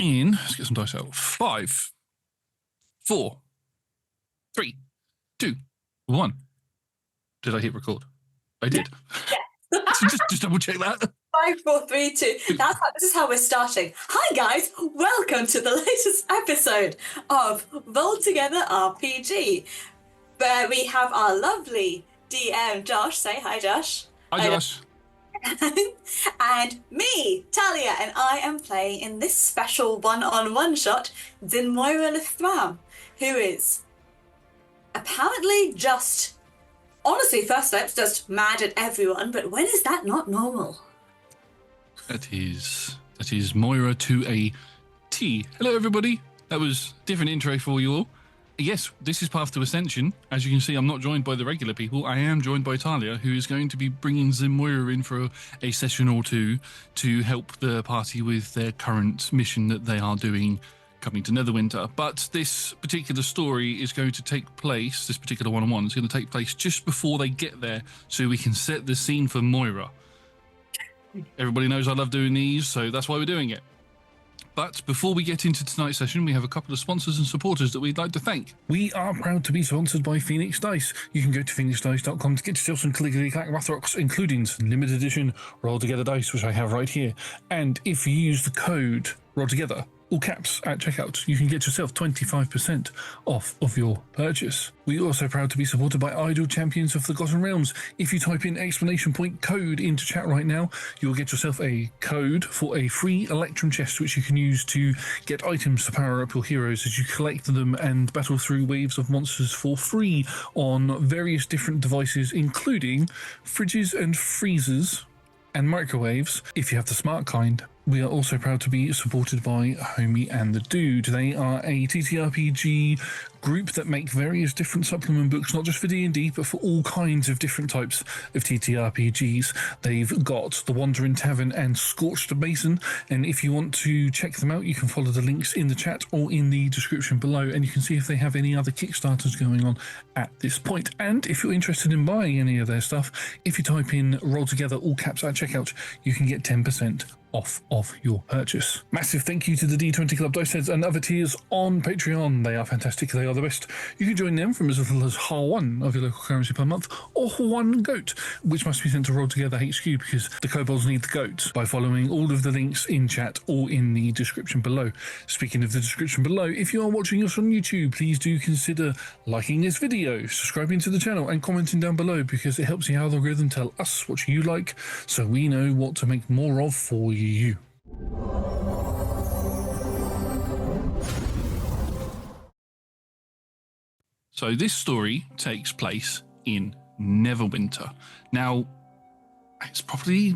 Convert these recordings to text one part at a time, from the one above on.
in, let's get some dice out. 5, 4, 3, 2, 1. Did I hit record? I did. Yeah. just double check that. 5, 4, 3, 2. This is how we're starting. Hi guys, welcome to the latest episode of Roll Together RPG, where we have our lovely DM Josh. Say hi, Josh. Hi, Josh. And me, Talia, and I am playing in this special one-on-one shot Zinmoira Lithram, who is apparently just, honestly, first steps, just mad at everyone, but when is that not normal? That is Moira to a T. Hello, everybody. That was a different intro for you all. Yes, this is Path to Ascension. As you can see, I'm not joined by the regular people. I am joined by Talia, who is going to be bringing Zinmoira in for a session or two to help the party with their current mission that they are doing coming to Neverwinter. But this particular story is going to take place, this particular one-on-one is going to take place just before they get there, so we can set the scene for Moira. Everybody knows I love doing these, so that's why we're doing it. But before we get into tonight's session, we have a couple of sponsors and supporters that we'd like to thank. We are proud to be sponsored by Phoenix Dice. You can go to phoenixdice.com to get yourself some clickety-clack Rathrocks, including some limited edition Roll Together dice, which I have right here. And if you use the code Roll Together, all caps, at checkout, you can get yourself 25% off of your purchase. We're also proud to be supported by Idle Champions of the Forgotten Realms. If you type in exclamation point code into chat right now, you'll get yourself a code for a free Electrum chest, which you can use to get items to power up your heroes as you collect them and battle through waves of monsters for free on various different devices, including fridges and freezers and microwaves, if you have the smart kind. We are also proud to be supported by Homie&theDude. They are a TTRPG group that make various different supplement books, not just for D&D, but for all kinds of different types of TTRPGs. They've got The Wandering Tavern and Scorched Basin, and if you want to check them out, you can follow the links in the chat or in the description below, and you can see if they have any other Kickstarters going on at this point. And if you're interested in buying any of their stuff, if you type in Roll Together, all caps at checkout, you can get 10% off of your purchase. Massive thank you to the D20 Club Dice Heads and other tiers on Patreon. They are fantastic. They are the best. You can join them from as little as one of your local currency per month, or one goat, which must be sent to Roll Together HQ because the kobolds need the goat, by following all of the links in chat or in the description below. Speaking of the description below, if you are watching us on YouTube, please do consider liking this video, subscribing to the channel, and commenting down below, because it helps the algorithm tell us what you like, so we know what to make more of for you. So this story takes place in Neverwinter. Now, it's probably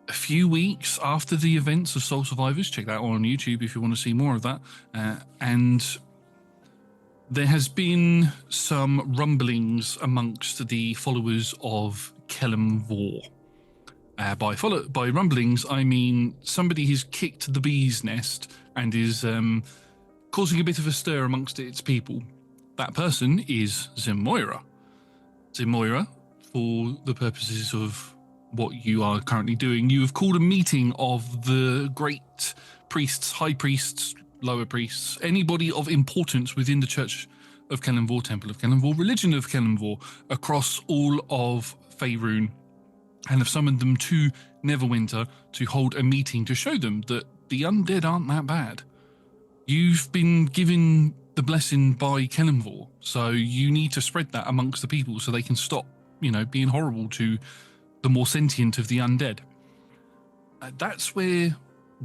a few weeks after the events of Soul Survivors. Check that on YouTube if you want to see more of that. And there has been some rumblings amongst the followers of Kelemvor. By rumblings, I mean somebody has kicked the bee's nest and is causing a bit of a stir amongst its people. That person is Zinmoira. Zinmoira, for the purposes of what you are currently doing, you have called a meeting of the great priests, high priests, lower priests, anybody of importance within the Church of Kelemvor, Temple of Kelemvor, Religion of Kelemvor, across all of Faerun, and have summoned them to Neverwinter to hold a meeting to show them that the undead aren't that bad. You've been given the blessing by Kelemvor, so you need to spread that amongst the people so they can stop, being horrible to the more sentient of the undead. That's where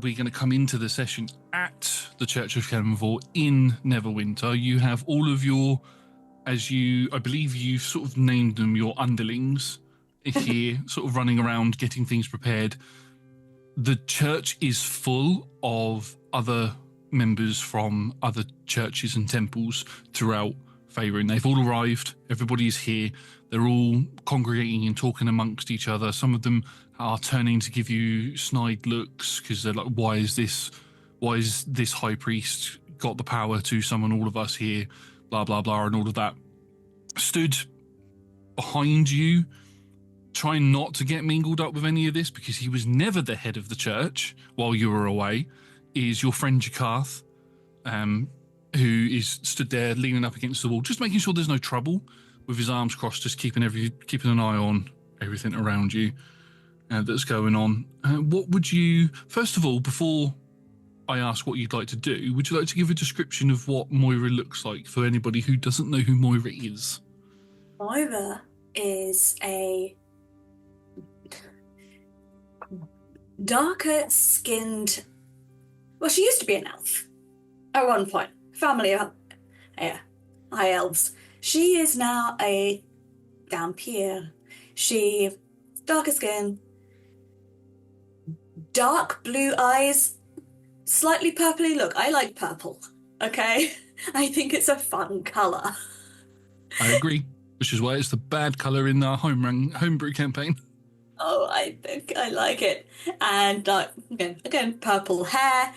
we're going to come into the session at the Church of Kelemvor in Neverwinter. You have all of your, I believe you've sort of named them your underlings here, sort of running around getting things prepared. The church is full of other members from other churches and temples throughout Faerun. They've all arrived. Everybody is here. They're all congregating and talking amongst each other. Some of them are turning to give you snide looks because they're like, why is this high priest got the power to summon all of us here, blah blah blah, and all of that. Stood behind you, trying not to get mingled up with any of this, because he was never the head of the church while you were away. is your friend Jakarth, who is stood there leaning up against the wall, just making sure there's no trouble, with his arms crossed, just keeping an eye on everything around you that's going on. What would you, first of all, before I ask what you'd like to do, would you like to give a description of what Moira looks like for anybody who doesn't know who Moira is? Moira is a darker skinned, well, she used to be an elf at one point. Family of high elves. She is now a Dampier. She, darker skin, dark blue eyes, slightly purpley look. I like purple, okay? I think it's a fun colour. I agree, which is why it's the bad colour in our homebrew campaign. Oh, I think I like it. And again, purple hair.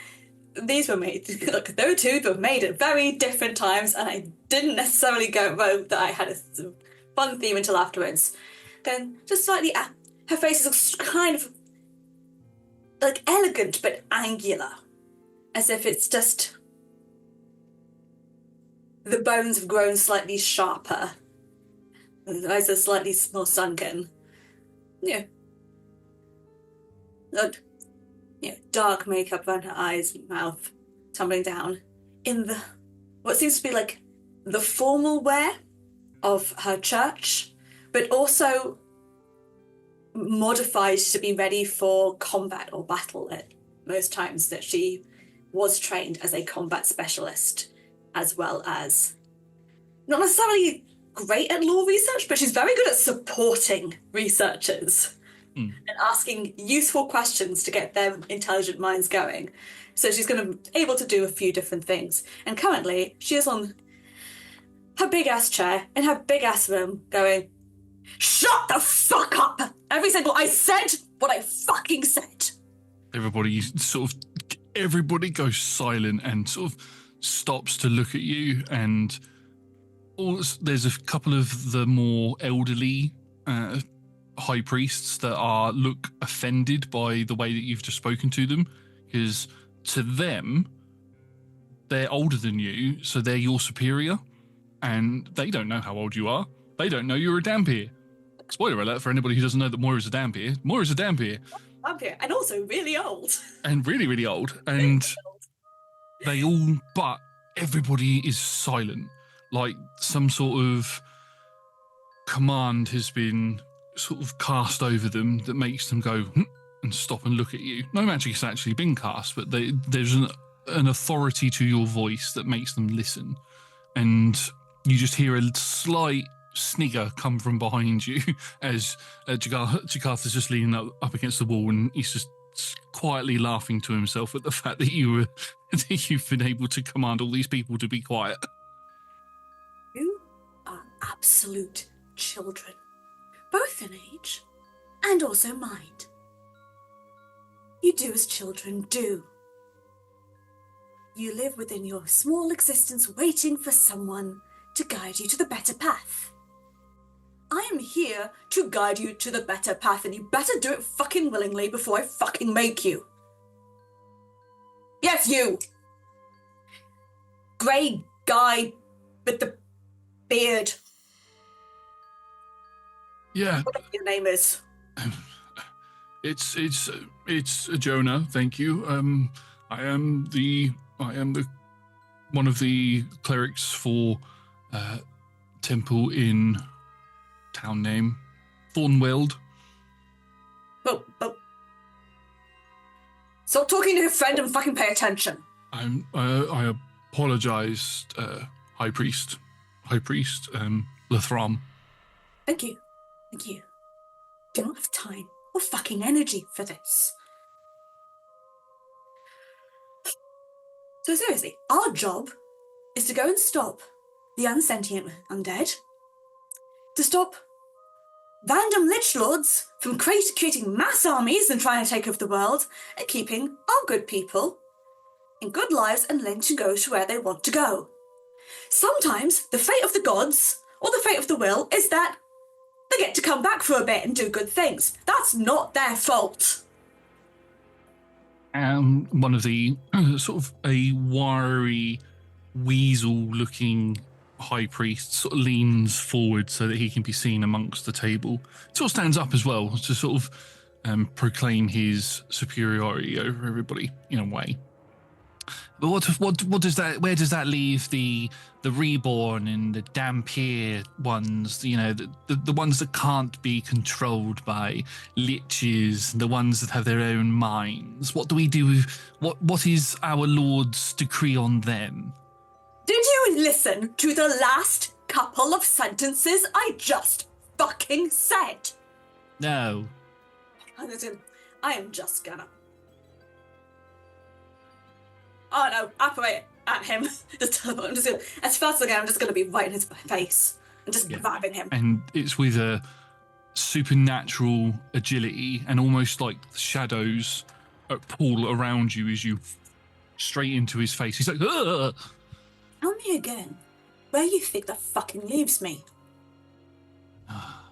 These were made, look, those two were made at very different times, and I didn't necessarily go that I had a fun theme until afterwards. Then, just slightly, her face is kind of like elegant but angular, as if it's just the bones have grown slightly sharper, and the eyes are slightly more sunken. Yeah. Look. Dark makeup around her eyes and mouth, tumbling down in the what seems to be like the formal wear of her church, but also modified to be ready for combat or battle at most times, that she was trained as a combat specialist, as well as not necessarily great at law research, but she's very good at supporting researchers. And asking useful questions to get their intelligent minds going. So she's going to be able to do a few different things. And currently, she is on her big-ass chair in her big-ass room going, "Shut the fuck up! Every single I said what I fucking said!" Everybody goes silent and sort of stops to look at you, and there's a couple of the more elderly high priests that look offended by the way that you've just spoken to them, because to them, they're older than you, so they're your superior, and they don't know how old you are. They don't know you're a Dampier. Spoiler alert for anybody who doesn't know that Moira's a Dampier. Moira's a Dampier. Dampier, and also really old. And really, really old. And but everybody is silent. Like some sort of command has been sort of cast over them that makes them go and stop and look at you. No magic has actually been cast, but there's an authority to your voice that makes them listen. And you just hear a slight snigger come from behind you as Jakarth is just leaning up against the wall, and he's just quietly laughing to himself at the fact that you've been able to command all these people to be quiet. You are absolute children. Both in age and also mind. You do as children do. You live within your small existence waiting for someone to guide you to the better path. I am here to guide you to the better path, and you better do it fucking willingly before I fucking make you. Yes, you! Grey guy with the beard. Yeah. Whatever your name is. It's Jonah, thank you. I am the one of the clerics for temple in town name Thornweld. Oh. Stop talking to your friend and fucking pay attention. I apologize, High Priest Lethram. Thank you. Do not have time or fucking energy for this. So seriously, our job is to go and stop the unsentient undead, to stop random lich lords from creating mass armies and trying to take over the world, and keeping our good people in good lives and letting to go to where they want to go. Sometimes the fate of the gods, or the fate of the will, is that they get to come back for a bit and do good things. That's not their fault. one of the sort of a wiry, weasel-looking high priest sort of leans forward so that he can be seen amongst the table. Sort of stands up as well to sort of proclaim his superiority over everybody in a way. But what does that? Where does that leave the reborn and the Dampier ones? You know, the ones that can't be controlled by liches, the ones that have their own minds. What do we do? What is our Lord's decree on them? Did you listen to the last couple of sentences I just fucking said? No. I am just gonna... Oh no, operate at him. Just teleport. I'm just gonna, as fast as I can, I'm just gonna be right in his face and just grabbing him. And it's with a supernatural agility and almost like shadows pull around you as you straight into his face. He's like, ugh! Tell me again, where you think that fucking leaves me? I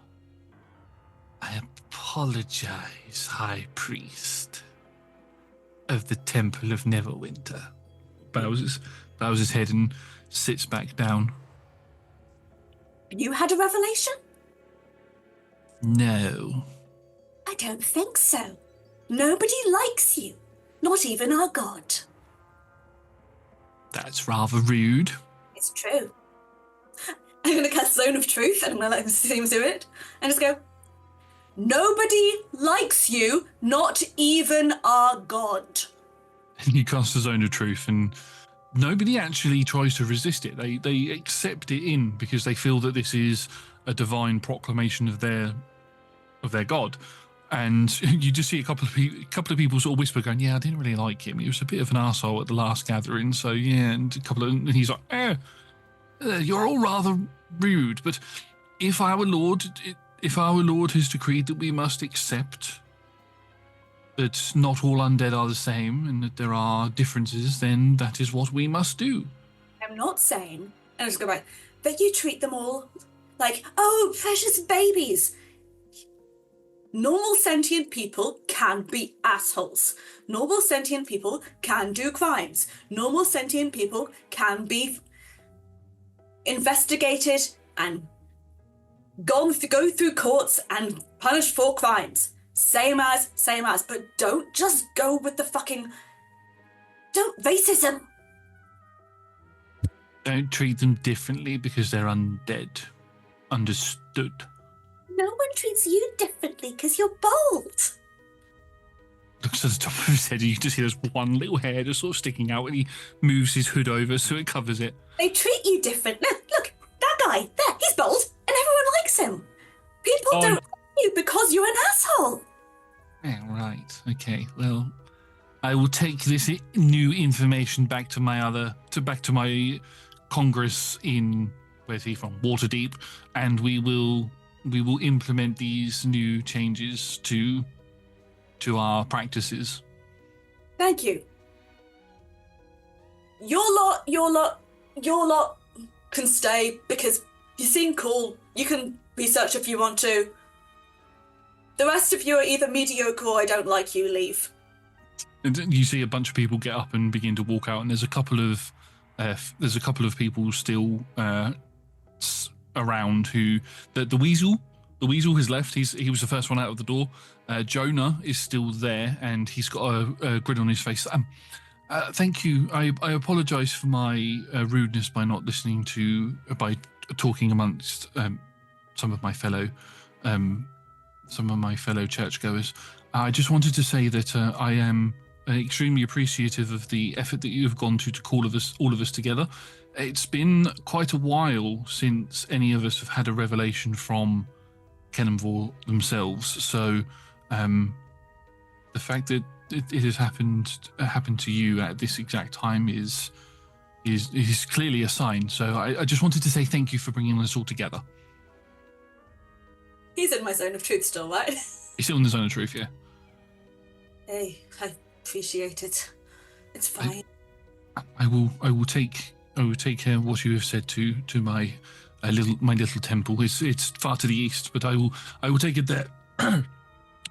apologize, High Priest of the Temple of Neverwinter. Bows his head and sits back down. You had a revelation? No. I don't think so. Nobody likes you. Not even our god. That's rather rude. It's true. I'm going to cast Zone of Truth and I'm going to let him do it. And just go, nobody likes you, not even our god. And you cast the Zone of Truth and nobody actually tries to resist it. They accept it in because they feel that this is a divine proclamation of their god. And you just see a couple of people sort of whisper, going, "Yeah, I didn't really like him. He was a bit of an arsehole at the last gathering." So yeah, and and he's like, "You're all rather rude." But if our Lord has decreed that we must accept that not all undead are the same and that there are differences, then that is what we must do. I'm not saying, and I just go back, that you treat them all like, oh, precious babies. Normal sentient people can be assholes. Normal sentient people can do crimes. Normal sentient people can be investigated and go through courts and punished for crimes. Same as, but don't just go with the fucking... Don't racism. Don't treat them differently because they're undead. Understood. No one treats you differently because you're bold. Looks at the top of his head and you just see there's one little hair just sort of sticking out and he moves his hood over so it covers it. They treat you different. Look, that guy, there, he's bold and everyone likes him. People don't like you because you're an asshole. Yeah, right. Okay, well, I will take this new information back to my Congress in, where's he from? Waterdeep, and we will implement these new changes to our practices. Thank you. Your lot can stay because you seem cool. You can research if you want to. The rest of you are either mediocre or I don't like you, leave. And you see a bunch of people get up and begin to walk out, and there's a couple of people still around who the weasel has left. He was the first one out of the door. Jonah is still there and he's got a grin on his face. Thank you. I apologize for my rudeness by not listening by talking amongst some of my fellow churchgoers. I just wanted to say that I am extremely appreciative of the effort that you have gone to call all of us together. It's been quite a while since any of us have had a revelation from Kenmore themselves. So the fact that it has happened to you at this exact time is clearly a sign. So I just wanted to say thank you for bringing us all together. He's in my zone of truth still, right? He's still in the zone of truth, yeah. Hey, I appreciate it. It's fine. I will take what you have said to my little temple. It's far to the east, but I will take it there.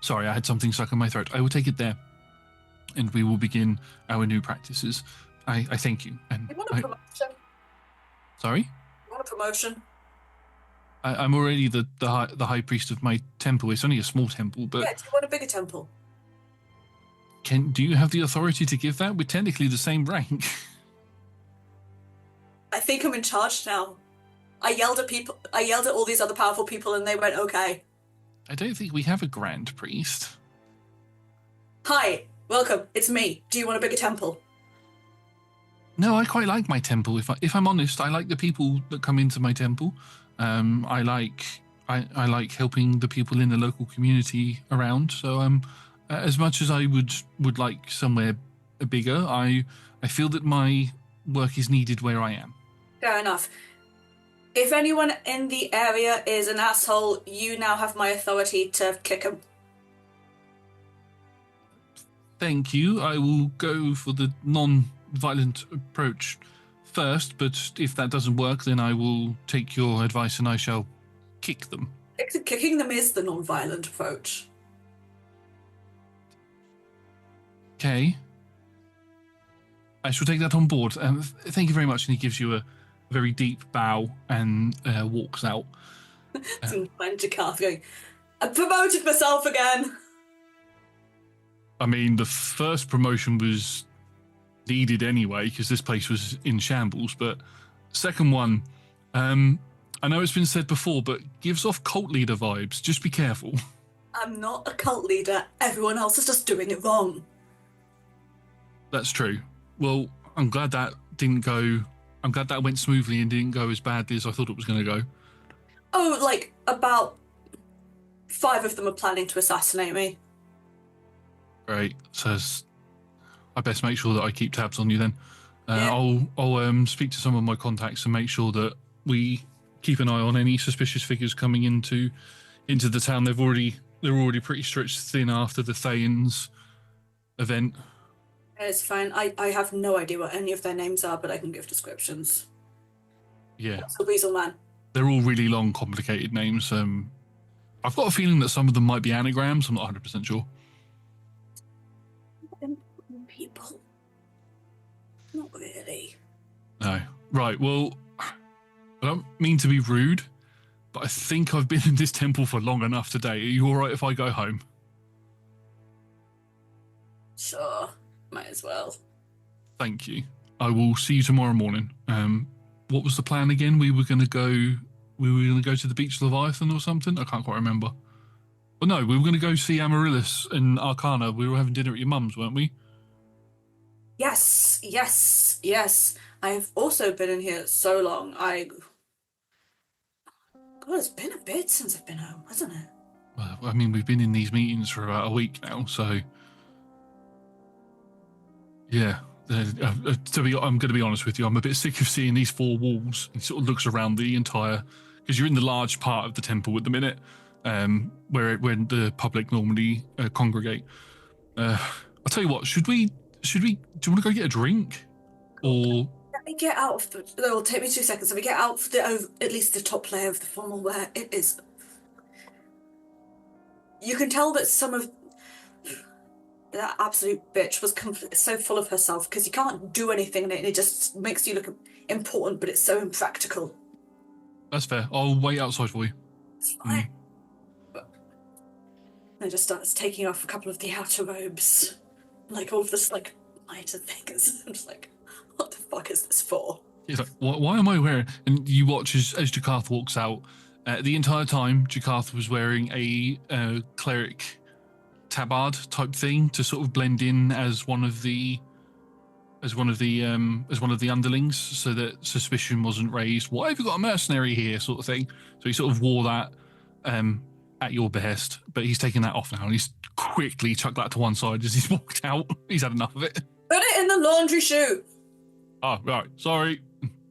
Sorry, I had something stuck in my throat. I will take it there. and we will begin our new practices. I thank you. And You want a promotion? Sorry? You want a promotion? I'm already the high priest of my temple. It's only a small temple, but Yeah, do you want a bigger temple? do you have the authority to give that? We're technically the same rank. I think I'm in charge now. I yelled at all these other powerful people and they went, okay. I don't think we have a grand priest. Hi, welcome, it's me. Do you want a bigger temple? No, I quite like my temple. If I'm honest, I like the people that come into my temple. I like helping the people in the local community around. So as much as I would like somewhere bigger, I feel that my work is needed where I am. Fair enough. If anyone in the area is an asshole, you now have my authority to kick him. Thank you. I will go for the non-violent approach first, but if that doesn't work, then I will take your advice and I shall kick them. Kicking them is the non-violent approach. Okay. I shall take that on board. Thank you very much. And he gives you a very deep bow and walks out. And Jakarth going, I promoted myself again. I mean, the first promotion was needed anyway because this place was in shambles, but second one, I know it's been said before, but gives off cult leader vibes. Just be careful. I'm not a cult leader. Everyone else is just doing it wrong. That's true. Well, I'm glad that went smoothly and didn't go as badly as I thought it was going to go. Oh, like, about 5 of them are planning to assassinate me. Great. So I best make sure that I keep tabs on you then. Yeah. I'll speak to some of my contacts and make sure that we keep an eye on any suspicious figures coming into the town. They're already pretty stretched thin after the Thayan's event. It's fine. I have no idea what any of their names are, but I can give descriptions. Yeah. That's a weasel man. They're all really long, complicated names. I've got a feeling that some of them might be anagrams. I'm not 100% sure. People. Not really. No. Right, well, I don't mean to be rude, but I think I've been in this temple for long enough today. Are you all right if I go home? Sure. Might as well. Thank you. I will see you tomorrow morning. What was the plan again? We were going to go to the beach of Leviathan or something? I can't quite remember. Well, no, we were going to go see Amaryllis and Arcana. We were having dinner at your mum's, weren't we? Yes. I've also been in here so long. God, it's been a bit since I've been home, hasn't it? Well, I mean, we've been in these meetings for about a week now, so yeah. I'm going to be honest with you. I'm a bit sick of seeing these 4 walls. He sort of looks around the entire, because you're in the large part of the temple at the minute, where the public normally congregate. I'll tell you what. Do you want to go get a drink, or? Let me get out of the. It'll take me 2 seconds. Let me get out of at least the top layer of the formal wear. It is. You can tell that some of that absolute bitch was so full of herself because you can't do anything and it just makes you look important, but it's so impractical. That's fair. I'll wait outside for you. It's fine. And it just starts taking off a couple of the outer robes, like all of this like lighter things. I'm just like, what the fuck is this for? He's like, why am I wearing? And you watch as Jakarth walks out. The entire time, Jakarth was wearing a cleric tabard type thing to sort of blend in as one of the underlings, so that suspicion wasn't raised. Why have you got a mercenary here, sort of thing? So he sort of wore that at your behest, but he's taken that off now, and he's quickly chucked that to one side as he's walked out. He's had enough of it. Put it in the laundry chute. Oh, right, sorry.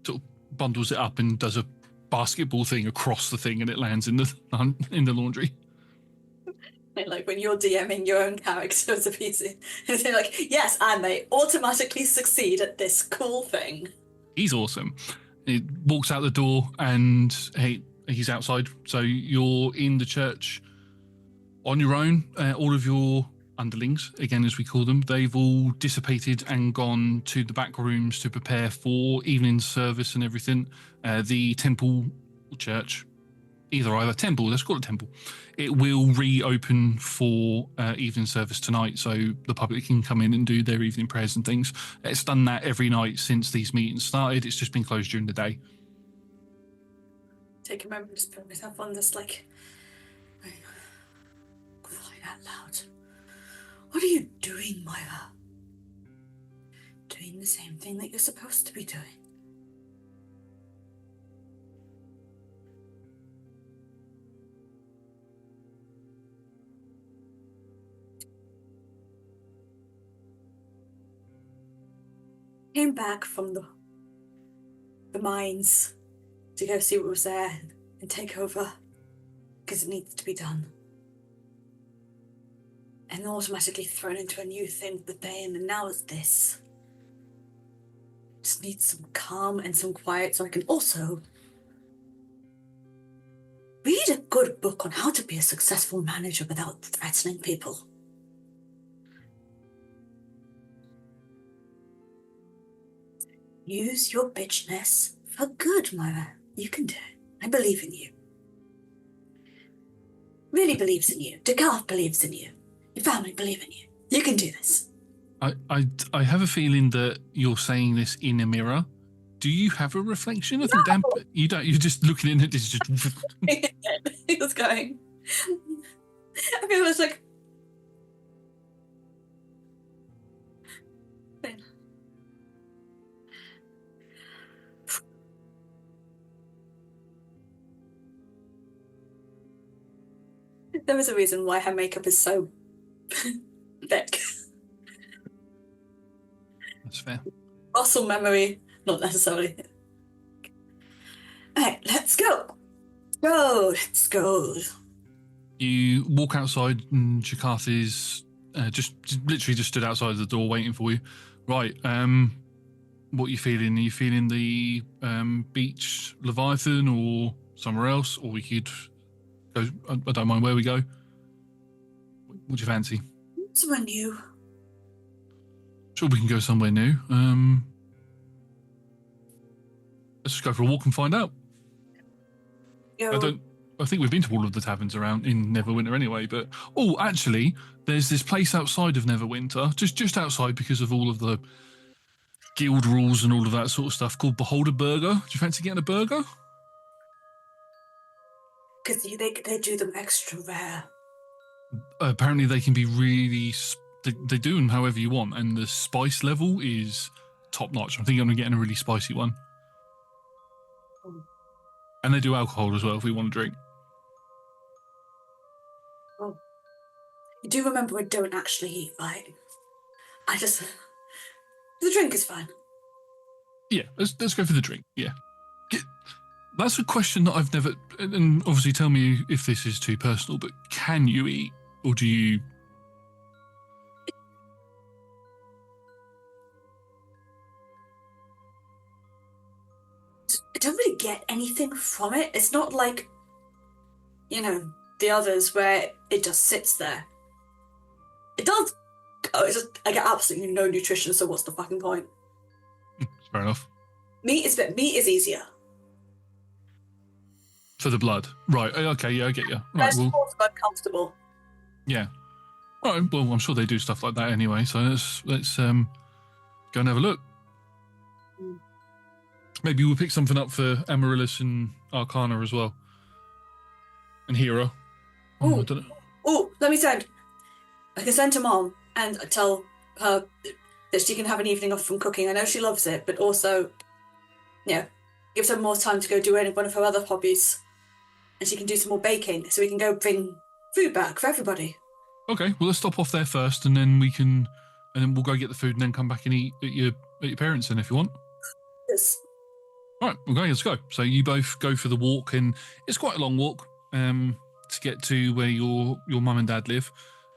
Sort of bundles it up and does a basketball thing across the thing, and it lands in the laundry. Like when you're DMing your own character as a PC, and they're like, yes, and they automatically succeed at this cool thing. He's awesome. He walks out the door and he's outside. So you're in the church on your own. All of your underlings, again as we call them, they've all dissipated and gone to the back rooms to prepare for evening service and everything. The temple, church, either temple, let's call it temple, it will reopen for evening service tonight, so the public can come in and do their evening prayers and things. It's done that every night since these meetings started. It's just been closed during the day. Take a moment to put myself on this, like, crying out loud. What are you doing, Moira? Doing the same thing that you're supposed to be doing. Came back from the mines to go see what was there and take over because it needs to be done. And automatically thrown into a new thing with the Bane, and now it's this. Just need some calm and some quiet so I can also read a good book on how to be a successful manager without threatening people. Use your bitchness for good, Moira. You can do it. I believe in you. Really believes in you. Degarth believes in you. Your family believe in you. You can do this. I have a feeling that you're saying this in a mirror. Do you have a reflection? I think Dan, you don't. You're just looking in at this. Just He was going. I feel it's like. There is a reason why her makeup is so thick. That's fair. Muscle memory, not necessarily. Alright, let's go. Let's go. You walk outside and Jakarth is just literally just stood outside the door waiting for you. Right, what are you feeling? Are you feeling the beach Leviathan or somewhere else? Or we could go, I don't mind where we go. What do you fancy? Somewhere new. Sure, we can go somewhere new. Let's just go for a walk and find out. Yeah, I think we've been to all of the taverns around in Neverwinter anyway, but actually, there's this place outside of Neverwinter, just outside because of all of the guild rules and all of that sort of stuff, called Beholder Burger. Do you fancy getting a burger? because they do them extra rare. Apparently, they can be really. They do them however you want, and the spice level is top notch. I think I'm getting a really spicy one. And they do alcohol as well if we want to drink. Oh. You do remember I don't actually eat, right? The drink is fine. Yeah, let's go for the drink. Yeah. That's a question that I've never... And obviously tell me if this is too personal, but can you eat? Or do you... I don't really get anything from it. It's not like, the others where it just sits there. It does. I get absolutely no nutrition, so what's the fucking point? Fair enough. Meat is easier. For the blood. Right, okay, yeah, I get you. Right, That's also uncomfortable. Yeah. All right, well, I'm sure they do stuff like that anyway, so let's go and have a look. Maybe we'll pick something up for Amaryllis and Arcana as well. And Hera. Oh, I don't know. Oh, let me send. I can send to Mom and tell her that she can have an evening off from cooking. I know she loves it, but also, gives her more time to go do one of her other hobbies. And she can do some more baking, so we can go bring food back for everybody. Okay, well, let's stop off there first, and then we'll go get the food and then come back and eat at your parents' then, if you want. Yes. All right, okay, let's go. So you both go for the walk, and it's quite a long walk to get to where your mum and dad live.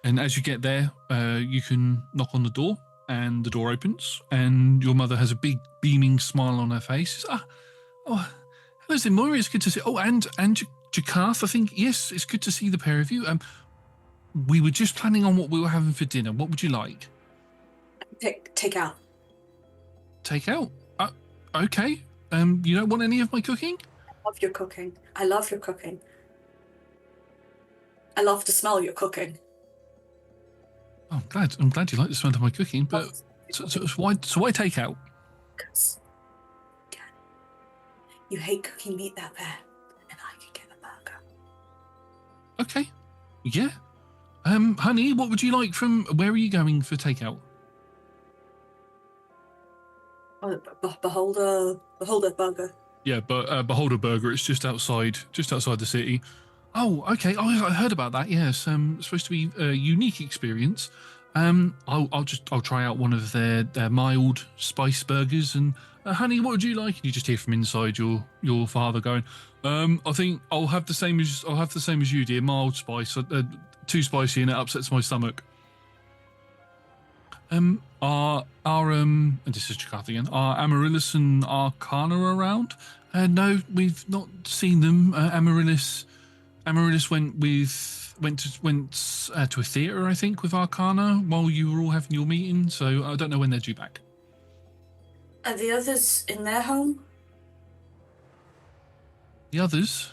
And as you get there, you can knock on the door, and the door opens, and your mother has a big beaming smile on her face. Hello, Moira, it's good to see. Oh, and Jakarth, I think. Yes, it's good to see the pair of you. we were just planning on what we were having for dinner. What would you like? Take out. Take out? Okay. You don't want any of my cooking? I love your cooking. I love your cooking. I love to smell your cooking. Oh, I'm glad you like the smell of my cooking, but so why take out? Because you hate cooking meat that bad, and I can get a burger. Okay. Yeah. Honey, what would you like from? Where are you going for takeout? Beholder burger. Yeah, but Beholder Burger. It's just outside the city. Oh, okay. Oh, I heard about that. Yes. It's supposed to be a unique experience. I'll try out one of their mild spice burgers. And honey, what would you like? And you just hear from inside your father going, I think I'll have the same as you, dear. Mild spice. Too spicy and it upsets my stomach. And this is Jakarta again. Are Amaryllis and Arcana around? No, we've not seen them. Amaryllis went to a theatre, I think, with Arcana while you were all having your meeting. So I don't know when they're due back. Are the others in their home? The others?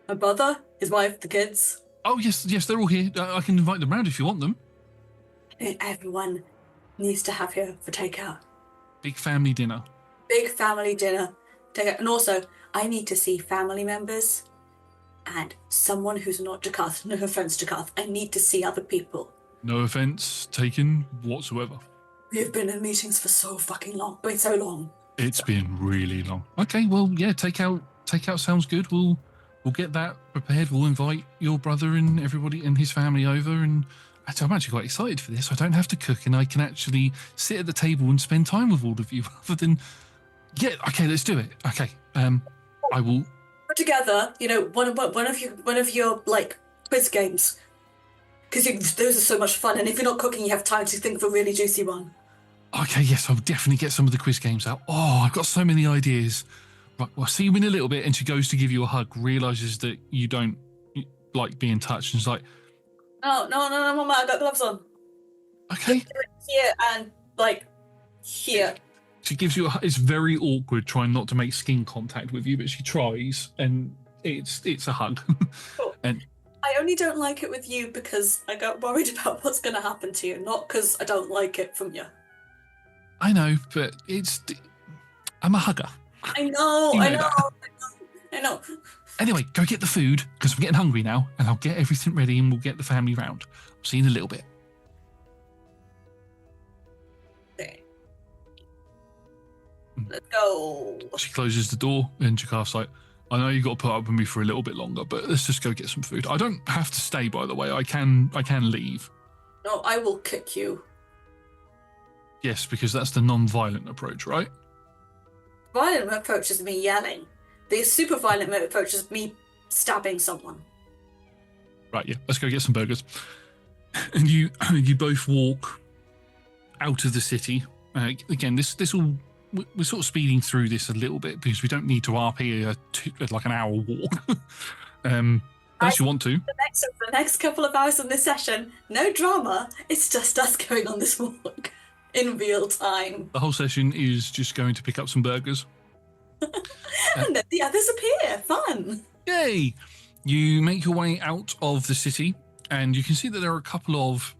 My brother, his wife, the kids. Oh yes, they're all here. I can invite them round if you want them. Everyone needs to have here for takeout. Big family dinner. Big family dinner. Takeout. And also, I need to see family members and someone who's not Jakarth. No offense, Jakarth. I need to see other people. No offense taken whatsoever. We have been in meetings for so fucking long. Wait, so long. It's been really long. Okay, well, yeah, takeout sounds good. We'll get that prepared. We'll invite your brother and everybody and his family over, and I'm actually quite excited for this. I don't have to cook, and I can actually sit at the table and spend time with all of you rather than... Yeah, okay, let's do it. Okay, I will... Put together, one of your, like, quiz games. Because those are so much fun, and if you're not cooking, you have time to think of a really juicy one. Okay, yes, I'll definitely get some of the quiz games out. Oh, I've got so many ideas. Right, well, I'll see you in a little bit, and she goes to give you a hug, realises that you don't like being touched, and is like... No, Mama, I got gloves on. Okay. Here and, like, here. She gives you it's very awkward trying not to make skin contact with you, but she tries, and it's a hug. Cool. And I only don't like it with you because I got worried about what's going to happen to you, not because I don't like it from you. I know, but I'm a hugger. I know. Anyway, go get the food, because I'm getting hungry now, and I'll get everything ready and we'll get the family round. I'll see you in a little bit. Okay. Let's go. She closes the door, and Jakarth's like, I know you've got to put up with me for a little bit longer, but let's just go get some food. I don't have to stay, by the way. I can leave. No, I will kick you. Yes, because that's the non-violent approach, right? Violent approach is me yelling. The super violent approach is me stabbing someone. Right, yeah. Let's go get some burgers. And you both walk out of the city. Again, this will... We're sort of speeding through this a little bit because we don't need to RP like an hour walk. Unless you want to. The next couple of hours in this session, no drama. It's just us going on this walk in real time. The whole session is just going to pick up some burgers. And then the others appear. Fun. Yay! You make your way out of the city, and you can see that there are a couple of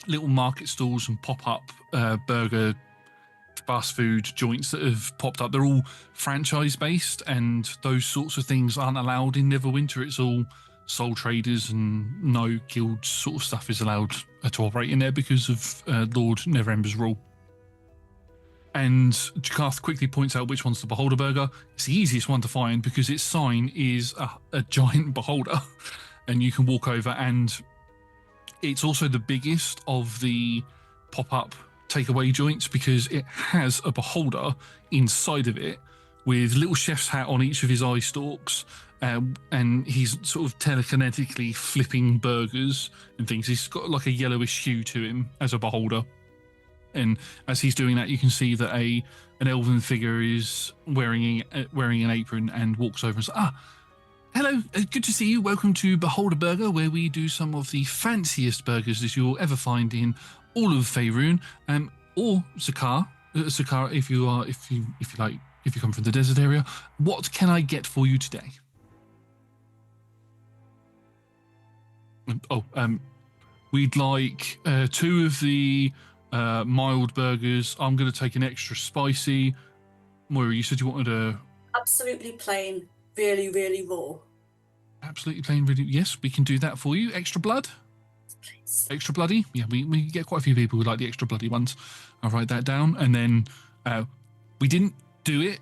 little market stalls and pop-up burger fast food joints that have popped up. They're all franchise-based, and those sorts of things aren't allowed in Neverwinter. It's all sole traders, and no guild sort of stuff is allowed to operate in there because of Lord Neverember's rule. And Jakarth quickly points out which one's the Beholder Burger. It's the easiest one to find because its sign is a giant beholder, and you can walk over, and it's also the biggest of the pop-up takeaway joints because it has a beholder inside of it with little chef's hat on each of his eye stalks, and he's sort of telekinetically flipping burgers and things. He's got like a yellowish hue to him as a beholder. And as he's doing that, you can see that an elven figure is wearing an apron and walks over and says, Hello, good to see you. Welcome to Behold a Burger, where we do some of the fanciest burgers that you'll ever find in all of Faerun, or Zakar. Zakar, if you come from the desert area. What can I get for you today? We'd like 2 of the mild burgers. I'm going to take an extra spicy. Moira, you said you wanted a... Absolutely plain, really, really raw. Absolutely plain, really. Yes, we can do that for you. Extra blood? Please. Extra bloody? Yeah, we get quite a few people who like the extra bloody ones. I'll write that down. And then we didn't do it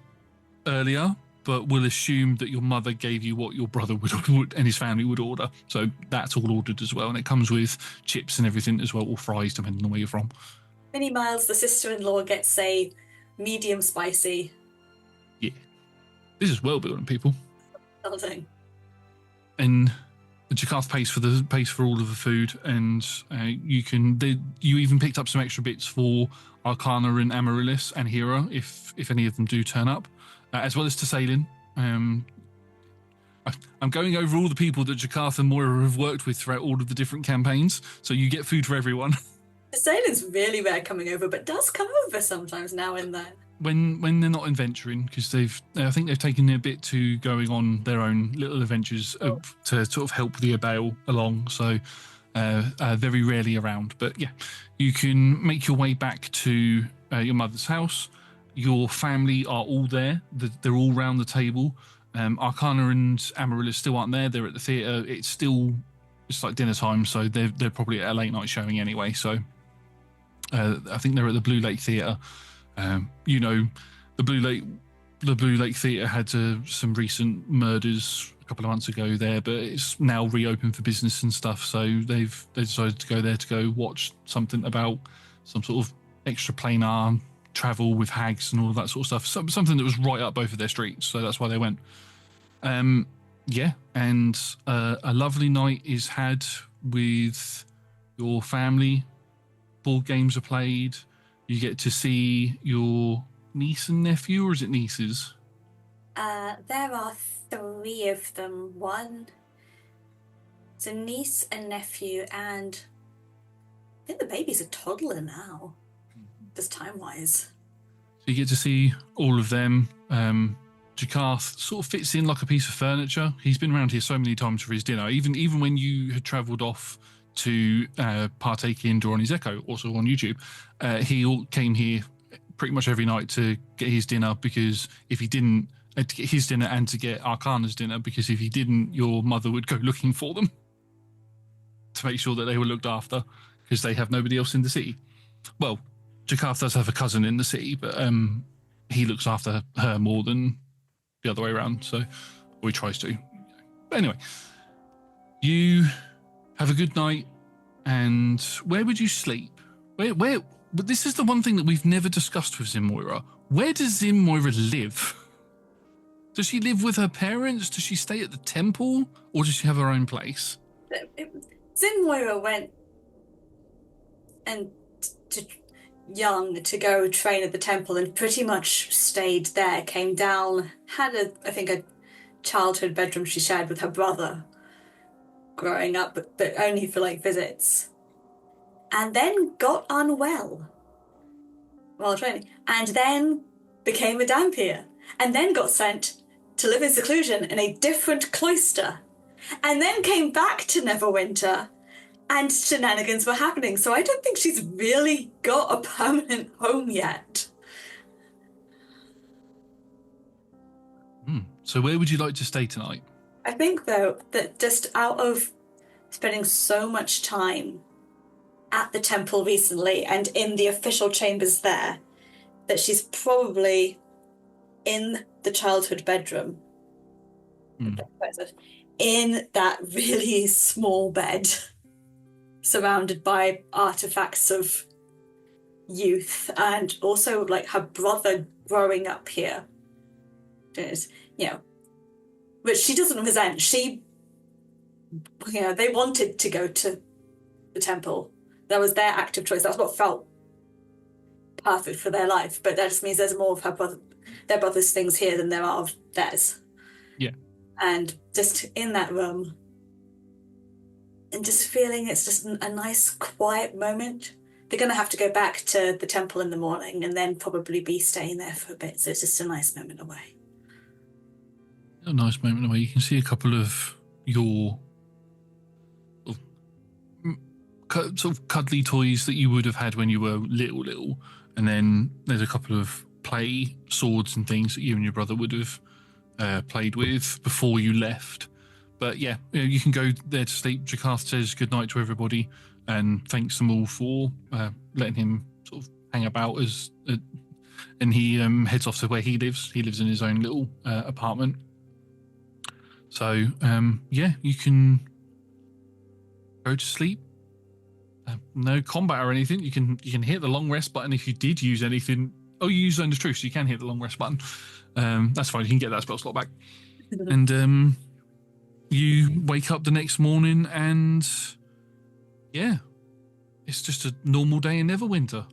earlier, but we'll assume that your mother gave you what your brother would and his family would order. So that's all ordered as well. And it comes with chips and everything as well, or fries, depending on where you're from. Minnie Miles, the sister-in-law, gets a medium spicy. Yeah. This is well built, people. Something. And Jakarth pays for all of the food, and you even picked up some extra bits for Arcana and Amaryllis and Hera if any of them do turn up, as well as Tessalin. I'm going over all the people that Jakarth and Moira have worked with throughout all of the different campaigns, so you get food for everyone. Salin's really rare coming over, but does come over sometimes now and then. When they're not adventuring, because I think they've taken a bit to going on their own little adventures to sort of help the Abale along. So very rarely around. But yeah, you can make your way back to your mother's house. Your family are all there. They're all round the table. Arcana and Amaryllis still aren't there. They're at the theatre. It's like dinner time, so they're probably at a late night showing anyway. So I think they're at the Blue Lake Theatre. The Blue Lake Theatre had some recent murders a couple of months ago there, but it's now reopened for business and stuff. So they decided to go there to go watch something about some sort of extra planar travel with hags and all of that sort of stuff. Something that was right up both of their streets. So that's why they went. Yeah, and a lovely night is had with your family. Board games are played. You get to see your niece and nephew, or is it nieces? There are 3 of them. It's a niece and nephew, and I think the baby's a toddler now, just time-wise. So you get to see all of them. Jakarth sort of fits in like a piece of furniture. He's been around here so many times for his dinner. Even when you had travelled off to partake in Drawing Echo, also on YouTube, he came here pretty much every night to get his dinner, because if he didn't, to get his dinner and to get Arcana's dinner, because if he didn't, your mother would go looking for them to make sure that they were looked after, because they have nobody else in the city. Well, Jakarth does have a cousin in the city, but he looks after her more than the other way around, so, or he tries to. But anyway, you have a good night, and where would you sleep? Where? But this is the one thing that we've never discussed with Zin Moira. Where does Zin Moira live? Does she live with her parents? Does she stay at the temple? Or does she have her own place? Zin Moira went young to go train at the temple and pretty much stayed there, came down, had I think a childhood bedroom she shared with her brother growing up, but only for like visits, and then got unwell while training, and then became a Dampier, and then got sent to live in seclusion in a different cloister, and then came back to Neverwinter, and shenanigans were happening. So I don't think she's really got a permanent home yet. So where would you like to stay tonight? I think, though, that just out of spending so much time at the temple recently and in the official chambers there, that she's probably in the childhood bedroom, in that really small bed, surrounded by artifacts of youth, and also like her brother growing up here. Which she doesn't resent. They wanted to go to the temple. That was their active choice. That's what felt perfect for their life. But that just means there's more of their brother's things here than there are of theirs. Yeah. and just in that room and just feeling it's just a nice quiet moment. They're going to have to go back to the temple in the morning and then probably be staying there for a bit, so it's just a nice moment away. A nice moment away. You can see a couple of your sort of cuddly toys that you would have had when you were little, and then there's a couple of play swords and things that you and your brother would have played with before you left. But yeah, you can go there to sleep. Jakarth says goodnight to everybody and thanks them all for letting him sort of hang about and he heads off to where he lives. He lives in his own little apartment. So yeah, you can go to sleep. No combat or anything. You can hit the long rest button if you did use anything. Oh, you use Zone of Truth, so you can hit the long rest button. That's fine. You can get that spell slot back. And you wake up the next morning, and yeah, it's just a normal day in Neverwinter.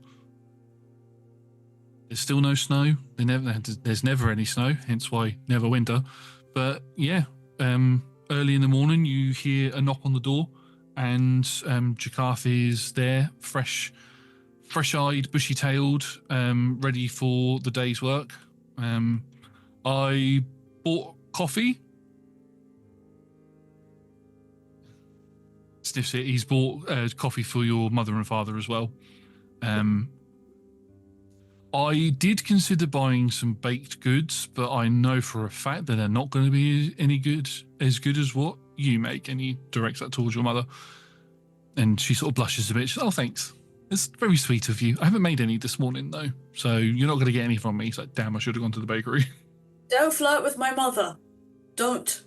There's still no snow. There's never any snow, hence why Neverwinter. But yeah, early in the morning, you hear a knock on the door. And Jakarth is there, fresh-eyed, bushy-tailed, ready for the day's work. I bought coffee. Sniffs it. He's bought coffee for your mother and father as well. I did consider buying some baked goods, but I know for a fact that they're not going to be as good as what you make. And he directs that towards your mother. And she sort of blushes a bit. She's, oh, thanks. It's very sweet of you. I haven't made any this morning, though. So you're not going to get any from me. It's like, damn, I should have gone to the bakery. Don't flirt with my mother. Don't.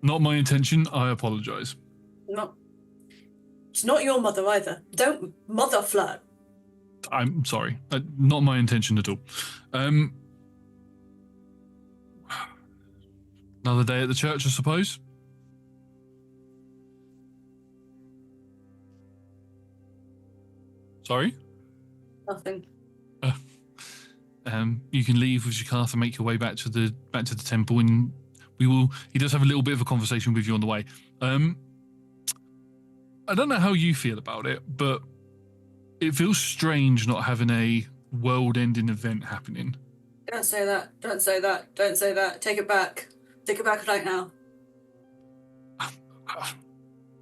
Not my intention. I apologise. No. It's not your mother either. Don't mother flirt. I'm sorry. Not my intention at all. Another day at the church, I suppose. Sorry? Nothing. You can leave with Jakarth and make your way back to the temple, and he does have a little bit of a conversation with you on the way. I don't know how you feel about it, but it feels strange not having a world-ending event happening. Don't say that. Don't say that. Don't say that. Take it back. Take it back right now.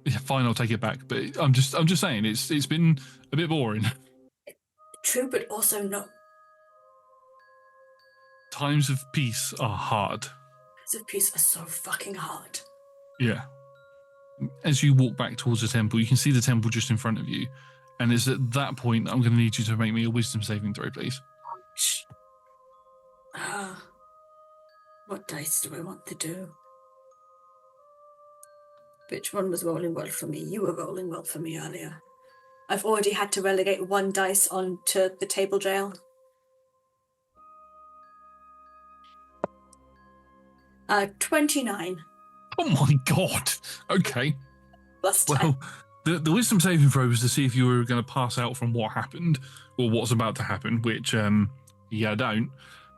Yeah, fine, I'll take it back. But I'm just saying it's been a bit boring. True, but also no. Times of peace are hard. Times of peace are so fucking hard. Yeah. As you walk back towards the temple, you can see the temple just in front of you. And it's at that point that I'm going to need you to make me a wisdom saving throw, please. What dice do I want to do? Which one was rolling well for me? You were rolling well for me earlier. I've already had to relegate one dice onto the table jail. 29. Oh my god. Okay. Plus 10. Well, the wisdom saving throw was to see if you were going to pass out from what happened or what's about to happen, which yeah, I don't.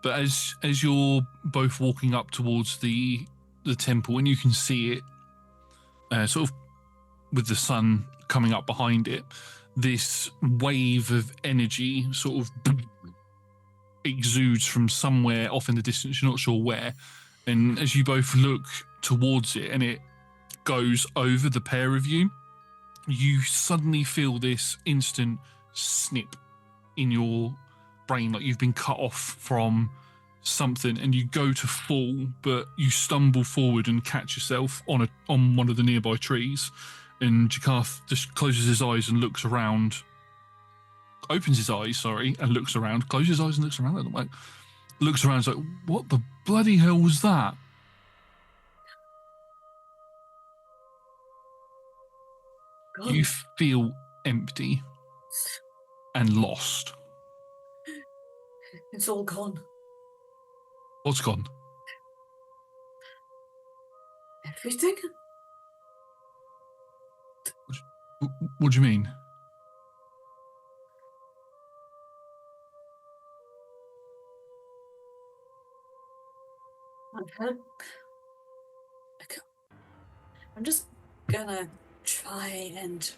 But as you're both walking up towards the temple, and you can see it sort of with the sun coming up behind it, this wave of energy sort of exudes from somewhere off in the distance. You're not sure where. And as you both look towards it and it goes over the pair of you, you suddenly feel this instant snip in your brain, like you've been cut off from something, and you go to fall, but you stumble forward and catch yourself on one of the nearby trees. And Jakarth just closes his eyes and looks around. Opens his eyes, sorry, and looks around. Closes his eyes and looks around. Like, looks around, like, what the bloody hell was that? God. You feel empty and lost. It's all gone. What's gone? Everything? What do you mean? I'm just gonna try and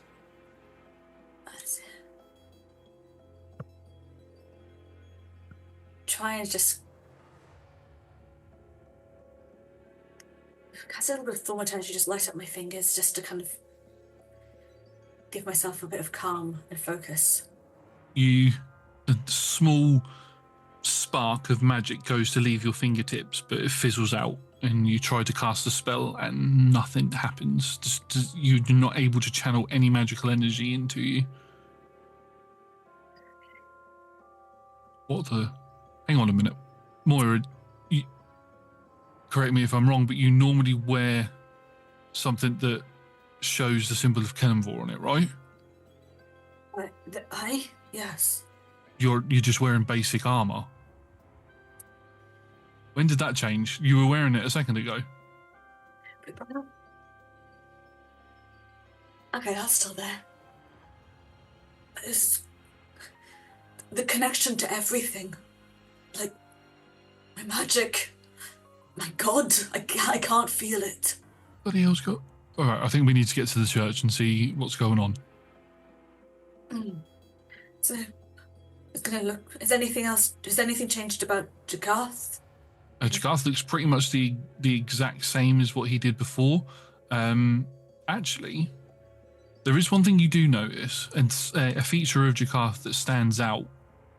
just cast a little bit of thaumaturgy, just light up my fingers just to kind of give myself a bit of calm and focus. A small spark of magic goes to leave your fingertips, but it fizzles out, and you try to cast a spell and nothing happens. You're not able to channel any magical energy into you. What the? Hang on a minute. Moira, correct me if I'm wrong, but you normally wear something that shows the symbol of Kenmvor on it, right? Yes. You're just wearing basic armor. When did that change? You were wearing it a second ago. Okay, that's still there. It's the connection to everything. Like, my magic. My god, I can't feel it. What the hell's got... Alright, I think we need to get to the church and see what's going on. So, it's gonna look... Has anything changed about Jakarth? Jakarth looks pretty much the exact same as what he did before. Actually, there is one thing you do notice, and a feature of Jakarth that stands out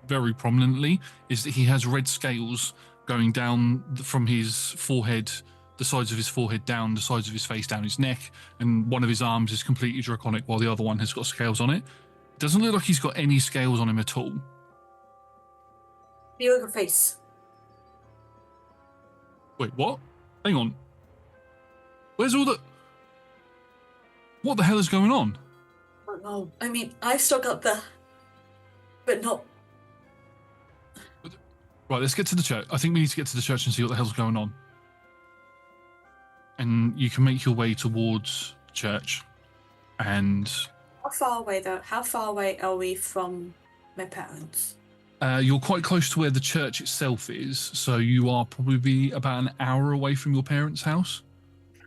very prominently is that he has red scales going down from his forehead, the sides of his forehead down, the sides of his face down his neck, and one of his arms is completely draconic while the other one has got scales on it. It doesn't look like he's got any scales on him at all. You look at face. Wait, what? Hang on. Where's all the... What the hell is going on? I don't know. I mean, I've still got but not... Right, let's get to the church. I think we need to get to the church and see what the hell's going on. And you can make your way towards church. And... How far away, though? How far away are we from my parents? You're quite close to where the church itself is, so you are probably about an hour away from your parents' house.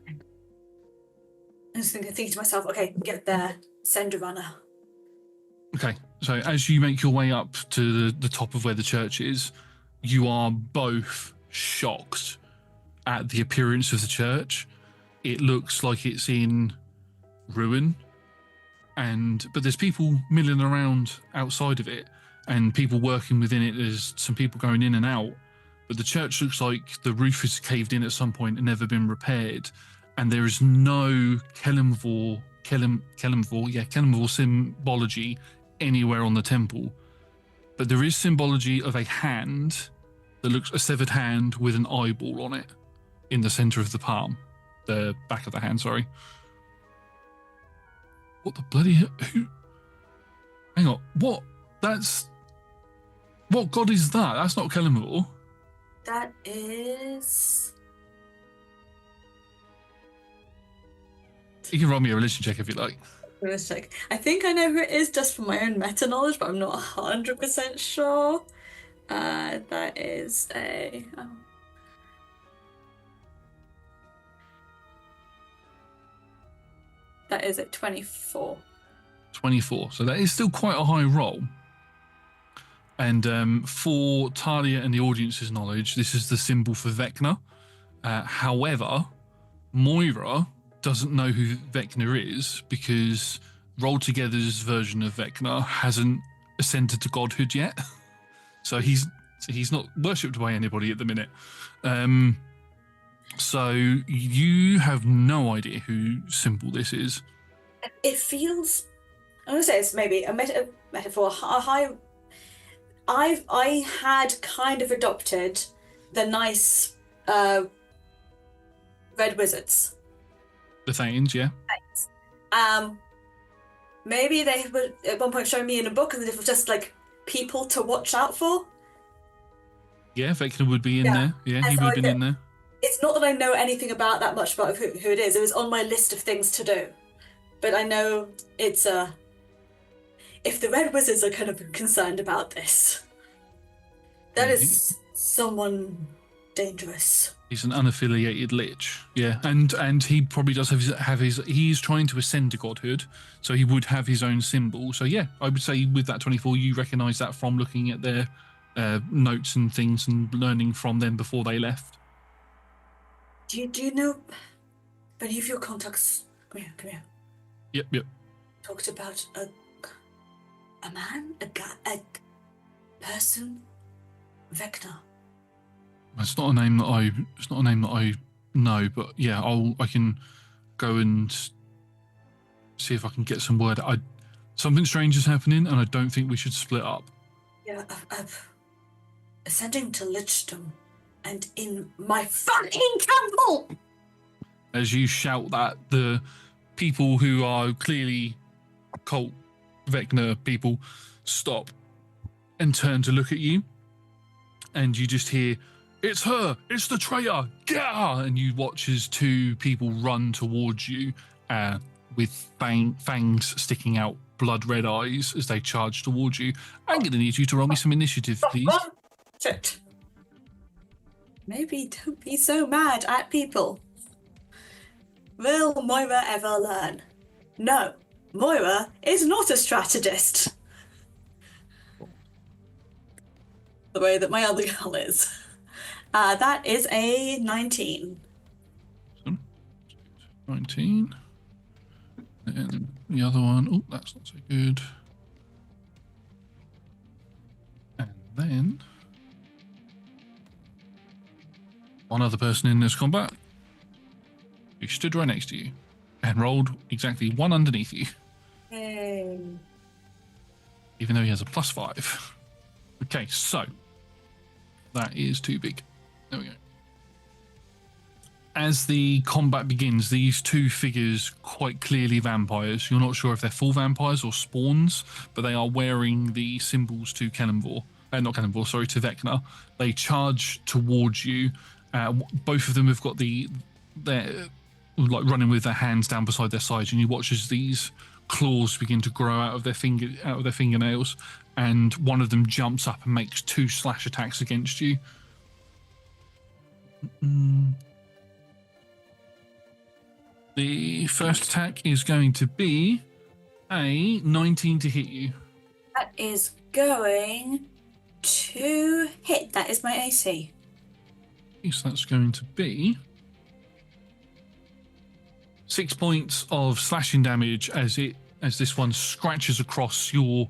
I'm just thinking to myself, okay, get there, send a runner. Okay, so as you make your way up to the top of where the church is, you are both shocked at the appearance of the church. It looks like it's in ruin, but there's people milling around outside of it, and people working within it. There's some people going in and out, but the church looks like the roof is caved in at some point and never been repaired, and there is no Kenmvor symbology anywhere on the temple. But there is symbology of a hand that looks a severed hand with an eyeball on it in the center of the palm, the back of the hand, sorry. What the bloody who? Hang on, what? What god is that? That's not Kenmvor. That is... You can roll me a religion check if you like. Check. I think I know who it is just from my own meta knowledge, but I'm not 100% sure. That is a... That is a 24. 24. So that is still quite a high roll. And for Talia and the audience's knowledge, this is the symbol for Vecna. However, Moira doesn't know who Vecna is because Roll Together's version of Vecna hasn't ascended to godhood yet. So he's not worshipped by anybody at the minute. So you have no idea whose symbol this is. It feels... I'm going to say it's maybe a metaphor. I had kind of adopted the nice red wizards. The Thanes, yeah. Maybe they were at one point showing me in a book and it was just like people to watch out for. Yeah, Vecna would be in there. Yeah, he would have been in there. It's not that I know anything about that much about who it is. It was on my list of things to do. But I know it's if the red wizards are kind of concerned about this, that is someone dangerous. He's an unaffiliated lich, yeah, and he probably does have his. He's trying to ascend to godhood, so he would have his own symbol. So yeah, I would say with that 24, you recognise that from looking at their notes and things and learning from them before they left. Do you know if any of your contacts? Come here. Yep. Talked about a man, a guy, a person, Vecna. It's not a name that I know, but yeah, I can go and see if I can get some word. Something strange is happening, and I don't think we should split up. Yeah, ascending to lichdom, and in my fucking temple. As you shout that, the people who are clearly cult Vecna people stop and turn to look at you, and you just hear, "It's her! It's the traitor! Gah!" And you watch as two people run towards you with fangs sticking out, blood red eyes as they charge towards you. I'm going to need you to roll me some initiative, please. Shit. Maybe don't be so mad at people. Will Moira ever learn? No, Moira is not a strategist. The way that my other girl is. That is a 19. 19. And the other one, oh, that's not so good. And then one other person in this combat who stood right next to you and rolled exactly one underneath you. Hey. Even though he has a +5. Okay, so that is too big. There we go. As the combat begins, these two figures, quite clearly vampires. You're not sure if they're full vampires or spawns, but they are wearing the symbols to Kenenvor. Not Kenenvor, sorry, to Vecna. They charge towards you. Both of them have got they're like running with their hands down beside their sides, and you watch as these claws begin to grow out of their fingernails, and one of them jumps up and makes 2 slash attacks against you. The first attack is going to be a 19 to hit you. That is going to hit. That is my AC. So that's going to be 6 points of slashing damage as this one scratches across your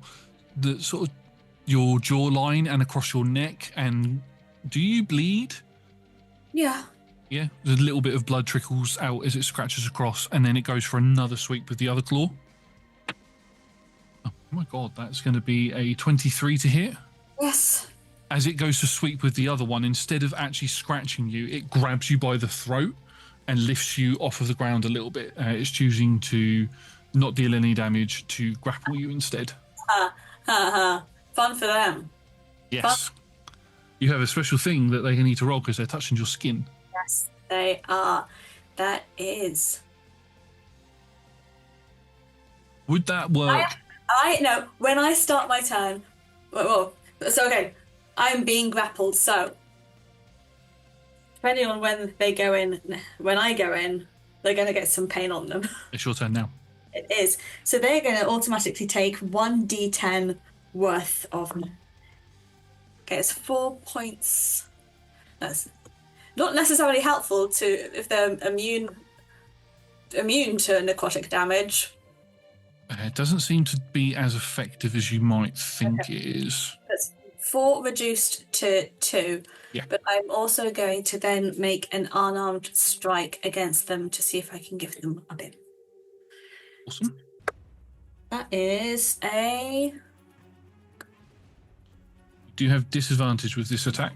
jawline and across your neck. And do you bleed? Yeah. Yeah, there's a little bit of blood trickles out as it scratches across, and then it goes for another sweep with the other claw. Oh my god, that's going to be a 23 to hit. Yes. As it goes to sweep with the other one, instead of actually scratching you, it grabs you by the throat and lifts you off of the ground a little bit. It's choosing to not deal any damage, to grapple you instead. Fun for them. Yes. Fun. You have a special thing that they need to roll because they're touching your skin. Yes, they are. That is. Would that work? I know. When I start my turn, well, so okay, I'm being grappled. So depending on when they go in, when I go in, they're going to get some pain on them. It's your turn now. It is. So they're going to automatically take 1d10 worth of. Okay, it's 4 points. That's not necessarily helpful to if they're immune to necrotic damage. It doesn't seem to be as effective as you might think it is. That's 4 reduced to 2. Yeah. But I'm also going to then make an unarmed strike against them to see if I can give them a bit. Awesome. That is a. Do you have disadvantage with this attack?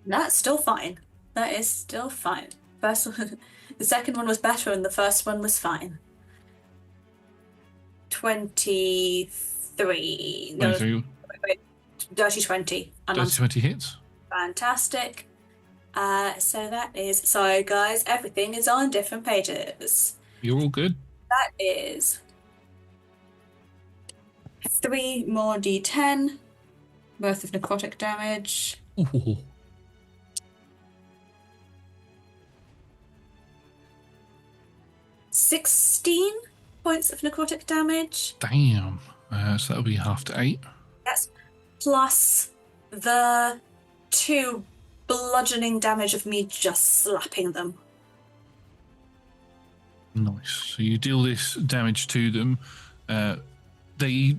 That's still fine. That is still fine. First one, the second one was better, and the first one was fine. 23. No, wait, dirty 20. Dirty 20 hits. Fantastic. So that is. Sorry, guys. Everything is on different pages. You're all good. That is 3 more d10. worth of necrotic damage. Ooh. 16 points of necrotic damage. Damn. So that'll be half to 8. That's plus the 2 bludgeoning damage of me just slapping them. Nice. So you deal this damage to them. They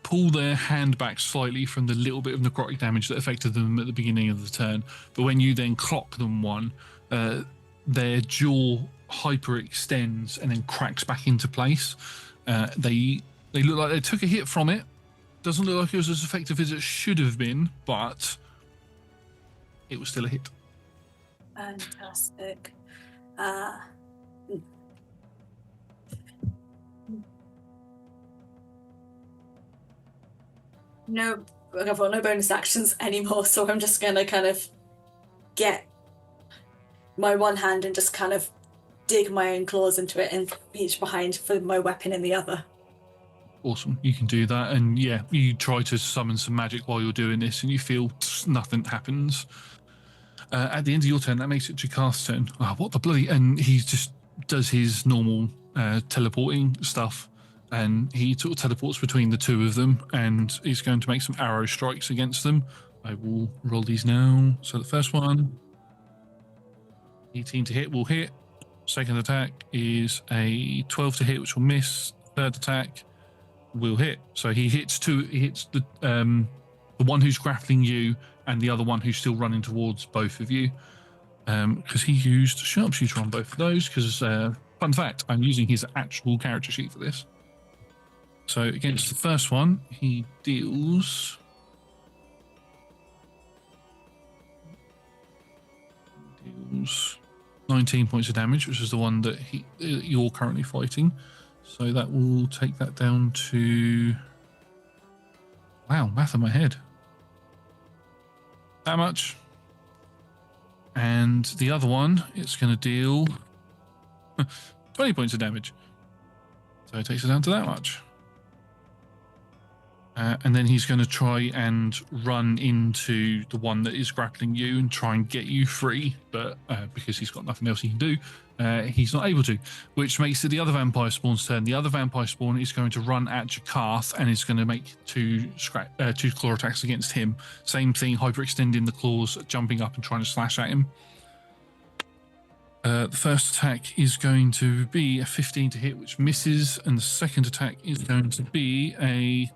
pull their hand back slightly from the little bit of necrotic damage that affected them at the beginning of the turn. But when you then clock them one, their jaw hyperextends and then cracks back into place. They look like they took a hit from it. Doesn't look like it was as effective as it should have been, but it was still a hit. Fantastic. No, I've got no bonus actions anymore, so I'm just gonna kind of get my one hand and just kind of dig my own claws into it and reach behind for my weapon in the other. Awesome. You can do that. And yeah, you try to summon some magic while you're doing this and you feel nothing happens. At the end of your turn, that makes it Jakarth's turn. Oh, what the bloody... And he just does his normal teleporting stuff. And he sort of teleports between the two of them and he's going to make some arrow strikes against them. I will roll these now. So the first one, 18 to hit will hit. Second attack is a 12 to hit, which will miss. Third attack will hit. So he hits two. He hits the one who's grappling you and the other one who's still running towards both of you. Because he used sharpshooter on both of those. Because fun fact, I'm using his actual character sheet for this. So against the first one, he deals 19 points of damage, which is the one that you're currently fighting. So that will take that down to... Wow, math in my head. That much. And the other one, it's going to deal 20 points of damage. So it takes it down to that much. And then he's going to try and run into the one that is grappling you and try and get you free. But because he's got nothing else he can do, he's not able to, which makes it the other vampire spawn's turn. The other vampire spawn is going to run at Jakarth and is going to make two claw attacks against him. Same thing, hyperextending the claws, jumping up and trying to slash at him. The first attack is going to be a 15 to hit, which misses. And the second attack is going to be a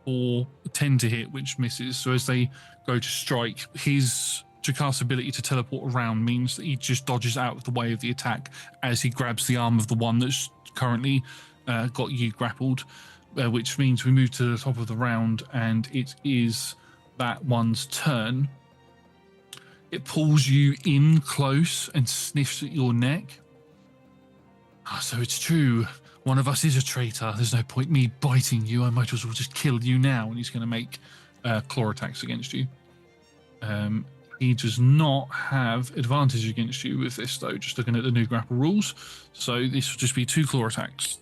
10 to hit, which misses. So as they go to strike, his Jakarth's ability to teleport around means that he just dodges out of the way of the attack as he grabs the arm of the one that's currently got you grappled, which means we move to the top of the round and it is that one's turn. It pulls you in close and sniffs at your neck. So it's true. One of us is a traitor. There's no point me biting you. I might as well just kill you now. And he's going to make claw attacks against you. He does not have advantage against you with this, though, just looking at the new grapple rules. So this will just be 2 claw attacks.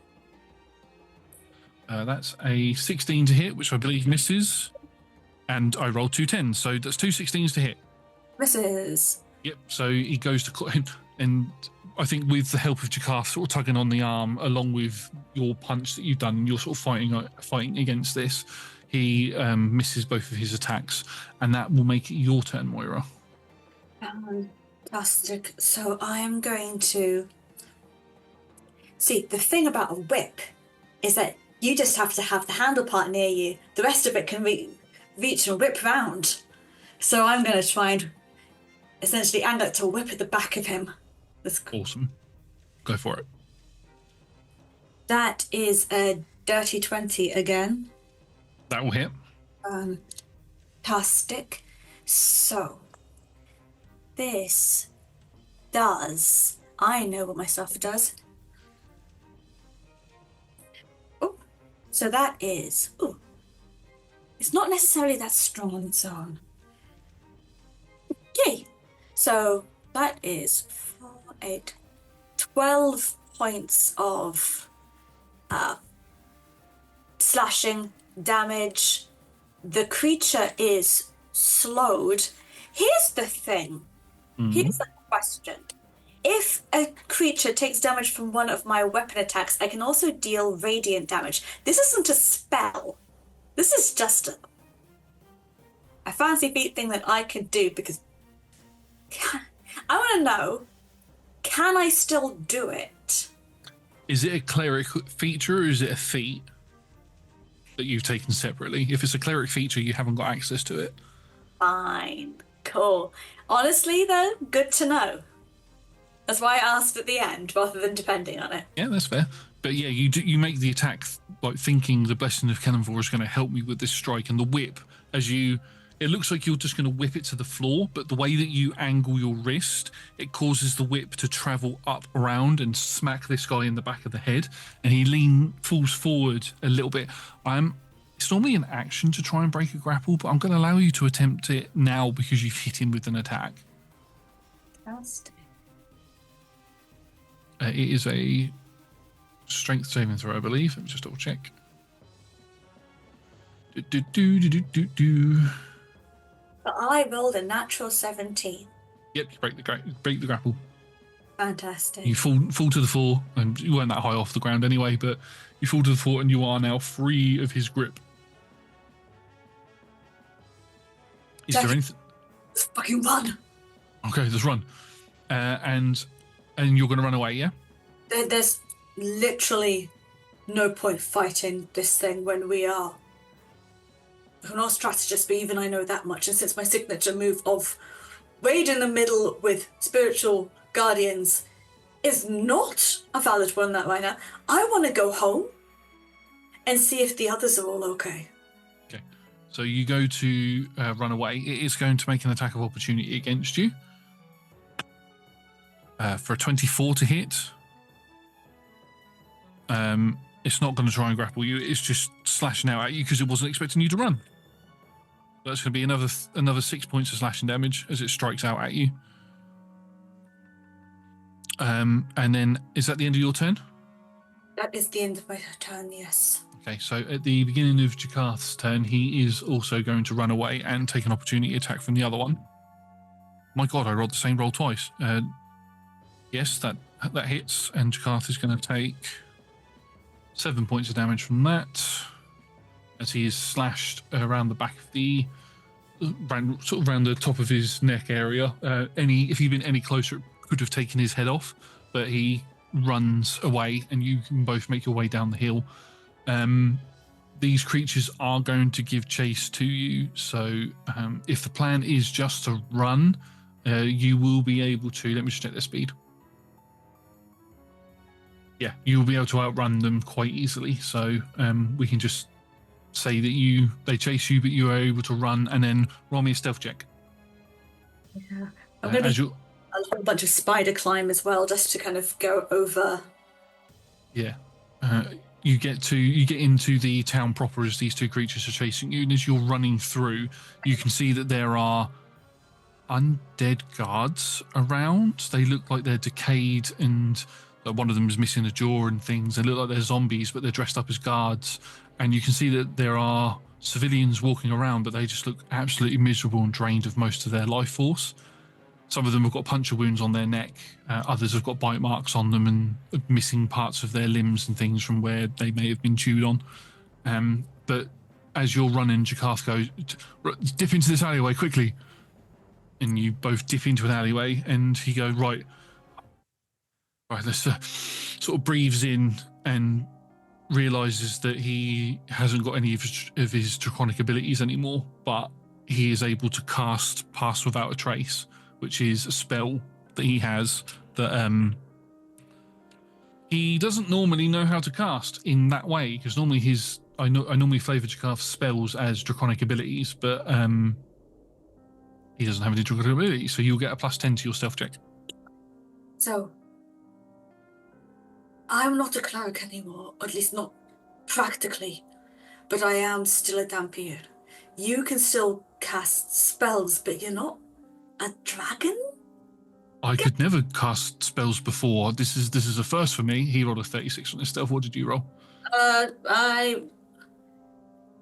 That's a 16 to hit, which I believe misses. And I rolled 2 10s, so that's 2 16s to hit. Misses. Yep, so he goes to... And I think with the help of Jakarth sort of tugging on the arm, along with your punch that you've done, you're sort of fighting against this, he misses both of his attacks, and that will make it your turn, Moira. Fantastic. So I am going to... See, the thing about a whip is that you just have to have the handle part near you. The rest of it can reach and whip round. So I'm going to try and essentially angle it to whip at the back of him. That's awesome. Go for it. That is a dirty 20 again. That will hit. Fantastic. So, this does... I know what my stuff does. Oh, so that is... Oh, it's not necessarily that strong on its own. Yay! So, that is 4, 8, 12 points of slashing damage the creature is slowed. Here's the thing. Here's the question. If a creature takes damage from one of my weapon attacks, I can also deal radiant damage. This isn't a spell. This is just a fancy feat thing that I could do because I want to know, can I still do it? Is it a cleric feature or is it a feat that you've taken separately? If it's a cleric feature, you haven't got access to it. Fine. Cool. Honestly, though, good to know. That's why I asked at the end, rather than depending on it. Yeah, that's fair. But yeah, you make the attack like thinking the Blessing of Cannonball is going to help me with this strike, and the whip, it looks like you're just going to whip it to the floor, but the way that you angle your wrist, it causes the whip to travel up around and smack this guy in the back of the head, and he falls forward a little bit. It's normally an action to try and break a grapple, but I'm going to allow you to attempt it now because you've hit him with an attack. Fantastic. It is a strength saving throw, I believe. Let me just double check. But I rolled a natural 17. Yep, you break the grapple. Fantastic. You fall to the floor, and you weren't that high off the ground anyway, but you fall to the floor and you are now free of his grip. Is there anything? Let's fucking run. Okay, let's run. And you're going to run away, yeah? There's literally no point fighting this thing when we are. I'm not a strategist, but even I know that much. And since my signature move of raid in the middle with spiritual guardians is not a valid one that right now, I want to go home and see if the others are all okay. Okay, so you go to run away. It is going to make an attack of opportunity against you. For a 24 to hit. It's not going to try and grapple you. It's just slashing out at you because it wasn't expecting you to run. That's going to be another 6 points of slashing damage as it strikes out at you. And then, is that the end of your turn? That is the end of my turn, yes. Okay, so at the beginning of Jakarth's turn, he is also going to run away and take an opportunity attack from the other one. My God, I rolled the same roll twice. Yes, that hits, and Jakarth is going to take 7 points of damage from that, as he is slashed around the back of around the top of his neck area. If he'd been any closer, it could have taken his head off, but he runs away, and you can both make your way down the hill. These creatures are going to give chase to you, so if the plan is just to run, you will be able to. Let me just check their speed. Yeah, you'll be able to outrun them quite easily. So we can just say that they chase you, but you are able to run, and then roll me a stealth check. Yeah, I'm going to do a whole bunch of spider climb as well, just to kind of go over. Yeah, you get into the town proper as these two creatures are chasing you, and as you're running through, you can see that there are undead guards around. They look like they're decayed, and one of them is missing a jaw and things. They look like they're zombies, but they're dressed up as guards. And you can see that there are civilians walking around, but they just look absolutely miserable and drained of most of their life force. Some of them have got puncture wounds on their neck. Others have got bite marks on them and missing parts of their limbs and things from where they may have been chewed on. But as you're running, Jakarth goes, dip into this alleyway quickly. And you both dip into an alleyway, and he goes, right, let's sort of breathes in and realizes that he hasn't got any of his draconic abilities anymore, but he is able to cast Pass Without a Trace, which is a spell that he has that he doesn't normally know how to cast in that way, because normally I normally flavor Jakarth's spells as draconic abilities, but he doesn't have any draconic abilities, so you'll get a +10 to your stealth check. So I'm not a cleric anymore, or at least not practically, but I am still a Dampier. You can still cast spells, but you're not a dragon? I could never cast spells before. This is a first for me. He rolled a 36 on his stealth. What did you roll?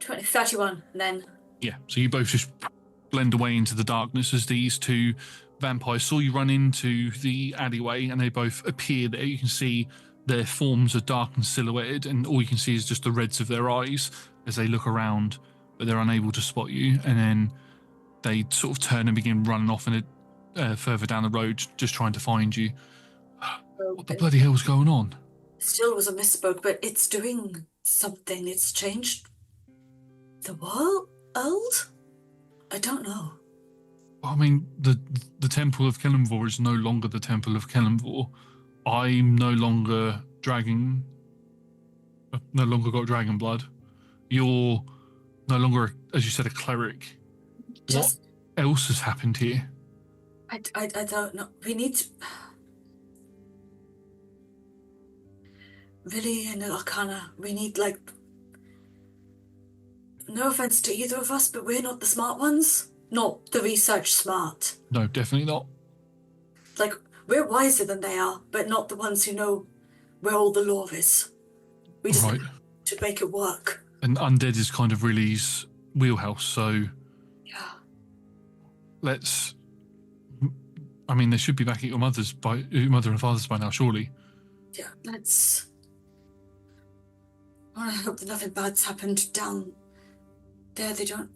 31, and then Yeah, so you both just blend away into the darkness as these two vampires saw you run into the alleyway, and they both appear there. You can see their forms are dark and silhouetted, and all you can see is just the reds of their eyes as they look around, but they're unable to spot you. And then they sort of turn and begin running off in further down the road, just trying to find you. What the bloody hell's going on? Still was a misspoke, but it's doing something. It's changed the world? I don't know. I mean, the Temple of Kelemvor is no longer the Temple of Kelemvor. I'm no longer got dragon blood. You're no longer, as you said, a cleric. What else has happened here? I don't know. We need to... Really, in an Arcana, we need, like... No offense to either of us, but we're not the smart ones. Not the research smart. No, definitely not. Like, we're wiser than they are, but not the ones who know where all the lore is. We just need to make it work. And undead is kind of really his wheelhouse, so... Yeah. Let's... I mean, they should be back at your mother and father's by now, surely. Yeah, let's... I hope that nothing bad's happened down there. They don't...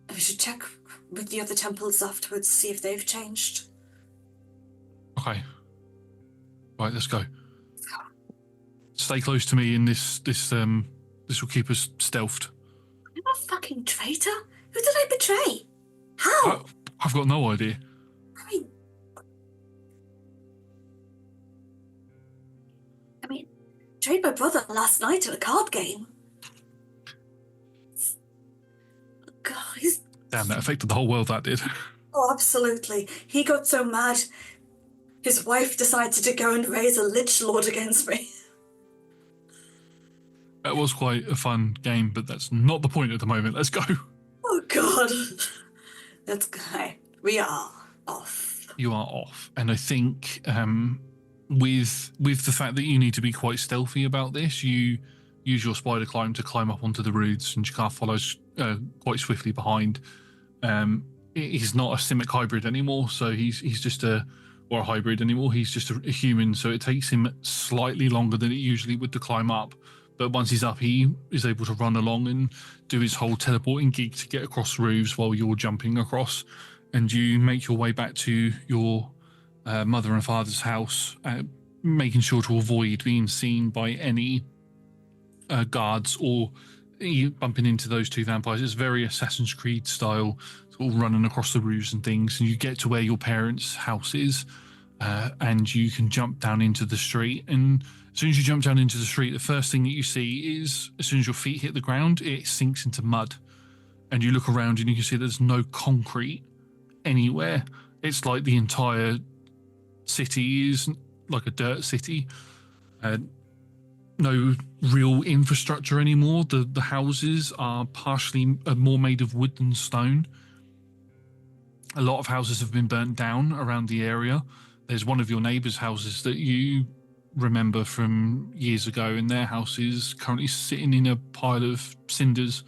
We should check with the other temples afterwards, see if they've changed. Okay. Right, let's go. Stay close to me, and this will keep us stealthed. I'm a fucking traitor? Who did I betray? How? I've got no idea. I mean, betrayed my brother last night in a card game. God, Damn, that affected the whole world, that did. Oh, absolutely. He got so mad, his wife decided to go and raise a lich lord against me. That was quite a fun game, but that's not the point at the moment. Let's go. Oh, God. Let's go. We are off. You are off. And I think with the fact that you need to be quite stealthy about this, you use your spider climb to climb up onto the roofs, and Jakar follows quite swiftly behind. He's not a Simic hybrid anymore, so he's just a hybrid anymore. He's just a human, so it takes him slightly longer than it usually would to climb up. But once he's up, he is able to run along and do his whole teleporting gig to get across roofs while you're jumping across. And you make your way back to your mother and father's house, making sure to avoid being seen by any guards or bumping into those two vampires. It's very Assassin's Creed style, sort of running across the roofs and things. And you get to where your parents' house is, and you can jump down into the street. And as soon as you jump down into the street, the first thing that you see is, as soon as your feet hit the ground, it sinks into mud. And you look around and you can see there's no concrete anywhere. It's like the entire city is like a dirt city. No real infrastructure anymore. The houses are partially more made of wood than stone. A lot of houses have been burnt down around the area. There's one of your neighbours' houses that you remember from years ago, and their house is currently sitting in a pile of cinders.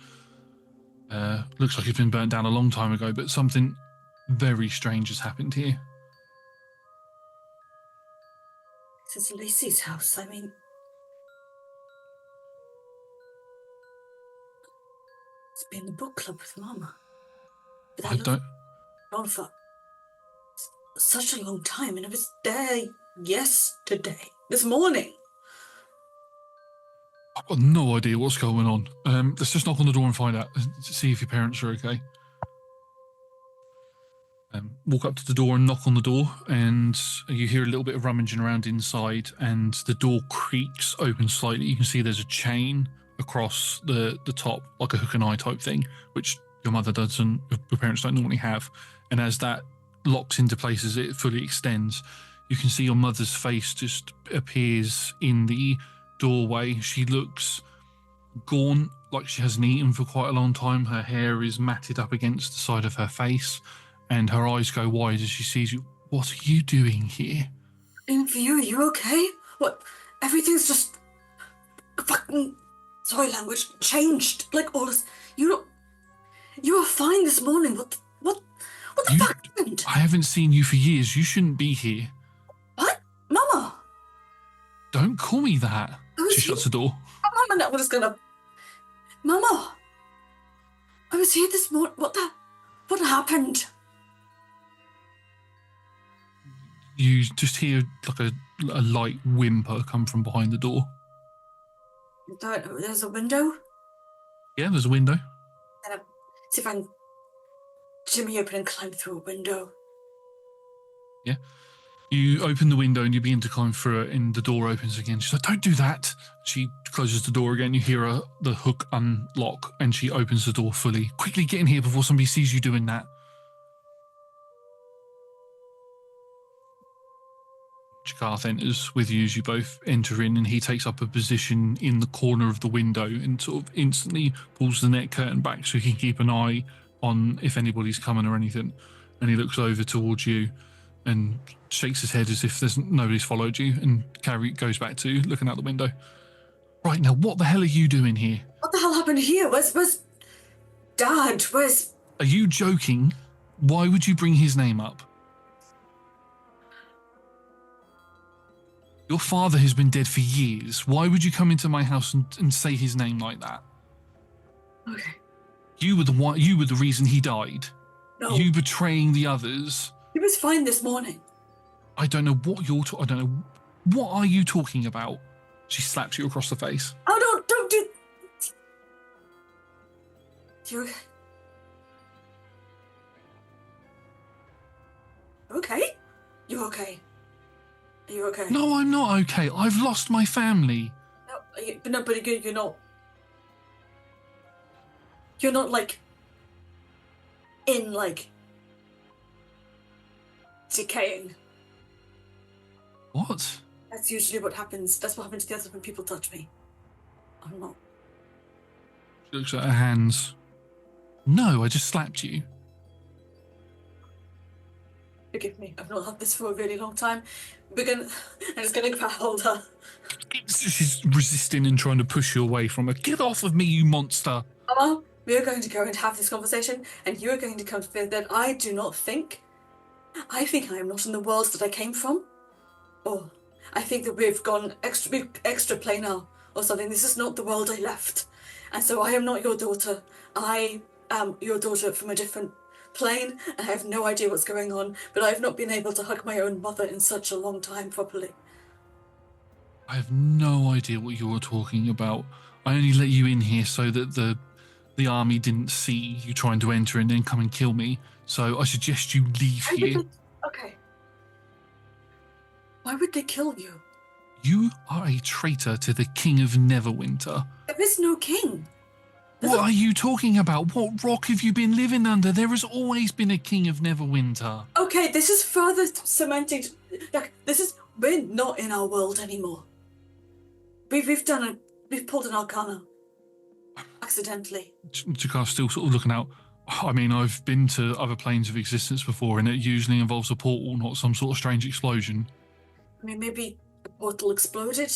Looks like it's been burnt down a long time ago, but something very strange has happened here. This is Lacey's house. I mean, it's been the book club with Mama. But I don't... Gone for such a long time, and it was there yesterday, this morning. I've got no idea what's going on. Let's just knock on the door and find out, see if your parents are okay. Walk up to the door and knock on the door, and you hear a little bit of rummaging around inside, and the door creaks open slightly. You can see there's a chain across the top, like a hook and eye type thing, which your mother doesn't, your parents don't normally have. And as that locks into place, as it fully extends, you can see your mother's face just appears in the doorway. She looks gaunt, like she hasn't eaten for quite a long time. Her hair is matted up against the side of her face, and her eyes go wide as she sees you. What are you doing here? In view, are you okay? What? Everything's just fucking, sorry language, changed. Like all this, you don't, You were fine this morning. What the fuck happened? I haven't seen you for years. You shouldn't be here. What? Mama! Don't call me that. She shuts the door. Oh, Mama, I'm just gonna... Mama! I was here this morning. What happened? You just hear like a light whimper come from behind the door. There's a window? Yeah, there's a window. And see if I can jimmy open and climb through a window. Yeah. You open the window and you begin to climb through it, and the door opens again. She's like, don't do that. She closes the door again. You hear the hook unlock, and she opens the door fully. Quickly get in here before somebody sees you doing that. Garth enters with you as you both enter in, and he takes up a position in the corner of the window and sort of instantly pulls the net curtain back so he can keep an eye on if anybody's coming or anything. And he looks over towards you and shakes his head as if nobody's followed you, and goes back to looking out the window. Right, now what the hell are you doing here? What the hell happened here? Where's Dad? Where's... Are you joking? Why would you bring his name up? Your father has been dead for years. Why would you come into my house and say his name like that? Okay. You were the reason he died. No. You betraying the others. He was fine this morning. I don't know what you're I don't know. What are you talking about? She slaps you across the face. Oh, don't do... You... Okay? You okay? Are you okay? No, I'm not okay. I've lost my family. No, but you're not... You're not, like... in, like... decaying. What? That's usually what happens. That's what happens to the others when people touch me. I'm not... She looks at her hands. No, I just slapped you. Forgive me, I've not had this for a really long time. I'm just gonna hold her. She's resisting and trying to push you away from her. Get off of me, you monster! Mama, we are going to go and have this conversation, and you are going to come to feel that I do not think... I think I am not in the world that I came from. Or I think that we've gone extra play now, or something. This is not the world I left. And so I am not your daughter. I am your daughter from a different plane, and I have no idea what's going on, but I have not been able to hug my own mother in such a long time properly. I have no idea what you're talking about. I only let you in here so that the army didn't see you trying to enter and then come and kill me. So I suggest you leave here. Okay. Why would they kill you? You are a traitor to the King of Neverwinter. There is no king. What are you talking about? What rock have you been living under? There has always been a King of Neverwinter. Okay, this is further cementing... Like, we're not in our world anymore. We've pulled an arcana. Accidentally. Jakar's still sort of looking out. I mean, I've been to other planes of existence before, and it usually involves a portal, not some sort of strange explosion. I mean, maybe a portal exploded.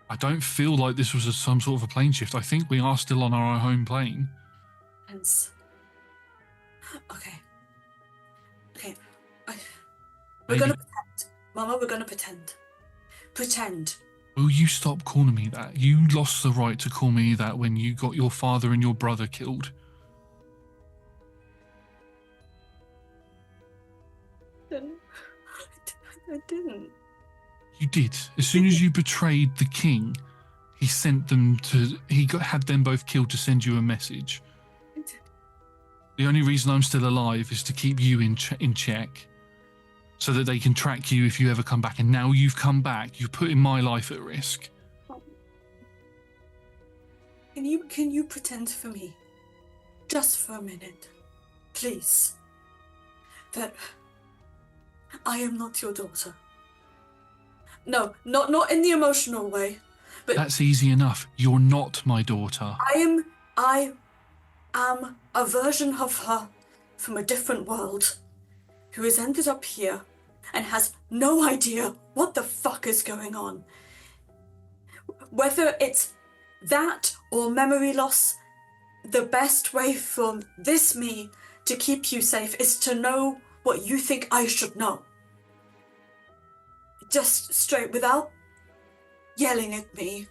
I don't feel like this was some sort of a plane shift. I think we are still on our home plane. Hence. Okay. We're gonna pretend. Mama, we're gonna pretend. Pretend. Will you stop calling me that? You lost the right to call me that when you got your father and your brother killed. I didn't. You did. As soon as you betrayed the king, he sent them to... had them both killed to send you a message. I did. The only reason I'm still alive is to keep you in check, so that they can track you if you ever come back. And now you've come back, you're putting my life at risk. Can you pretend for me, just for a minute, please, that I am not your daughter? No, not in the emotional way, but... That's easy enough. You're not my daughter. I am a version of her from a different world who has ended up here and has no idea what the fuck is going on. Whether it's that or memory loss, the best way for this me to keep you safe is to know what you think I should know. Just straight, without yelling at me,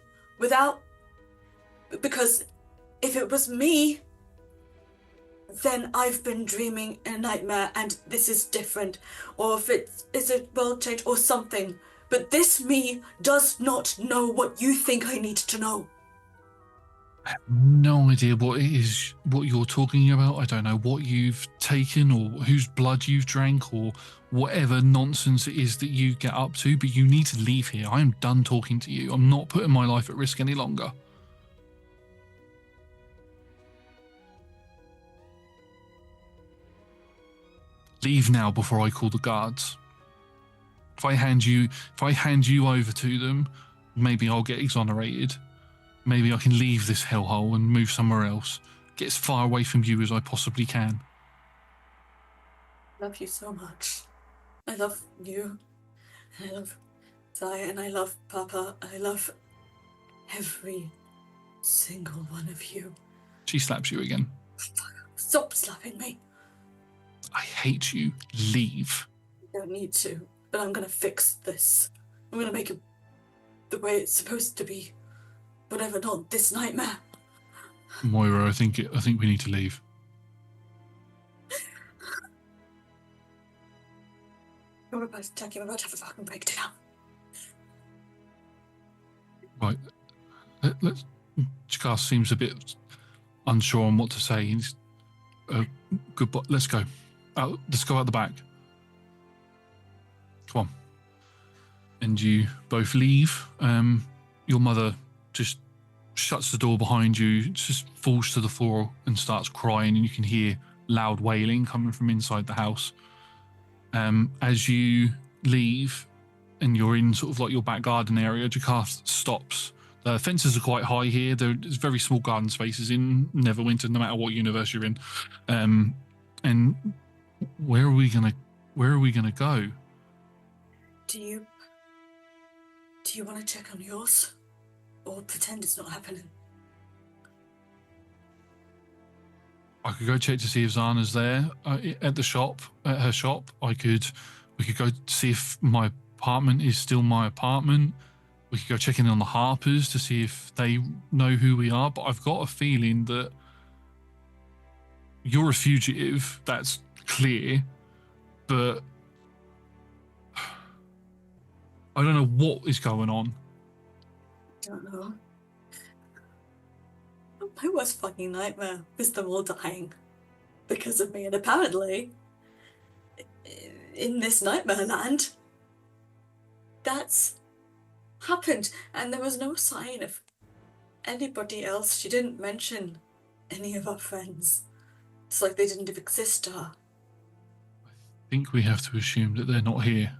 because if it was me, then I've been dreaming a nightmare and this is different, or if it is a world change or something. But this me does not know what you think I need to know. I have no idea what it is, what you're talking about. I don't know what you've taken or whose blood you've drank or whatever nonsense it is that you get up to, but you need to leave here. I am done talking to you. I'm not putting my life at risk any longer. Leave now before I call the guards. If I hand you over to them, maybe I'll get exonerated. Maybe I can leave this hellhole and move somewhere else. Get as far away from you as I possibly can. I love you so much. I love you. I love Zaya and I love Papa. I love every single one of you. She slaps you again. Stop slapping me. I hate you. Leave. You don't need to, but I'm gonna fix this. I'm gonna make it the way it's supposed to be. Whatever, not this nightmare. Moira, I think we need to leave. You're about to attack him, I'm about to have a fucking breakdown. Right. Jakar seems a bit unsure on what to say. He's, goodbye. Let's go. Let's go out the back. Come on. And you both leave. Your mother just shuts the door behind you, just falls to the floor and starts crying, and you can hear loud wailing coming from inside the house. As you leave and you're in sort of like your back garden area, Jakar stops. The fences are quite high here. There's very small garden spaces in Neverwinter, no matter what universe you're in. And where are we gonna go? Do you want to check on yours? Or pretend it's not happening? I could go check to see if Zana's there at her shop. We could go see if my apartment is still my apartment. We could go check in on the Harpers to see if they know who we are. But I've got a feeling that you're a fugitive. That's clear. But I don't know what is going on. I don't know. My worst fucking nightmare is them all dying because of me, and apparently in this nightmare land that's happened, and there was no sign of anybody else. She didn't mention any of our friends. It's like they didn't exist to her. I think we have to assume that they're not here.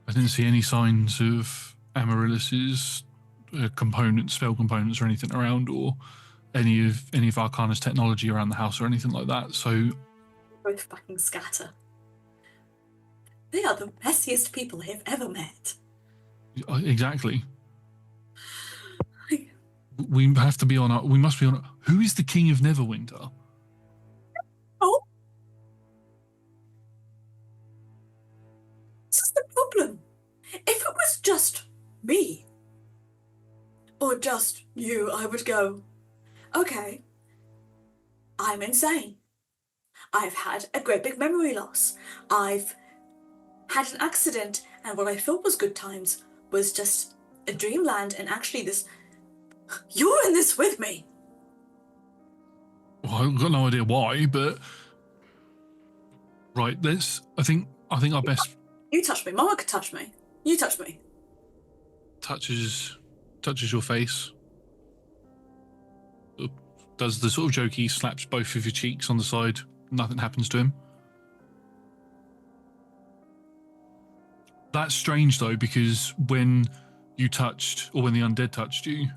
I didn't see any signs of Amaryllis's spell components or anything around, or any of Arcana's technology around the house or anything like that. So both fucking scatter. They are the messiest people I have ever met. Exactly. We have to be on our. We must be on. Who is the King of Neverwinter? Oh, this is the problem. If it was just me, or just you, I would go, okay, I'm insane. I've had a great big memory loss. I've had an accident, and what I thought was good times was just a dreamland, and actually you're in this with me. Well, I've got no idea why, but right, I think our best. You touch me. Mama could touch me. You touch me. Touches your face. Does the sort of jokey, slaps both of your cheeks on the side. Nothing happens to him. That's strange though, because when you touched, or when the undead touched you,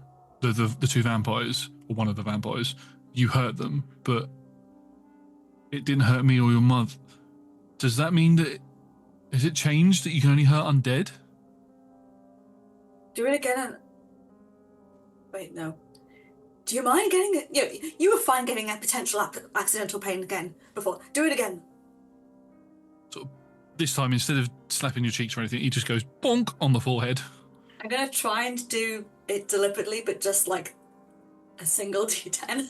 the two vampires, or one of the vampires, you hurt them, but it didn't hurt me or your mother. Does that mean that, is it changed that you can only hurt undead? Do it again. Wait, no. Do you mind getting it? You were fine getting a potential accidental pain again before. Do it again. Sort of, this time, instead of slapping your cheeks or anything, he just goes bonk on the forehead. I'm gonna try and do it deliberately, but just like a single D10.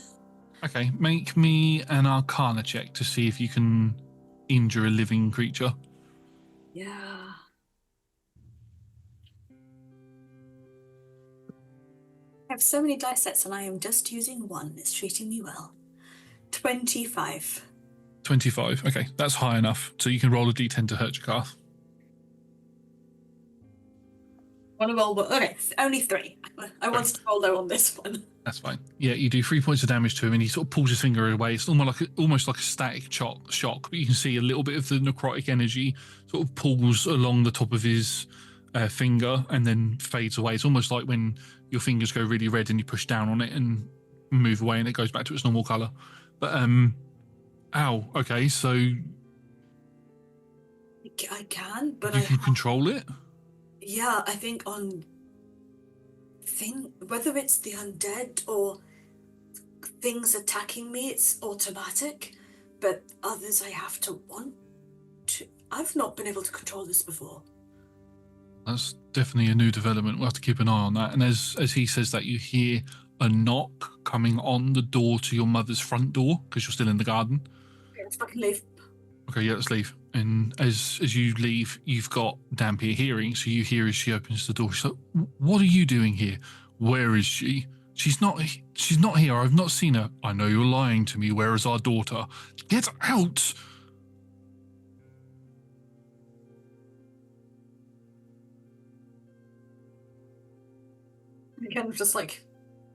Okay, make me an Arcana check to see if you can injure a living creature. Yeah. I have so many dice sets and I am just using one. It's treating me well. 25. 25. Okay, that's high enough. So you can roll a d10 to hurt your calf. Want to roll? Okay, only 3. I wanted to roll low on this one. That's fine. Yeah, you do 3 points of damage to him, and he sort of pulls his finger away. It's almost like a static shock, but you can see a little bit of the necrotic energy sort of pulls along the top of his finger and then fades away. It's almost like when your fingers go really red and you push down on it and move away, and it goes back to its normal color. But ow. Okay, so I can, but you can control it. Yeah, I think whether it's the undead or things attacking me, it's automatic, but others I have to want to. I've not been able to control this before. That's definitely a new development. We'll have to keep an eye on that. And as he says that, you hear a knock coming on the door to your mother's front door, because you're still in the garden. Okay, let's fucking leave. Okay, yeah, let's leave. And as you leave, you've got damp ear hearing, so you hear as she opens the door. She's like, "What are you doing here? Where is she? She's not here. I've not seen her. I know you're lying to me. Where is our daughter? Get out!" I kind of just like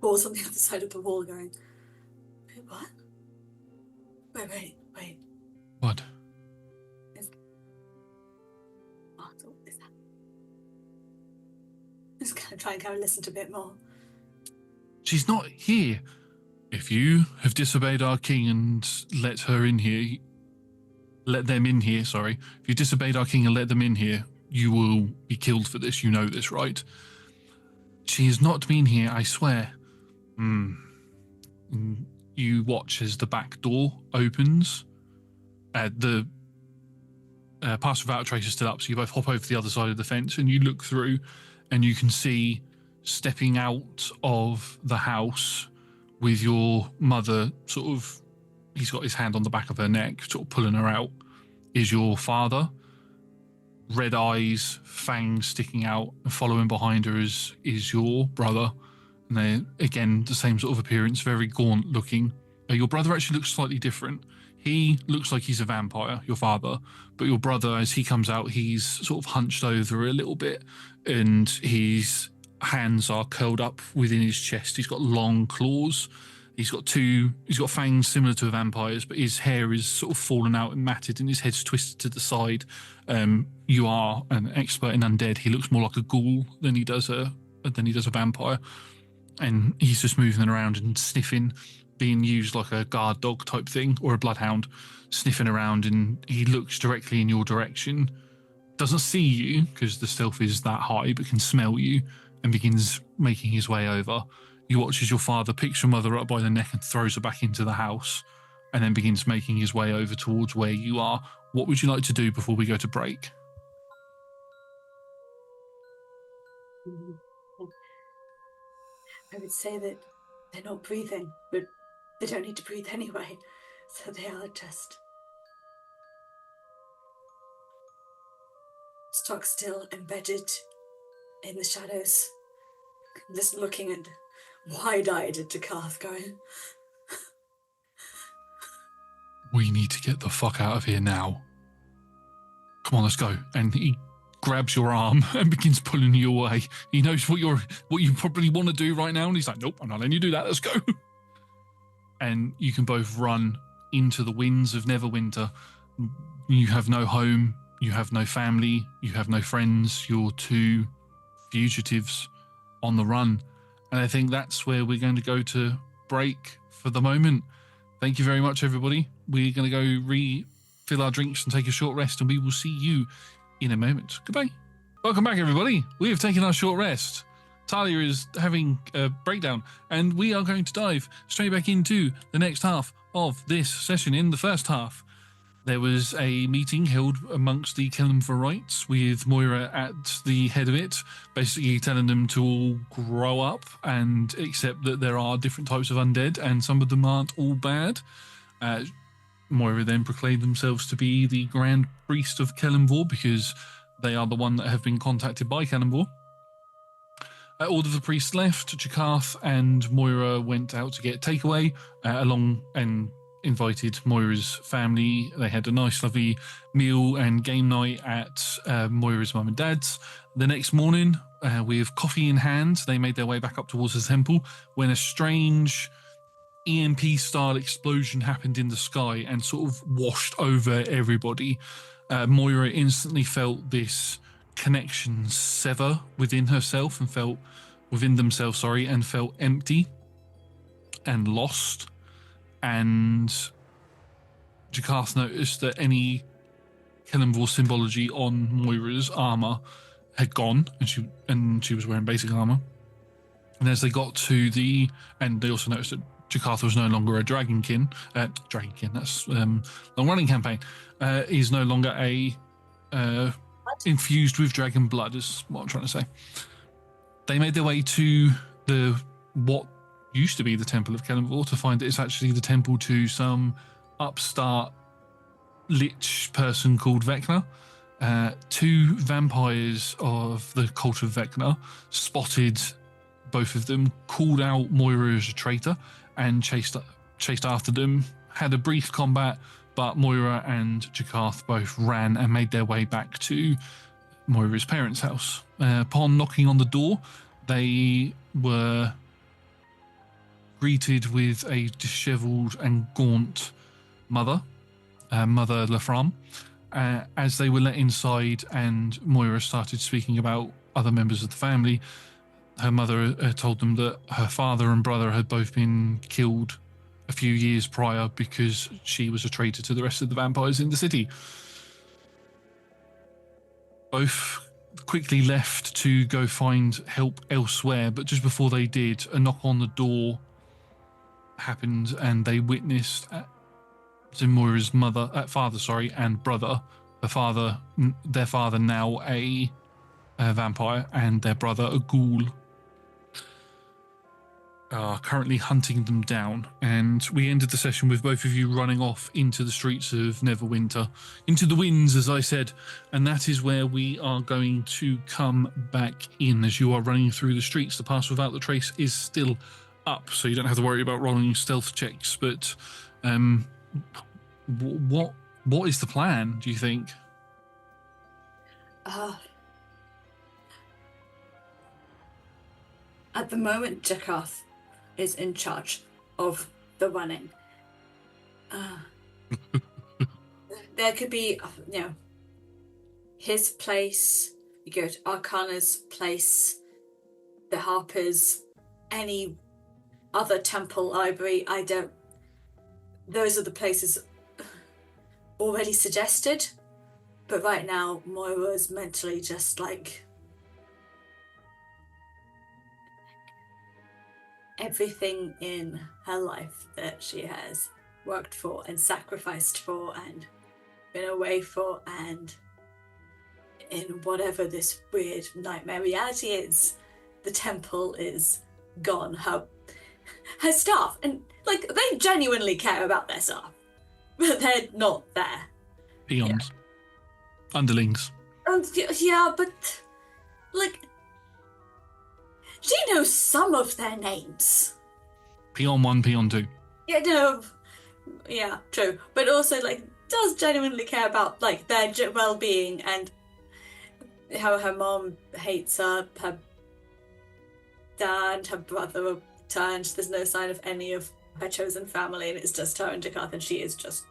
pause on the other side of the wall going, "Wait, what? Wait. What? What is that?" Just kind of try and go and listen to a bit more. She's not here. If you have disobeyed our king and let them in here, sorry. If you disobeyed our king and let them in here, you will be killed for this. You know this, right? She has not been here, I swear. You watch as the back door opens. The pass without a trace is still up, so you both hop over the other side of the fence and you look through and you can see stepping out of the house with your mother he's got his hand on the back of her neck, sort of pulling her out, is your father. Red eyes, fangs sticking out, and following behind her is your brother. And they're, again, the same sort of appearance, very gaunt looking. Your brother actually looks slightly different. He looks like he's a vampire, your father, but your brother, as he comes out, he's sort of hunched over a little bit, and his hands are curled up within his chest. He's got long claws. He's got fangs similar to a vampire's, but his hair is sort of fallen out and matted, and his head's twisted to the side. You are an expert in undead. He looks more like a ghoul than he does a vampire, and he's just moving around and sniffing, being used like a guard dog type thing or a bloodhound, sniffing around, and he looks directly in your direction. Doesn't see you because the stealth is that high, but can smell you and begins making his way over. You watch as your father picks your mother up by the neck and throws her back into the house, and then begins making his way over towards where you are. What would you like to do before we go to break? I would say that they're not breathing, but they don't need to breathe anyway, so they are just stock still, embedded in the shadows, just looking and wide-eyed at Jakarth going, "We need to get the fuck out of here now. Come on, let's go." And he grabs your arm and begins pulling you away. He knows what you probably want to do right now, and he's like, "Nope, I'm not letting you do that. Let's go." And you can both run into the winds of Neverwinter. You have no home, you have no family, you have no friends. You're two fugitives on the run. And I think that's where we're going to go to break for the moment. Thank you very much, everybody. We're going to go refill our drinks and take a short rest, and we will see you in a moment. Goodbye. Welcome back, everybody. We have taken our short rest. Talia is having a breakdown, and we are going to dive straight back into the next half of this session. In the first half, there was a meeting held amongst the Kelemvorites with Moira at the head of it, basically telling them to all grow up and accept that there are different types of undead and some of them aren't all bad. Moira then proclaimed themselves to be the Grand Priest of Kelemvor because they are the one that have been contacted by Kelemvor. All of the priests left. Jakarth and Moira went out to get takeaway along and invited Moira's family. They had a nice, lovely meal and game night at Moira's mum and dad's. The next morning, with coffee in hand, they made their way back up towards the temple when a strange EMP-style explosion happened in the sky and sort of washed over everybody. Moira instantly felt this connection sever within herself and felt empty and lost. And Jakarth noticed that any Kelemvor symbology on Moira's armor had gone, and she was wearing basic armor. And as they got to and they also noticed that Jakarth was no longer a dragonkin. That's long-running campaign. He's no longer infused with dragon blood, is what I'm trying to say. They made their way to what used to be the Temple of Kelemvor to find that it's actually the temple to some upstart lich person called Vecna. Two vampires of the cult of Vecna spotted both of them, called out Moira as a traitor, and chased after them. Had a brief combat, but Moira and Jakarth both ran and made their way back to Moira's parents' house. Upon knocking on the door, they were greeted with a dishevelled and gaunt Mother Lafram. As they were let inside and Moira started speaking about other members of the family, her mother told them that her father and brother had both been killed a few years prior because she was a traitor to the rest of the vampires in the city. Both quickly left to go find help elsewhere, but just before they did, a knock on the door happened and they witnessed Moira's father and brother. Their father now a vampire, and their brother a ghoul, are currently hunting them down. And we ended the session with both of you running off into the streets of Neverwinter, into the winds, as I said, and that is where we are going to come back in. As you are running through the streets, the Pass Without the Trace is still up, so you don't have to worry about rolling stealth checks, but what is the plan, do you think? At the moment, Jakarth is in charge of the running. There could be, his place, you go to Arcana's place, the Harpers, any other temple, library, those are the places already suggested, but right now Moira's mentally just like everything in her life that she has worked for and sacrificed for and been away for, and in whatever this weird nightmare reality is, the temple is gone. Her staff, and like they genuinely care about their staff, but they're not there. Peons. Yeah. Underlings. Yeah, but like she knows some of their names. Peon 1, Peon 2. Yeah, no. Yeah, true. But also like does genuinely care about like their well-being, and how her mom hates her dad, her brother are turned. There's no sign of any of her chosen family, and it's just her and Jakarth, and she is just...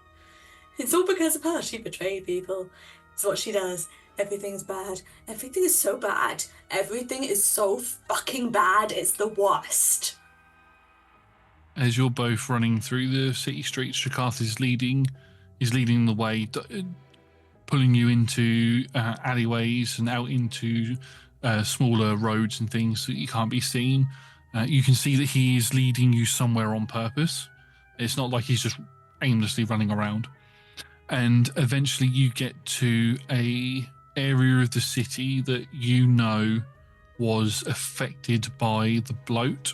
It's all because of her. She betrayed people. It's what she does. Everything's bad. Everything is so bad. Everything is so fucking bad. It's the worst. As you're both running through the city streets, Jakarth is leading the way, pulling you into alleyways and out into smaller roads and things so that you can't be seen. You can see that he is leading you somewhere on purpose. It's not like he's just aimlessly running around. And eventually you get to a area of the city that you know was affected by the bloat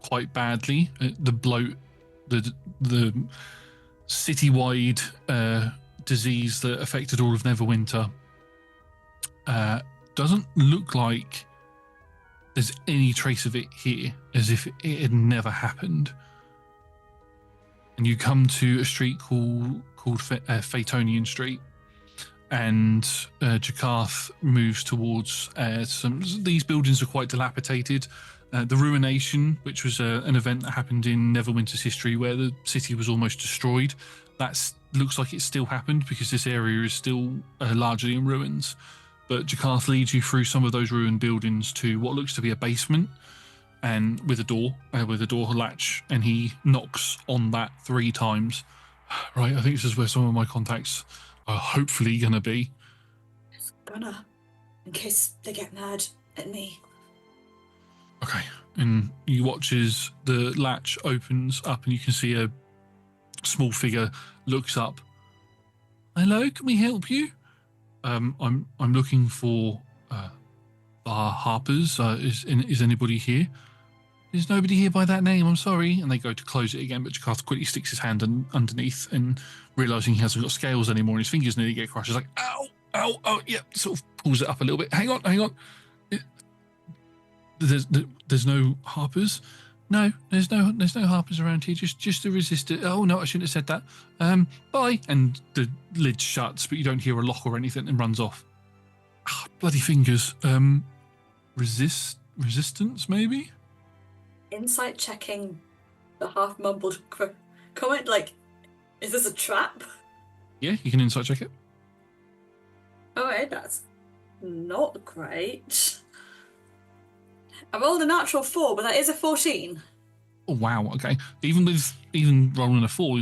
quite badly. The bloat, the citywide disease that affected all of Neverwinter doesn't look like there's any trace of it here, as if it had never happened. And you come to a street called Phaetonian Street, and Jakarth moves towards these buildings are quite dilapidated. The Ruination, which was an event that happened in Neverwinter's history where the city was almost destroyed, that looks like it still happened because this area is still largely in ruins. But Jakarth leads you through some of those ruined buildings to what looks to be a basement, and with a door latch, and he knocks on that 3 times. Right, I think this is where some of my contacts are hopefully going to be. It's gonna, in case they get mad at me. Okay, and you watch as the latch opens up and you can see a small figure looks up. Hello, can we help you? I'm looking for Harper's. Is anybody here? There's nobody here by that name, I'm sorry. And they go to close it again, but Jakarth quickly sticks his hand underneath, and realising he hasn't got scales anymore and his fingers nearly get crushed, he's like, ow, ow, oh, yeah, sort of pulls it up a little bit. Hang on. There's no Harpers? No, there's no Harpers around here, just a resistor. Oh, no, I shouldn't have said that. Bye. And the lid shuts, but you don't hear a lock or anything, and runs off. Bloody fingers. Resistance, maybe? Insight checking the half mumbled comment, like, is this a trap? Yeah, you can insight check it. Alright, that's not great. I rolled a natural 4, but that is a 14. Oh, wow, okay. Even rolling a 4,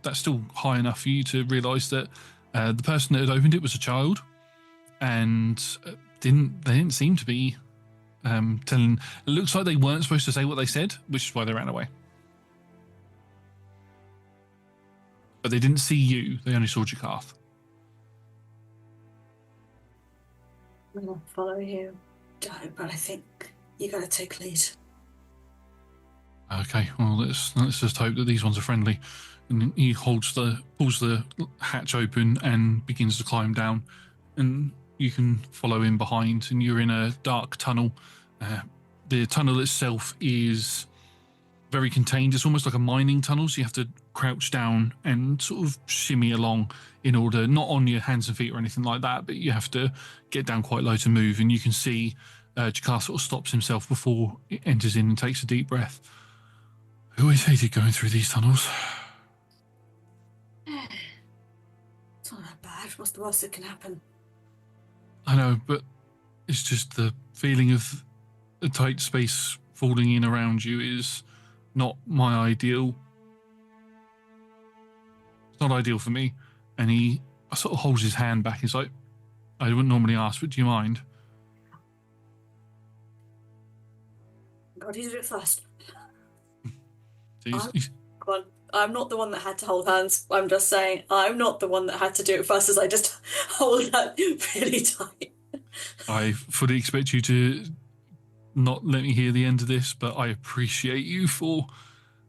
that's still high enough for you to realise that the person that had opened it was a child, and they didn't seem to be telling. It looks like they weren't supposed to say what they said, which is why they ran away. But they didn't see you, they only saw Jakarth. I'll follow you, darling, but I think you gotta take lead. Okay, well, let's just hope that these ones are friendly. And he pulls the hatch open and begins to climb down, and you can follow in behind, and you're in a dark tunnel. The tunnel itself is very contained. It's almost like a mining tunnel, so you have to crouch down and sort of shimmy along in order, not on your hands and feet or anything like that, but you have to get down quite low to move. And you can see Jakarth sort of stops himself before it enters in and takes a deep breath. I always hated going through these tunnels. It's not that bad. What's the worst that can happen? I know, but it's just the feeling of a tight space falling in around you is not my ideal. It's not ideal for me. And he sort of holds his hand back. He's like, I wouldn't normally ask, but do you mind? God, you did it first. So I'm not the one that had to hold hands. I'm just saying I'm not the one that had to do it first, as I just hold that really tight. I fully expect you to not let me hear the end of this, but I appreciate you for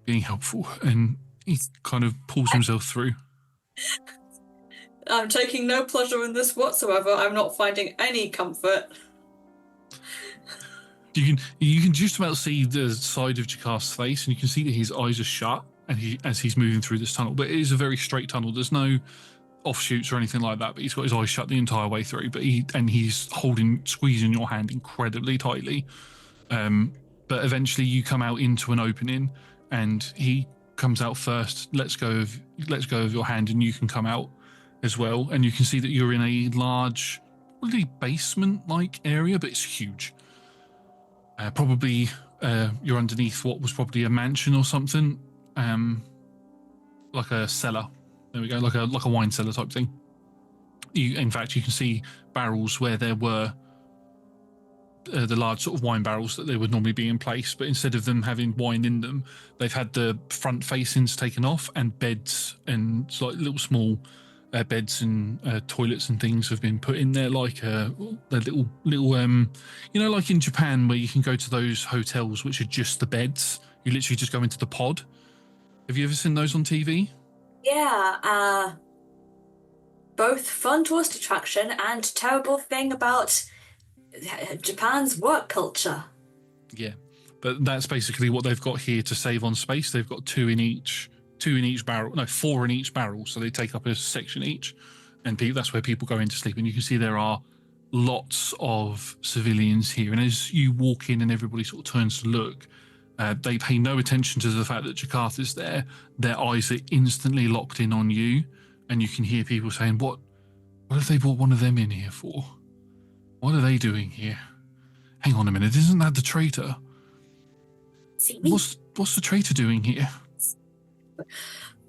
being helpful. And he kind of pulls himself through. I'm taking no pleasure in this whatsoever. I'm not finding any comfort. You can just about see the side of Jakarth's face, and you can see that his eyes are shut as he's moving through this tunnel. But it is a very straight tunnel. There's no offshoots or anything like that, but he's got his eyes shut the entire way through. But he's squeezing your hand incredibly tightly. But eventually you come out into an opening, and he comes out first, lets go of your hand, and you can come out as well. And you can see that you're in a large, probably basement-like area, but it's huge. Probably you're underneath what was probably a mansion or something, like a cellar. There we go, like a wine cellar type thing. In fact, you can see barrels where there were the large sort of wine barrels that they would normally be in place, but instead of them having wine in them, they've had the front facings taken off, and beds and like little small beds and toilets and things have been put in there, like the little like in Japan where you can go to those hotels which are just the beds. You literally just go into the pod. Have you ever seen those on TV? Yeah, both fun tourist attraction and terrible thing about Japan's work culture. Yeah, but that's basically what they've got here to save on space. They've got four in each barrel, so they take up a section each, and that's where people go in to sleep. And you can see there are lots of civilians here, and as you walk in and everybody sort of turns to look, they pay no attention to the fact that Jakarta's there. Their eyes are instantly locked in on you, and you can hear people saying, what have they brought one of them in here for? What are they doing here? Hang on a minute, isn't that the traitor? See me? What's the traitor doing here?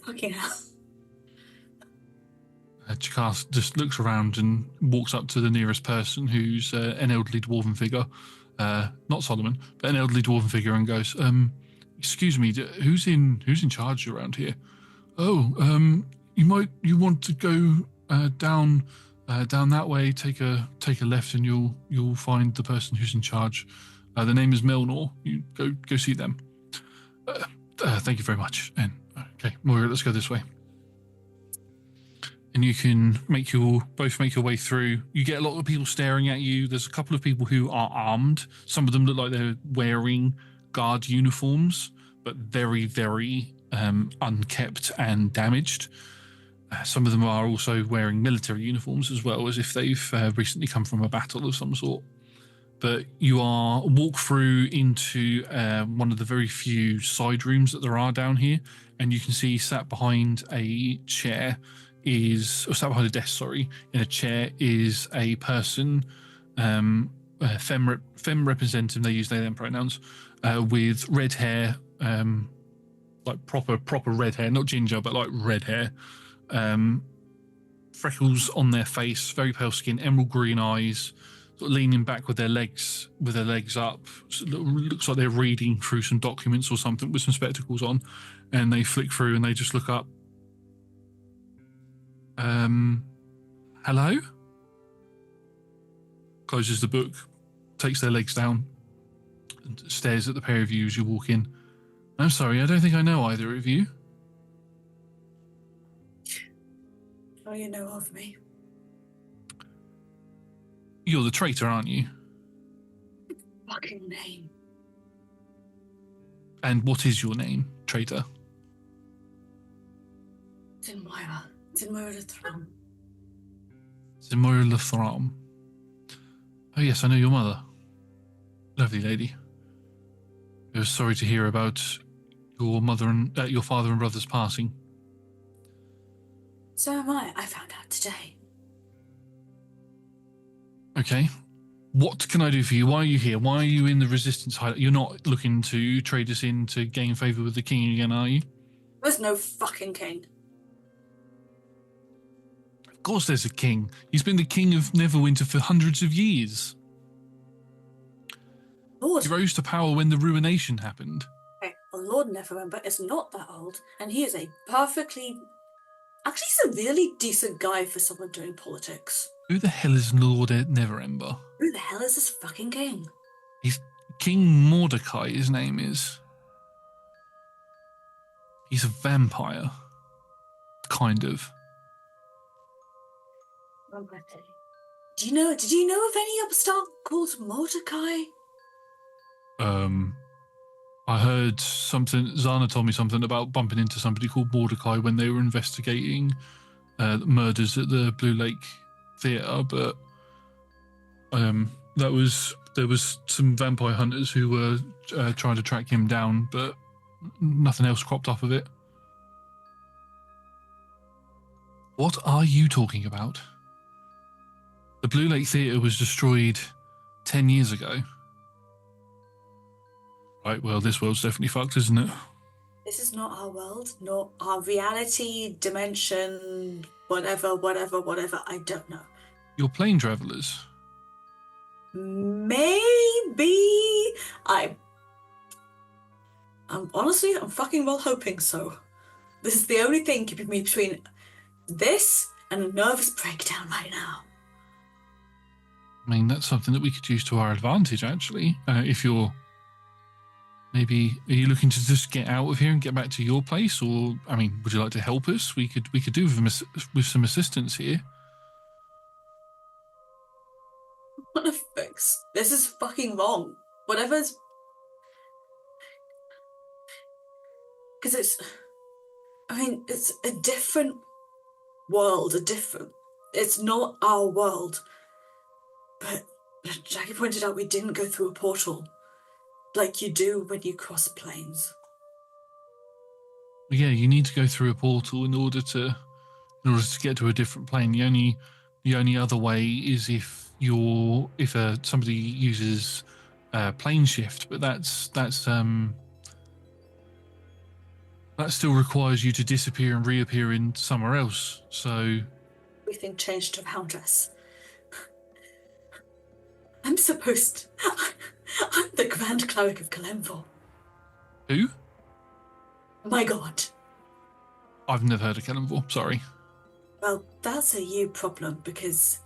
Fucking hell. Jakarta just looks around and walks up to the nearest person, who's an elderly dwarven figure, not Solomon, but an elderly dwarven figure, and goes, "Excuse me, who's in charge around here? Oh, you want to go down that way, take a left, and you'll find the person who's in charge. The name is Melnor. You go see them. Thank you very much." And okay, Moira, let's go this way. And you can both make your way through. You get a lot of people staring at you. There's a couple of people who are armed. Some of them look like they're wearing guard uniforms, but very, very unkept and damaged. Some of them are also wearing military uniforms as well, as if they've recently come from a battle of some sort. But you walk through into one of the very few side rooms that there are down here, and you can see sat behind a desk, in a chair is a person, femme representative, they use they them pronouns, with red hair, like proper red hair, not ginger, but like red hair, freckles on their face, very pale skin, emerald green eyes, sort of leaning back with their legs up. So it looks like they're reading through some documents or something with some spectacles on, and they flick through and they just look up. Hello? Closes the book, takes their legs down, and stares at the pair of you as you walk in. I'm sorry, I don't think I know either of you. Oh, you know of me. You're the traitor, aren't you? Fucking name. And what is your name, traitor? Moira Lethram. Moira Lethram. Oh yes, I know your mother. Lovely lady. I was sorry to hear about your mother and your father and brother's passing. So am I. I found out today. Okay. What can I do for you? Why are you here? Why are you in the Resistance hideout? You're not looking to trade us in to gain favour with the king again, are you? There's no fucking king. Of course there's a king. He's been the king of Neverwinter for hundreds of years. Lord. He rose to power when the ruination happened. Okay, well, Lord Neverember is not that old, and he is a perfectly... Actually, he's a really decent guy for someone doing politics. Who the hell is Lord Neverember? Who the hell is this fucking king? He's King Mordecai, his name is. He's a vampire. Kind of. Did you know of any upstart called Mordecai? I heard something, Zana told me something about bumping into somebody called Mordecai when they were investigating murders at the Blue Lake Theatre, but there was some vampire hunters who were trying to track him down, but nothing else cropped up of it. What are you talking about? The Blue Lake Theatre was destroyed 10 years ago. Right, well, this world's definitely fucked, isn't it? This is not our world, not our reality, dimension, whatever, I don't know. You're plane travellers. maybe I'm honestly, I'm fucking well hoping so. This is the only thing keeping me between this and a nervous breakdown right now. I mean, that's something that we could use to our advantage, actually. If you're maybe, are you looking to just get out of here and get back to your place, or I mean, would you like to help us? We could do with some assistance here. What a fix! This is fucking wrong. Whatever's, because it's a different world, it's not our world. But Jackie pointed out we didn't go through a portal like you do when you cross planes. Yeah, you need to go through a portal in order to get to a different plane. The only other way is if somebody uses plane shift, but that still requires you to disappear and reappear in somewhere else. So Everything changed around us. I'm the Grand Cleric of Kalemvor. who? My god. I've never heard of Kellenvor, sorry. Well, that's a you problem, because...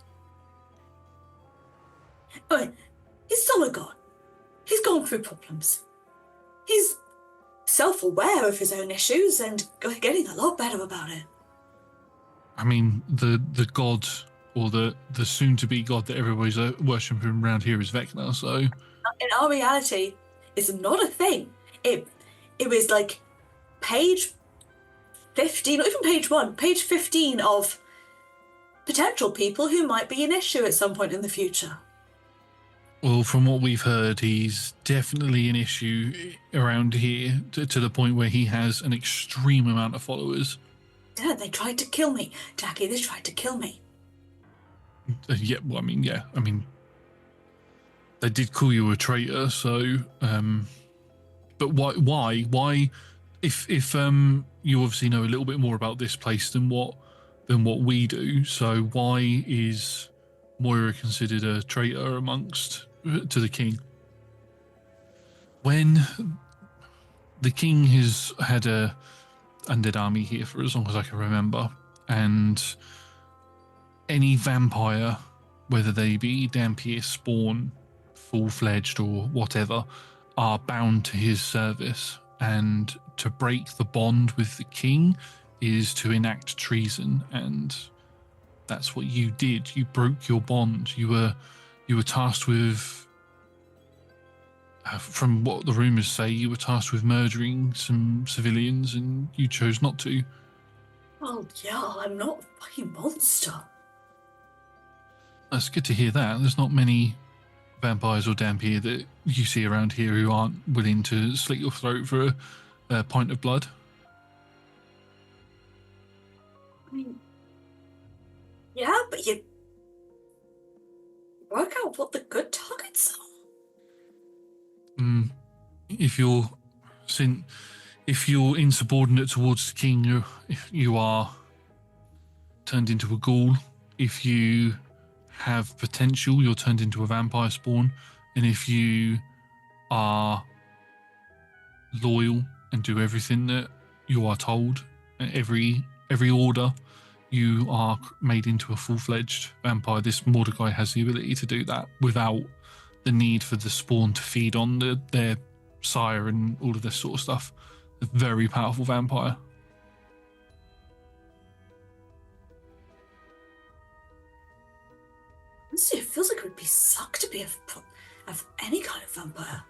he's still a god. He's gone through problems. He's self-aware of his own issues and getting a lot better about it. I mean, the god, or the soon-to-be god that everybody's worshipping around here is Vecna, so... In our reality, it's not a thing. It was like page 15, not even page 1, page 15 of potential people who might be an issue at some point in the future. Well, from what we've heard, he's definitely an issue around here to the point where he has an extreme amount of followers. Yeah, they tried to kill me. Jackie, they tried to kill me. Yeah, well, I mean, they did call you a traitor, so, but why, if you obviously know a little bit more about this place than what we do, so why is Moira considered a traitor to the king? When the king has had a undead army here for as long as I can remember, and any vampire, whether they be Dampier, Spawn, full-fledged or whatever, are bound to his service, and to break the bond with the king is to enact treason, and that's what you did. You broke your bond. You were tasked with, from what the rumors say, you were tasked with murdering some civilians, and you chose not to. Well, yeah, I'm not a fucking monster. That's good to hear that. There's not many vampires or Dampier that you see around here who aren't willing to slit your throat for a pint of blood. I mean, yeah, but you work out what the good targets are. If you're insubordinate towards the king, you are turned into a ghoul. If you have potential, you're turned into a vampire spawn. And if you are loyal and do everything that you are told, every order, you are made into a full-fledged vampire. This Mordecai has the ability to do that without the need for the spawn to feed on their sire and all of this sort of stuff. A very powerful vampire. Honestly, it feels like it would be suck to be of any kind of vampire.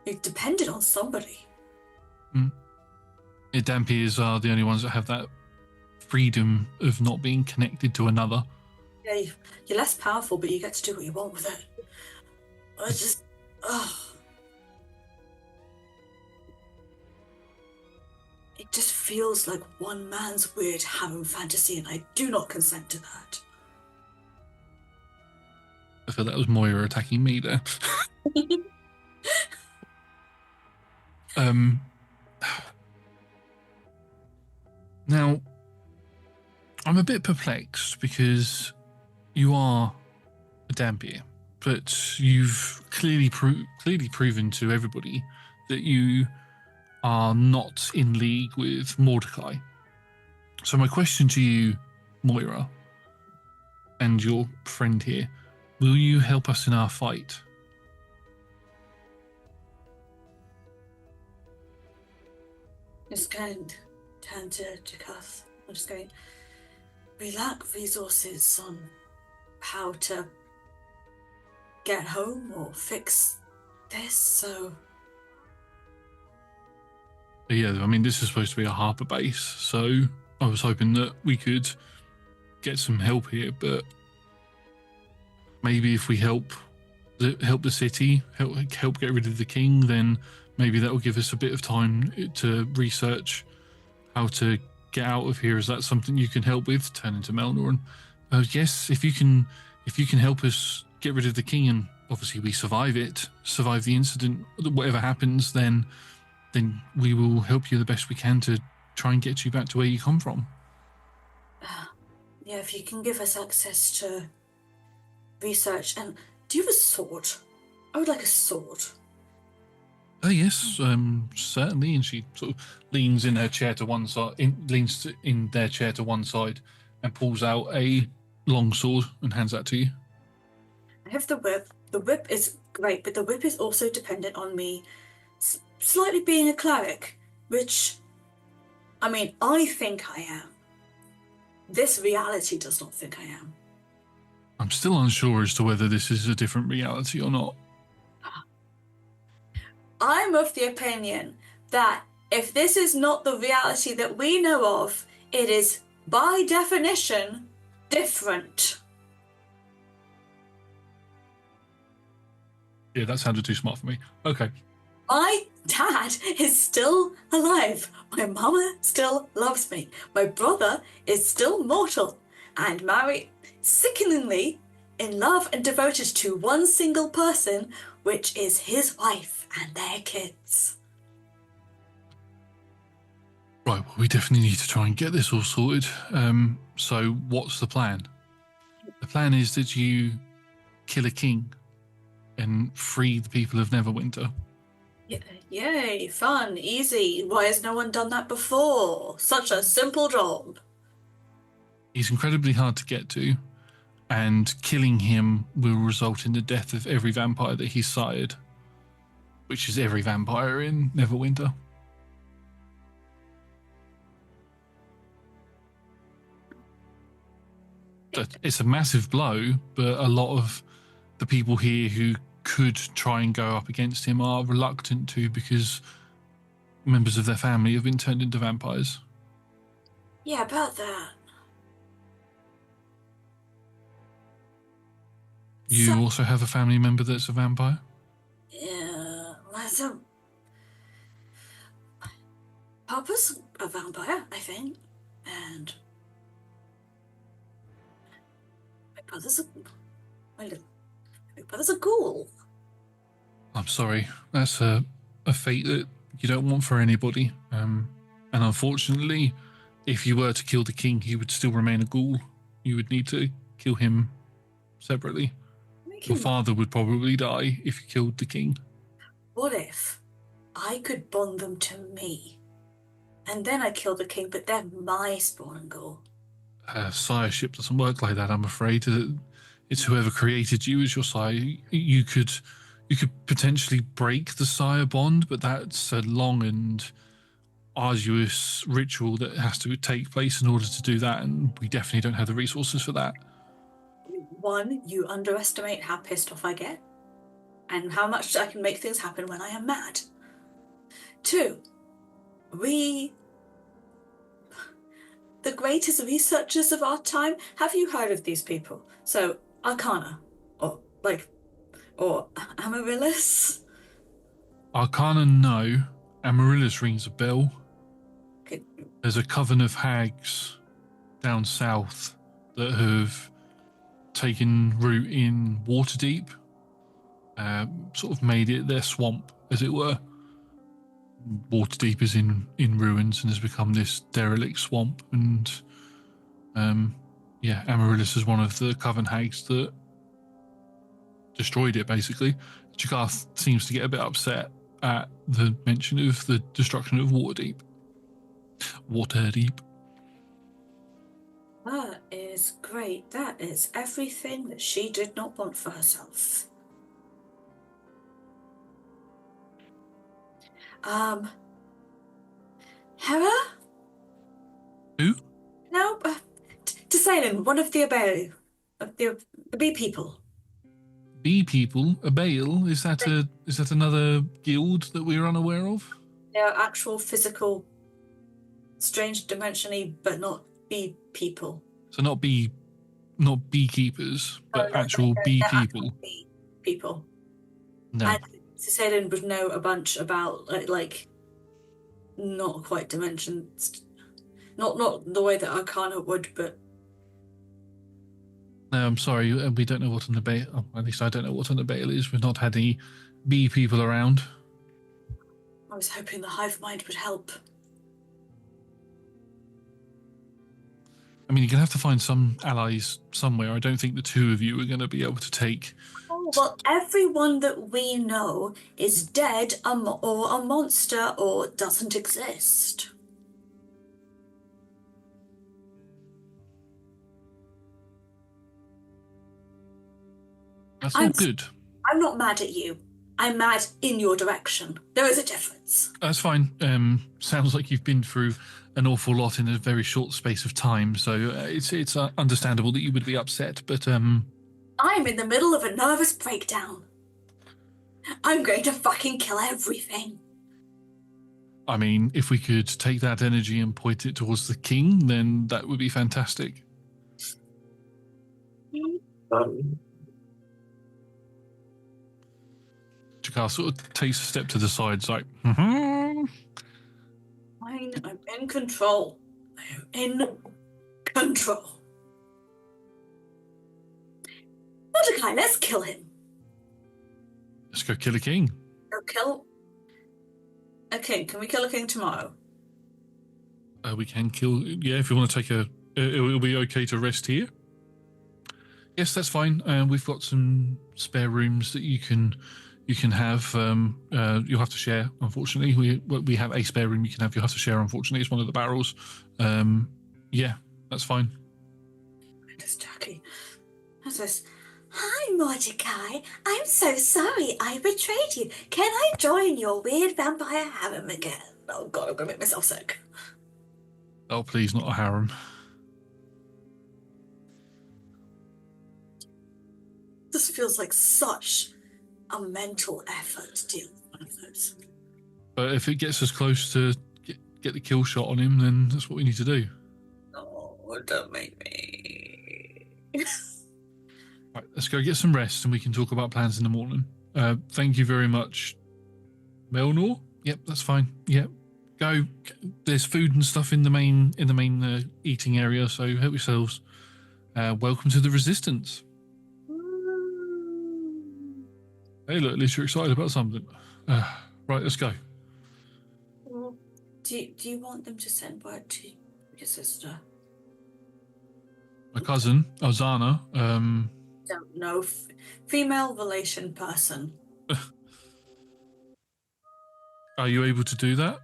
It depended on somebody. Dampiers are the only ones that have that freedom of not being connected to another. Yeah, you're less powerful, but you get to do what you want with it. It just feels like one man's weird harem fantasy, and I do not consent to that. I feel that was Moira attacking me there. Now, I'm a bit perplexed because you are a Dampier, but you've clearly proven to everybody that you are not in league with Mordecai. So my question to you, Moira, and your friend here, will you help us in our fight? Just going to turn to Jakath. I'm just going, we lack resources on how to get home or fix this, so... Yeah, I mean, this is supposed to be a harbour base, so I was hoping that we could get some help here, but maybe if we help the city, help get rid of the king, then maybe that will give us a bit of time to research how to get out of here. Is that something you can help with? Turn into Melnor, and yes, if you can help us get rid of the king, and obviously we survive the incident, whatever happens, then we will help you the best we can to try and get you back to where you come from. Yeah, if you can give us access to research. And do you have a sword? I would like a sword. Oh yes, certainly. And she sort of leans in her chair to one side, in their chair to one side, and pulls out a long sword and hands that to you. I have the whip. The whip is great, but the whip is also dependent on me slightly being a cleric, which, I mean, I think I am. This reality does not think I am. I'm still unsure as to whether this is a different reality or not. I'm of the opinion that if this is not the reality that we know of, it is, by definition, different. Yeah, that sounded too smart for me. Okay. My dad is still alive. My mama still loves me. My brother is still mortal and married, sickeningly in love and devoted to one single person, which is his wife and their kids. Right, well, we definitely need to try and get this all sorted. So what's the plan? The plan is that you kill a king and free the people of Neverwinter. Yay, fun, easy. Why has no one done that before? Such a simple job. He's incredibly hard to get to, and killing him will result in the death of every vampire that he's sired, which is every vampire in Neverwinter. It's a massive blow, but a lot of the people here who could try and go up against him are reluctant to, because members of their family have been turned into vampires. Yeah, about that. You also have a family member that's a vampire? Yeah, Papa's a vampire, I think, and my brother's a ghoul. I'm sorry. That's a fate that you don't want for anybody. And unfortunately, if you were to kill the king, he would still remain a ghoul. You would need to kill him separately. Your father would probably die if you killed the king. What if I could bond them to me? And then I kill the king, but they're my spawn and ghoul. Sireship doesn't work like that, I'm afraid. It's whoever created you as your sire. You could potentially break the sire bond, but that's a long and arduous ritual that has to take place in order to do that, and we definitely don't have the resources for that. One, you underestimate how pissed off I get, and how much I can make things happen when I am mad. Two, the greatest researchers of our time, have you heard of these people? So, Arcana, or Amaryllis? Arcana, no. Amaryllis rings a bell. Okay. There's a coven of hags down south that have taken root in Waterdeep, sort of made it their swamp, as it were. Waterdeep is in ruins and has become this derelict swamp, and Amaryllis is one of the coven hags that destroyed it, basically. Jakarth seems to get a bit upset at the mention of the destruction of Waterdeep. Waterdeep. That is great. That is everything that she did not want for herself. Hera? Who? No, Salem, one of the Aberu, of the bee people. Bee people? A Bale? Is that another guild that we're unaware of? They're actual physical, strange dimensionally, but not bee people. So not beekeepers, but actual they're bee actual people. bee people. No. And Salem would know a bunch about like not quite dimensions, not the way that Arcana would, but. No, I'm sorry, we don't know what an Abale. Oh, at least I don't know what an Abale is. We've not had any bee people around. I was hoping the hive mind would help. I mean, you're going to have to find some allies somewhere. I don't think the two of you are going to be able to take... Oh, well, everyone that we know is dead or a monster or doesn't exist. That's not good. I'm not mad at you. I'm mad in your direction. There is a difference. That's fine. Sounds like you've been through an awful lot in a very short space of time, so it's understandable that you would be upset, but... I'm in the middle of a nervous breakdown. I'm going to fucking kill everything. I mean, if we could take that energy and point it towards the king, then that would be fantastic. Jakar sort of takes a step to the side. It's like, I'm in control. I'm in control. Mordecai, let's kill him. Let's go kill a king. Go kill a king. Can we kill a king tomorrow? We can kill... Yeah, if you want to take a... it'll be okay to rest here. Yes, that's fine. We've got some spare rooms that you can have. You'll have to share, unfortunately. We have a spare room you can have. You'll have to share, unfortunately. It's one of the barrels. Yeah, that's fine. It's Jackie. What's this? Hi, Mordecai. I'm so sorry I betrayed you. Can I join your weird vampire harem again? Oh, God, I'm going to make myself sick. Oh, please, not a harem. This feels like such a mental effort to deal with one of those. But if it gets us close to get the kill shot on him, then that's what we need to do. Oh, don't make me. Right, let's go get some rest and we can talk about plans in the morning. Thank you very much. Melnor? Yep, that's fine. Yep. Go. There's food and stuff in the main eating area, so help yourselves. Welcome to the Resistance. Hey, look, at least you're excited about something. Right, let's go. Do you want them to send word to your sister? My cousin, Ozana, Don't know. Female relation person. Are you able to do that?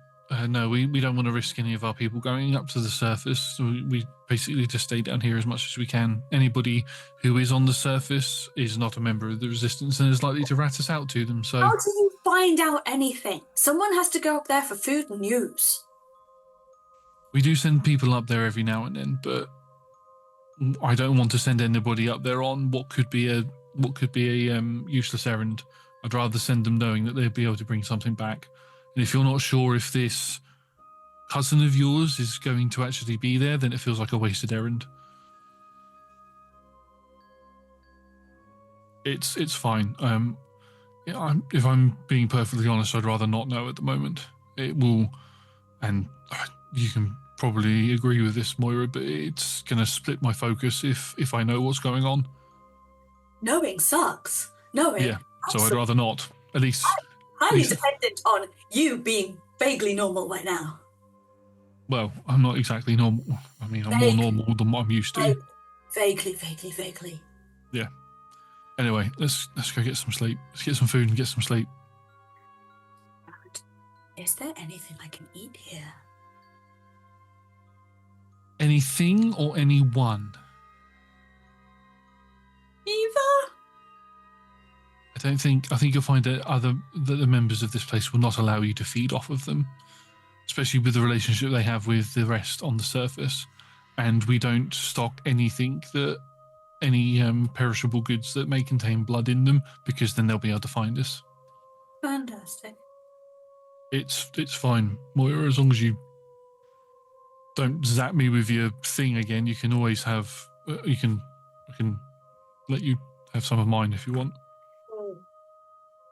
No, we don't want to risk any of our people going up to the surface. So we basically just stay down here as much as we can. Anybody who is on the surface is not a member of the Resistance and is likely to rat us out to them. So how do you find out anything? Someone has to go up there for food and news. We do send people up there every now and then, but I don't want to send anybody up there on what could be a useless errand. I'd rather send them knowing that they'll be able to bring something back. And if you're not sure if this cousin of yours is going to actually be there, then it feels like a wasted errand. It's fine. If I'm being perfectly honest, I'd rather not know at the moment. It will, and you can probably agree with this, Moira, but it's going to split my focus if I know what's going on. Knowing sucks. Knowing. Yeah, so I'd rather not. At least... highly dependent on you being vaguely normal right now. Well, I'm not exactly normal. I mean, I'm more normal than what I'm used to. Vaguely. Yeah. Anyway, let's go get some sleep. Let's get some food and get some sleep. Is there anything I can eat here? Anything or anyone? Either. I think you'll find that the members of this place will not allow you to feed off of them, especially with the relationship they have with the rest on the surface. And we don't stock anything any perishable goods that may contain blood in them, because then they'll be able to find us. Fantastic. It's fine, Moira, as long as you don't zap me with your thing again. You can always have. I can let you have some of mine if you want.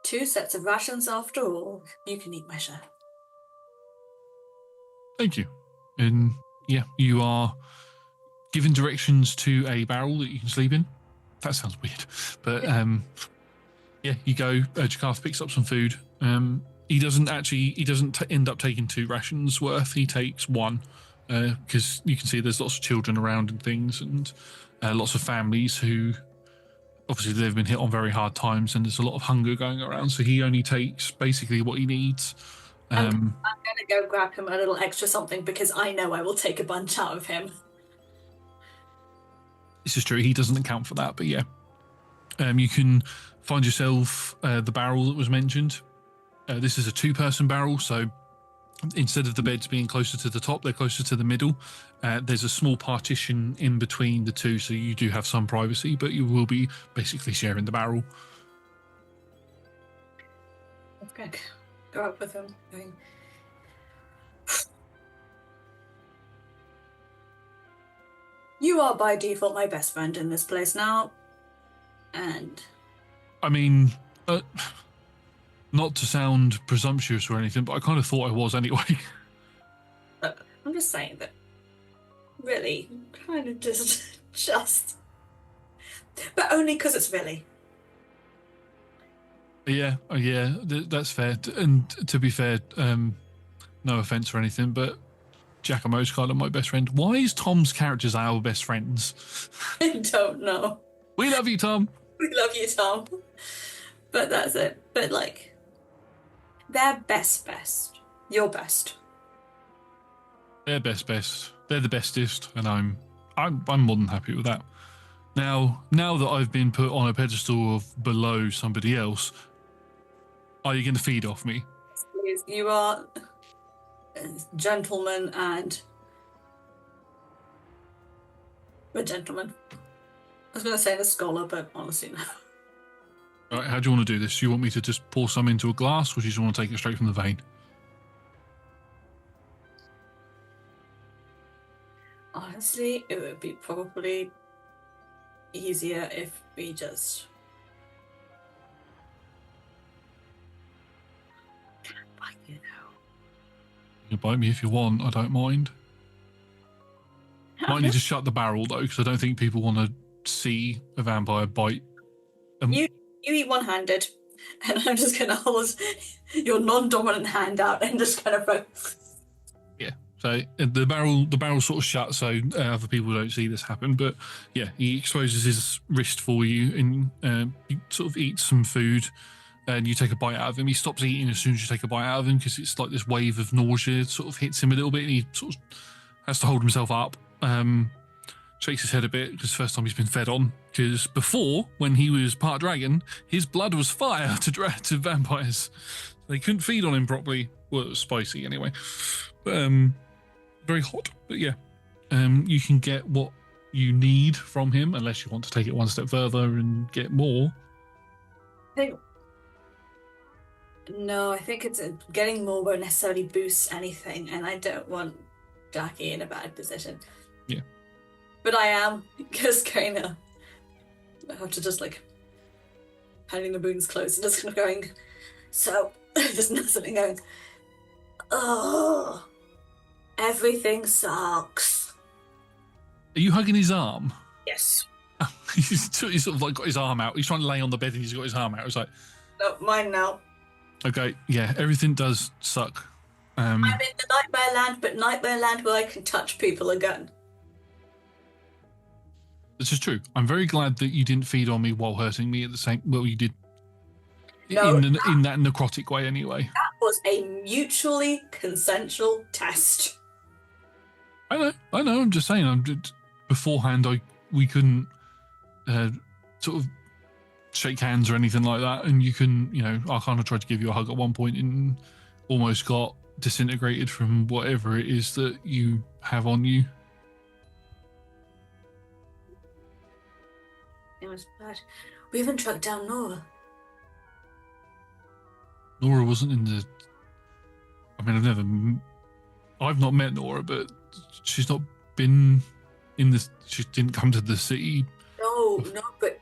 2 sets of rations after all. You can eat my share. Thank you. And yeah, you are given directions to a barrel that you can sleep in. That sounds weird, but yeah, you go. Jakarth picks up some food. He doesn't end up taking 2 rations worth. He takes 1 because you can see there's lots of children around and things, and lots of families who obviously they've been hit on very hard times, and there's a lot of hunger going around. So he only takes basically what he needs. I'm going to go grab him a little extra something because I know I will take a bunch out of him. This is true. He doesn't account for that, but yeah. You can find yourself the barrel that was mentioned. This is a 2-person barrel, so instead of the beds being closer to the top, they're closer to the middle. There's a small partition in between the 2, so you do have some privacy, but you will be basically sharing the barrel. Okay. Go up with him. You are by default my best friend in this place now. And I mean, not to sound presumptuous or anything, but I kind of thought I was anyway. I'm just saying that really kind of just but only because it's really. Yeah, that's fair. And to be fair, no offense or anything, but Giacomo's kind of my best friend. Why is Tom's characters our best friends? I don't know. We love you, Tom. We love you, Tom. But that's it. But like, they're best. Your best. They're best. They're the bestest, and I'm more than happy with that. Now that I've been put on a pedestal of below somebody else, are you going to feed off me? Please, you are a gentleman and a gentleman. I was going to say the scholar, but honestly, no. All right, how do you want to do this? Do you want me to just pour some into a glass, or do you just want to take it straight from the vein? Honestly, it would be probably easier if we just bite you now. You can bite me if you want. I don't mind. Might need to shut the barrel though, because I don't think people want to see a vampire bite. You eat one-handed, and I'm just going to hold your non-dominant hand out and just kind of go. Yeah. So the barrel sort of shuts, so other people don't see this happen. But yeah, he exposes his wrist for you, and you sort of eat some food, and you take a bite out of him. He stops eating as soon as you take a bite out of him, because it's like this wave of nausea sort of hits him a little bit, and he sort of has to hold himself up. Shakes his head a bit, because first time he's been fed on. Because before, when he was part dragon, his blood was fire to vampires. They couldn't feed on him properly. Well, it was spicy anyway. But, very hot. But yeah, you can get what you need from him, unless you want to take it one step further and get more. I think it's getting more won't necessarily boost anything, and I don't want Jackie in a bad position. Yeah. But I am just going to have to just like handing the wounds close and just kind of going, so just nuzzling going, oh, everything sucks. Are you hugging his arm? Yes. He's sort of like got his arm out. He's trying to lay on the bed and he's got his arm out. It's like, no, mine now. Okay, yeah, everything does suck. I'm in the nightmare land, but nightmare land where I can touch people again. This is true. I'm very glad that you didn't feed on me while hurting me at the same. Well, you did No, in that necrotic way, anyway. that was a mutually consensual test. I know. I'm just saying. Beforehand, we couldn't sort of shake hands or anything like that, and you can, I kind of tried to give you a hug at one point and almost got disintegrated from whatever it is that you have on you. It was bad. We haven't tracked down Nora. Nora wasn't in the. I mean, I've not met Nora, but she's not been in this. She didn't come to the city. No, but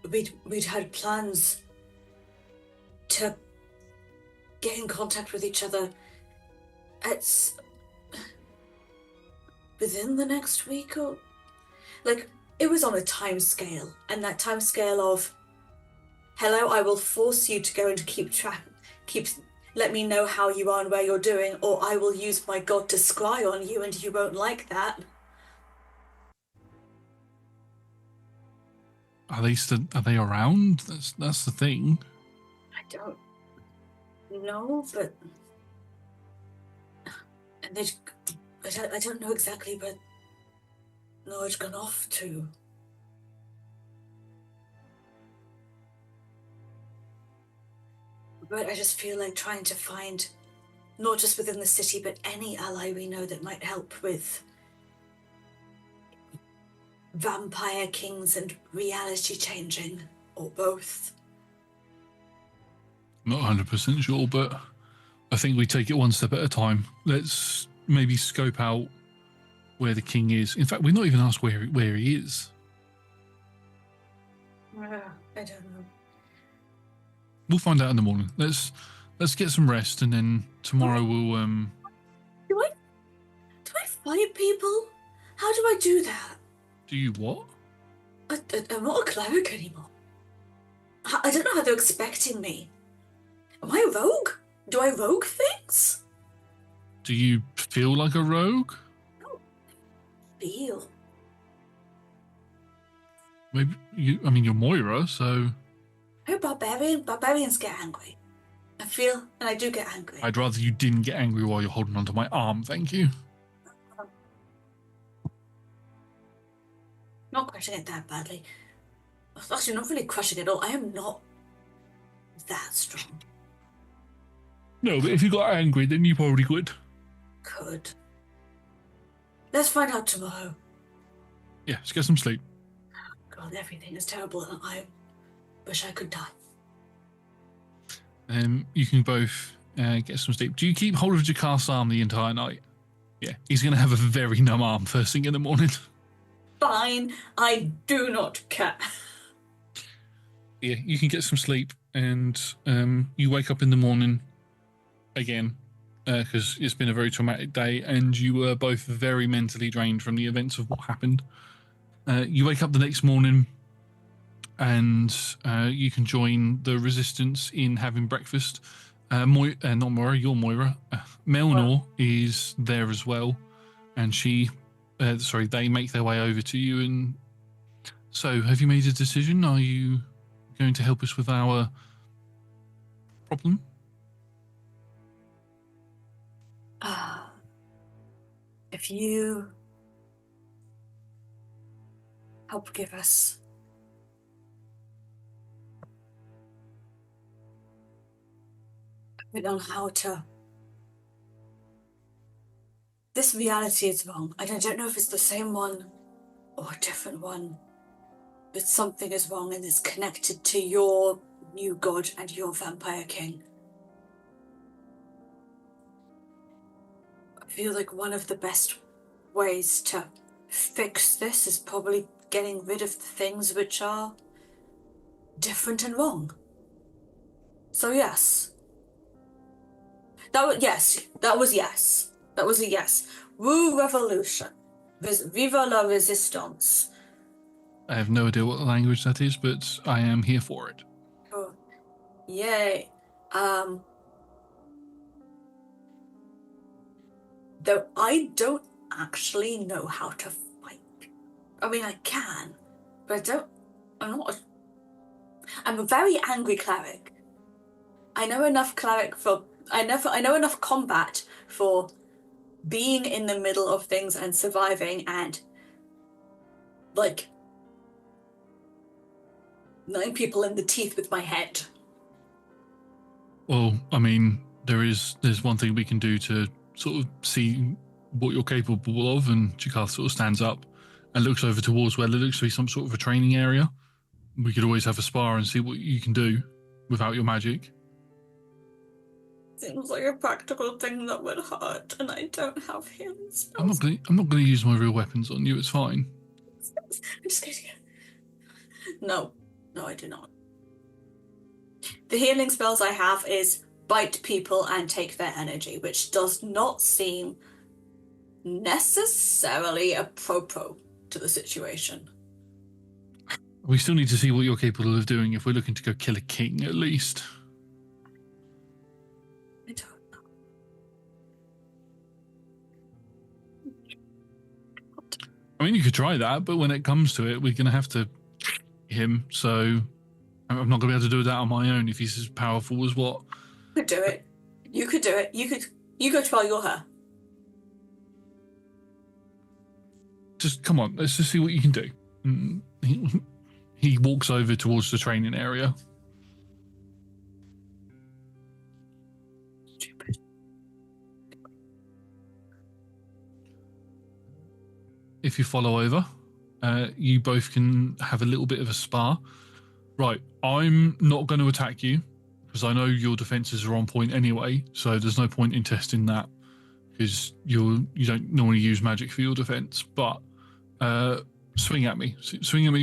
we'd had plans to get in contact with each other. It's within the next week, or it was on a time scale, and that time scale of, hello, I will force you to go and let me know how you are and where you're doing, or I will use my god to scry on you and you won't like that. Are they around? That's the thing. I don't know, but and I don't know exactly, but Nora's gone off to. But I just feel like trying to find, not just within the city, but any ally we know that might help with vampire kings and reality changing, or both. Not 100% sure, but I think we take it one step at a time. Let's maybe scope out where the king is. In fact, we're not even asked where he is. I don't know. We'll find out in the morning. Let's get some rest, and then tomorrow we'll Do I fight people? How do I do that? Do you what? I'm not a cleric anymore. I don't know how they're expecting me. Am I a rogue? Do I rogue things? Do you feel like a rogue? I don't feel. Maybe you're Moira, so. I'm a barbarian. Barbarians get angry. I feel, and I do get angry. I'd rather you didn't get angry while you're holding onto my arm, thank you. Not crushing it that badly. Actually, not really crushing it at all. I am not that strong. No, but if you got angry, then you probably would. Could. Let's find out tomorrow. Yeah, let's get some sleep. God, everything is terrible, and I wish I could die. You can both get some sleep. Do you keep hold of Jakar's arm the entire night? Yeah, he's going to have a very numb arm first thing in the morning. Fine, I do not care. Yeah, you can get some sleep, and you wake up in the morning again, because it's been a very traumatic day, and you were both very mentally drained from the events of what happened. You wake up the next morning, and you can join the resistance in having breakfast. Not Moira, you're Moira. Melnor is there as well, and they make their way over to you. And so, have you made a decision? Are you going to help us with our problem? If you help give us a bit on how to. This reality is wrong, and I don't know if it's the same one or a different one, but something is wrong and it's connected to your new god and your vampire king. I feel like one of the best ways to fix this is probably getting rid of the things which are different and wrong. So yes. That was a yes. Woo revolution. Viva la resistance. I have no idea what language that is, but I am here for it. Oh, yay. Though I don't actually know how to fight. I mean, I can, but I don't. I'm a very angry cleric. I know enough I know enough combat for being in the middle of things and surviving and like nine people in the teeth with my head. Well, I mean, there's one thing we can do to sort of see what you're capable of, and Jakarth sort of stands up and looks over towards where there looks to be some sort of a training area. We could always have a spar and see what you can do without your magic. Seems like a practical thing that would hurt, and I don't have healing spells. I'm not going to use my real weapons on you. It's fine. I'm just going to. No, I do not. The healing spells I have is bite people and take their energy, which does not seem necessarily apropos to the situation. We still need to see what you're capable of doing if we're looking to go kill a king, at least. I don't know. I mean, you could try that, but when it comes to it, we're going to have to him, so I'm not going to be able to do that on my own if he's as powerful as what. You could do it. You could do it. You go try your hair. Just come on, let's just see what you can do. He walks over towards the training area. Stupid. If you follow over, you both can have a little bit of a spar. Right, I'm not going to attack you because I know your defenses are on point anyway, so there's no point in testing that because you don't normally use magic for your defense. But swing at me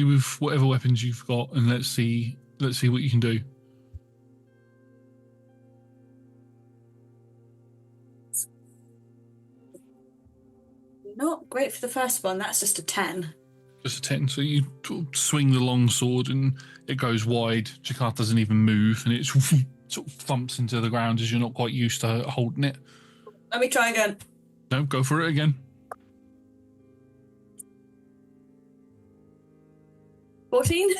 with whatever weapons you've got, and let's see what you can do. Not great for the first one. That's just a 10. Just a 10. So you swing the long sword and it goes wide. Jakarth doesn't even move, and it sort of thumps into the ground as you're not quite used to holding it. Let me try again. No, go for it again. 14?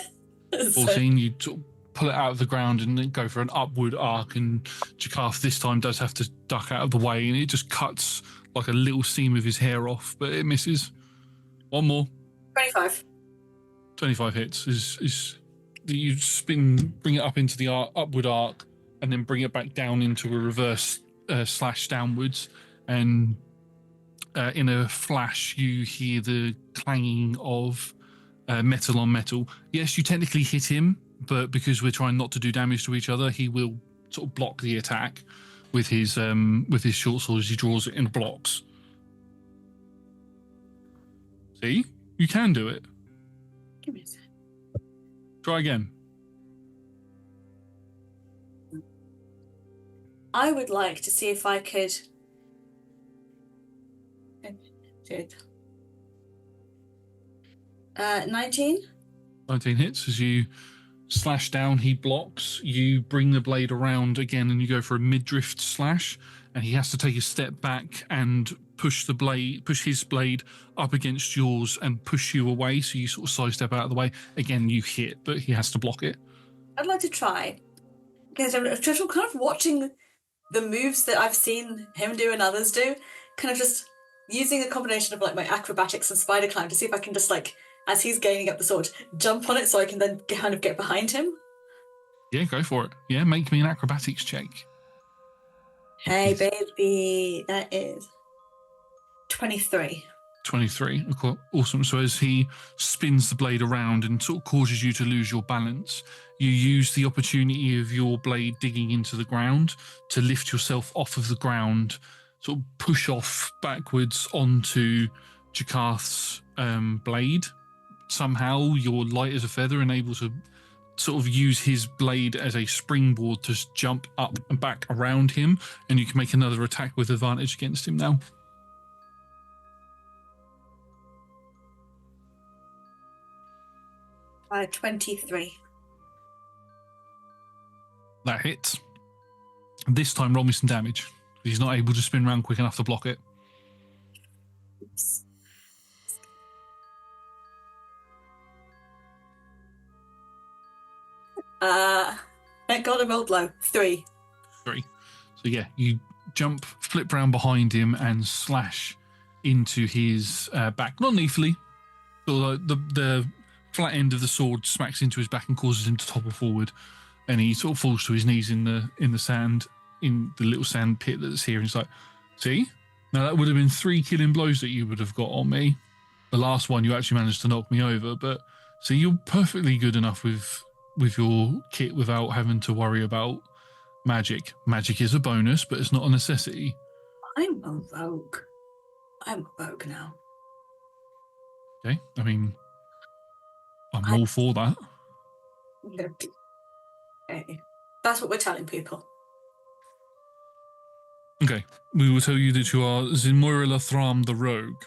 14, you sort of pull it out of the ground and then go for an upward arc, and Jakarth this time does have to duck out of the way, and it just cuts like a little seam of his hair off, but it misses. One more. 25. 25 hits. Is you bring it up into the upward arc, and then bring it back down into a reverse slash downwards, and in a flash you hear the clanging of metal on metal. Yes, you technically hit him, but because we're trying not to do damage to each other, he will sort of block the attack with his short sword as he draws it in blocks. See? You can do it. Give me a sec. Try again. I would like to see if I could. 19? 19 hits. As you slash down, he blocks. You bring the blade around again and you go for a mid-drift slash, and he has to take a step back and push his blade up against yours and push you away, so you sort of sidestep out of the way. Again, you hit, but he has to block it. I'd like to try. Because I'm kind of watching the moves that I've seen him do and others do, kind of just using a combination of like my acrobatics and spider climb to see if I can just like, as he's gaining up the sword, jump on it so I can then kind of get behind him. Yeah, go for it. Yeah, make me an acrobatics check. Hey, baby, that is 23. 23. Okay, awesome. So as he spins the blade around and sort of causes you to lose your balance, you use the opportunity of your blade digging into the ground to lift yourself off of the ground, sort of push off backwards onto Jakarth's blade. Somehow you're light as a feather and able to sort of use his blade as a springboard to jump up and back around him, and you can make another attack with advantage against him now. By 23. That hits. This time roll me some damage. He's not able to spin around quick enough to block it. Oops. Thank God I rolled low. 3. 3. So yeah, you jump, flip round behind him, and slash into his back. Not lethally, but like the flat end of the sword smacks into his back and causes him to topple forward, and he sort of falls to his knees in the sand, in the little sand pit that's here. And he's like, "See, now that would have been 3 killing blows that you would have got on me. The last one you actually managed to knock me over, but see, you're perfectly good enough with your kit without having to worry about magic. Magic is a bonus, but it's not a necessity." I'm a rogue. I'm a rogue now. Okay, I mean, I'm all for that. Okay. That's what we're telling people. Okay, we will tell you that you are Zinmoira Thram the Rogue.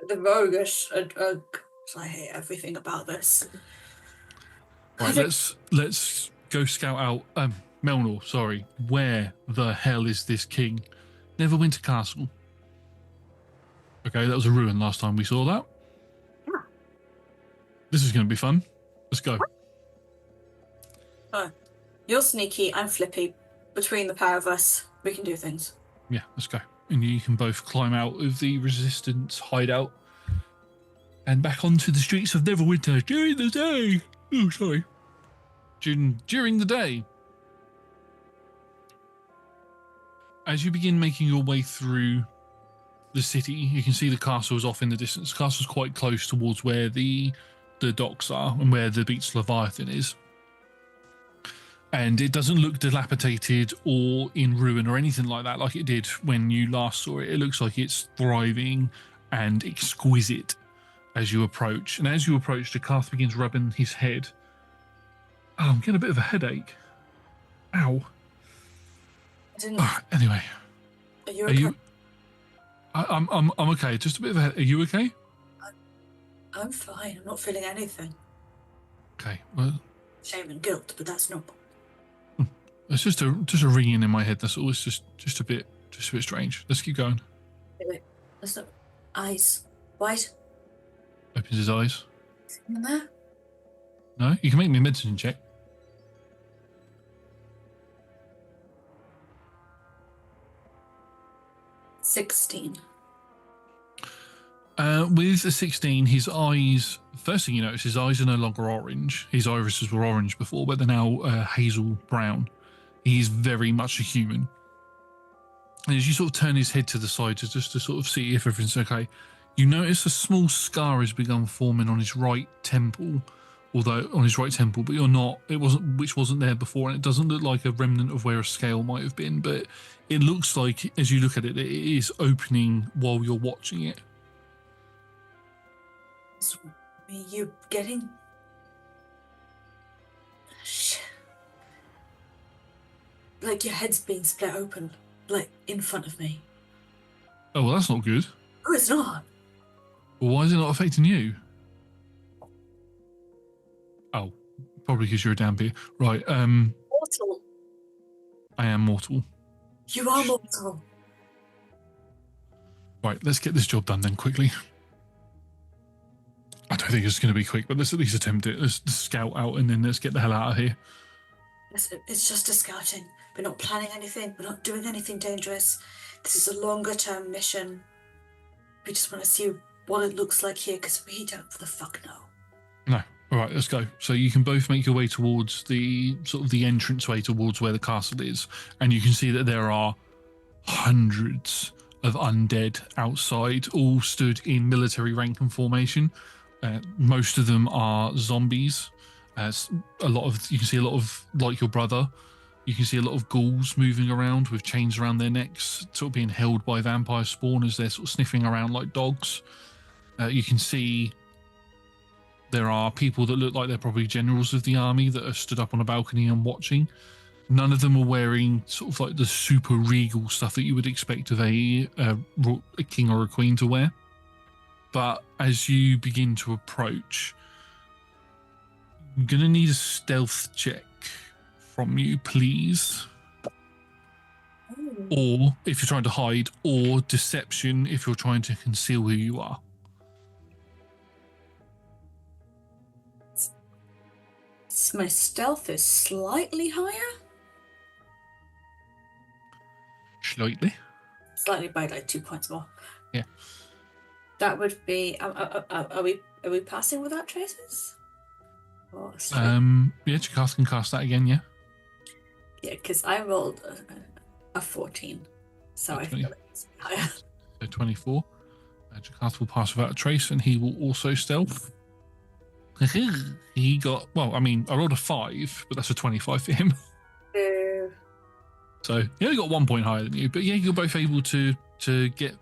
The rogue is a rogue. I hate everything about this. Right, let's go scout out. Melnor, sorry. Where the hell is this king? Neverwinter Castle. Okay, that was a ruin last time we saw that. Yeah. This is going to be fun. Let's go. Oh, you're sneaky, I'm flippy. Between the pair of us, we can do things. Yeah, let's go. And you can both climb out of the resistance hideout and back onto the streets of Neverwinter during the day. Oh, sorry. During the day. As you begin making your way through the city, you can see the castle is off in the distance. The castle's quite close towards where the docks are and where the Beach Leviathan is. And it doesn't look dilapidated or in ruin or anything like that like it did when you last saw it. It looks like it's thriving and exquisite as you approach. And as you approach, the Darkath begins rubbing his head. Oh, I'm getting a bit of a headache. Ow. Anyway. Are you okay? I'm okay. Just a bit of a headache. Are you okay? I'm fine. I'm not feeling anything. Okay. Well, shame and guilt, but that's normal. It's just a ringing in my head. That's all. It's just a bit strange. Let's keep going. Wait. Let's look. Eyes. White. Opens his eyes. In there? No, you can make me a medicine check. $16. With a 16, his eyes, first thing you notice, his eyes are no longer orange. His irises were orange before, but they're now hazel brown. He's very much a human. And as you sort of turn his head to the side just to sort of see if everything's okay, you notice a small scar has begun forming on his right temple, but which wasn't there before, and it doesn't look like a remnant of where a scale might have been, but it looks like, as you look at it, it is opening while you're watching it. Are you getting... Shit. Like your head's being split open, like in front of me. Oh, well, that's not good. Oh, it's not. Well, why is it not affecting you? Oh, probably because you're a dampier. Right, Mortal. I am mortal. You are mortal. Right, let's get this job done then, quickly. I don't think it's going to be quick, but let's at least attempt it. Let's scout out and then let's get the hell out of here. It's just a scouting. We're not planning anything. We're not doing anything dangerous. This is a longer term mission. We just want to see what it looks like here, because we don't for the fuck know. No. All right, let's go. So you can both make your way towards the sort of the entranceway towards where the castle is, and you can see that there are hundreds of undead outside, all stood in military rank and formation. Most of them are zombies. You can see a lot of, like your brother, you can see a lot of ghouls moving around with chains around their necks, sort of being held by vampire spawn as they're sort of sniffing around like dogs. You can see there are people that look like they're probably generals of the army that are stood up on a balcony and watching. None of them are wearing sort of like the super regal stuff that you would expect of a king or a queen to wear. But as you begin to approach, I'm going to need a stealth check from you, please. Or if you're trying to hide, or deception if you're trying to conceal who you are. My stealth is slightly higher. Slightly. Slightly by like 2 points more. Yeah. That would be. Are we passing without traces? Or Yeah, Jakarth can cast that again. Yeah. Yeah, because I rolled a 14, so I feel it's higher. So 24. Jakarth will pass without a trace, and he will also stealth. He got, well, I mean, I rolled a 5, but that's a 25 for him. So he only got 1 point higher than you, but yeah, you're both able to get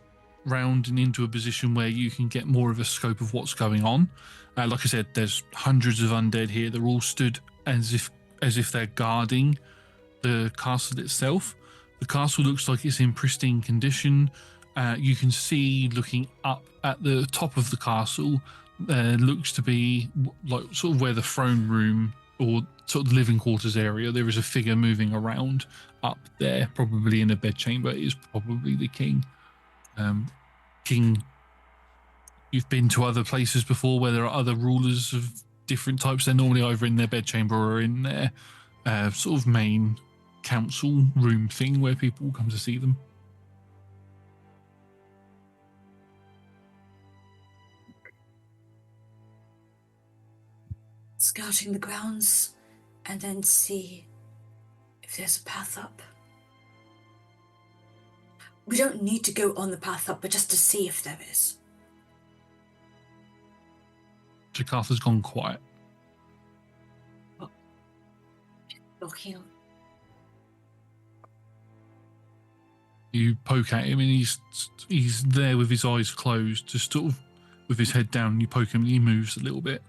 round and into a position where you can get more of a scope of what's going on. Like I said, there's hundreds of undead here. They're all stood as if they're guarding the castle itself. The castle looks like it's in pristine condition. You can see, looking up at the top of the castle, looks to be like sort of where the throne room or sort of the living quarters area. There is a figure moving around up there, probably in a bedchamber. It is probably the king. King, you've been to other places before where there are other rulers of different types. They're normally either in their bedchamber or in their sort of main council room thing where people come to see them. Scouting the grounds and then see if there's a path up. We don't need to go on the path up, but just to see if there is. Jakarth has gone quiet. Looking. You poke at him and he's there with his eyes closed, just sort of with his head down. You poke him and he moves a little bit.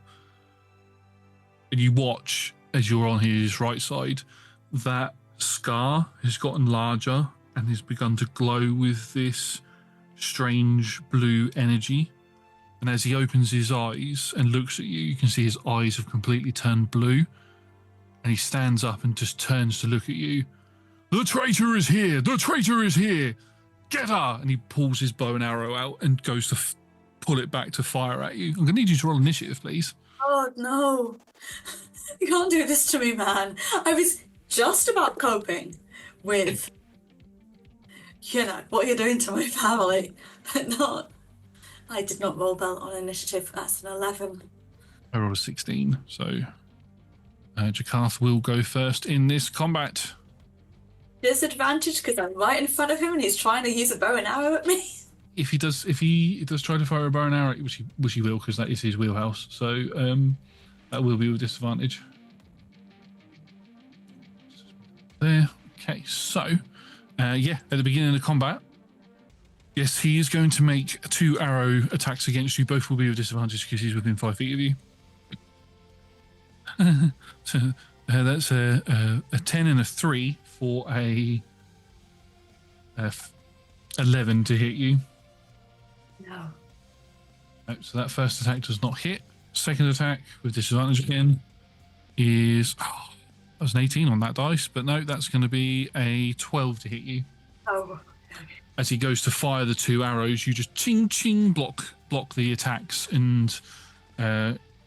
And you watch as you're on his right side, that scar has gotten larger and has begun to glow with this strange blue energy. And as he opens his eyes and looks at you, you can see his eyes have completely turned blue. And he stands up and just turns to look at you. The traitor is here! The traitor is here! Get her! And he pulls his bow and arrow out and goes to pull it back to fire at you. I'm going to need you to roll initiative, please. Oh, no. You can't do this to me, man. I was just about coping with, what you're doing to my family. But not. I did not roll well on initiative. That's an 11. I rolled a 16, so Jakarth will go first in this combat. Disadvantage because I'm right in front of him and he's trying to use a bow and arrow at me. If he does try to fire a bow and arrow, which he will, because that is his wheelhouse. So that will be with disadvantage. There. Okay. So at the beginning of the combat, yes, he is going to make 2 arrow attacks against you. Both will be with disadvantage because he's within 5 feet of you. So that's a 10 and a 3 for a 11 to hit you. No. So that first attack does not hit. Second attack with disadvantage again is that was an 18 on that dice, but no, that's going to be a 12 to hit you. Oh. As he goes to fire the 2 arrows, you just ching ching block the attacks, and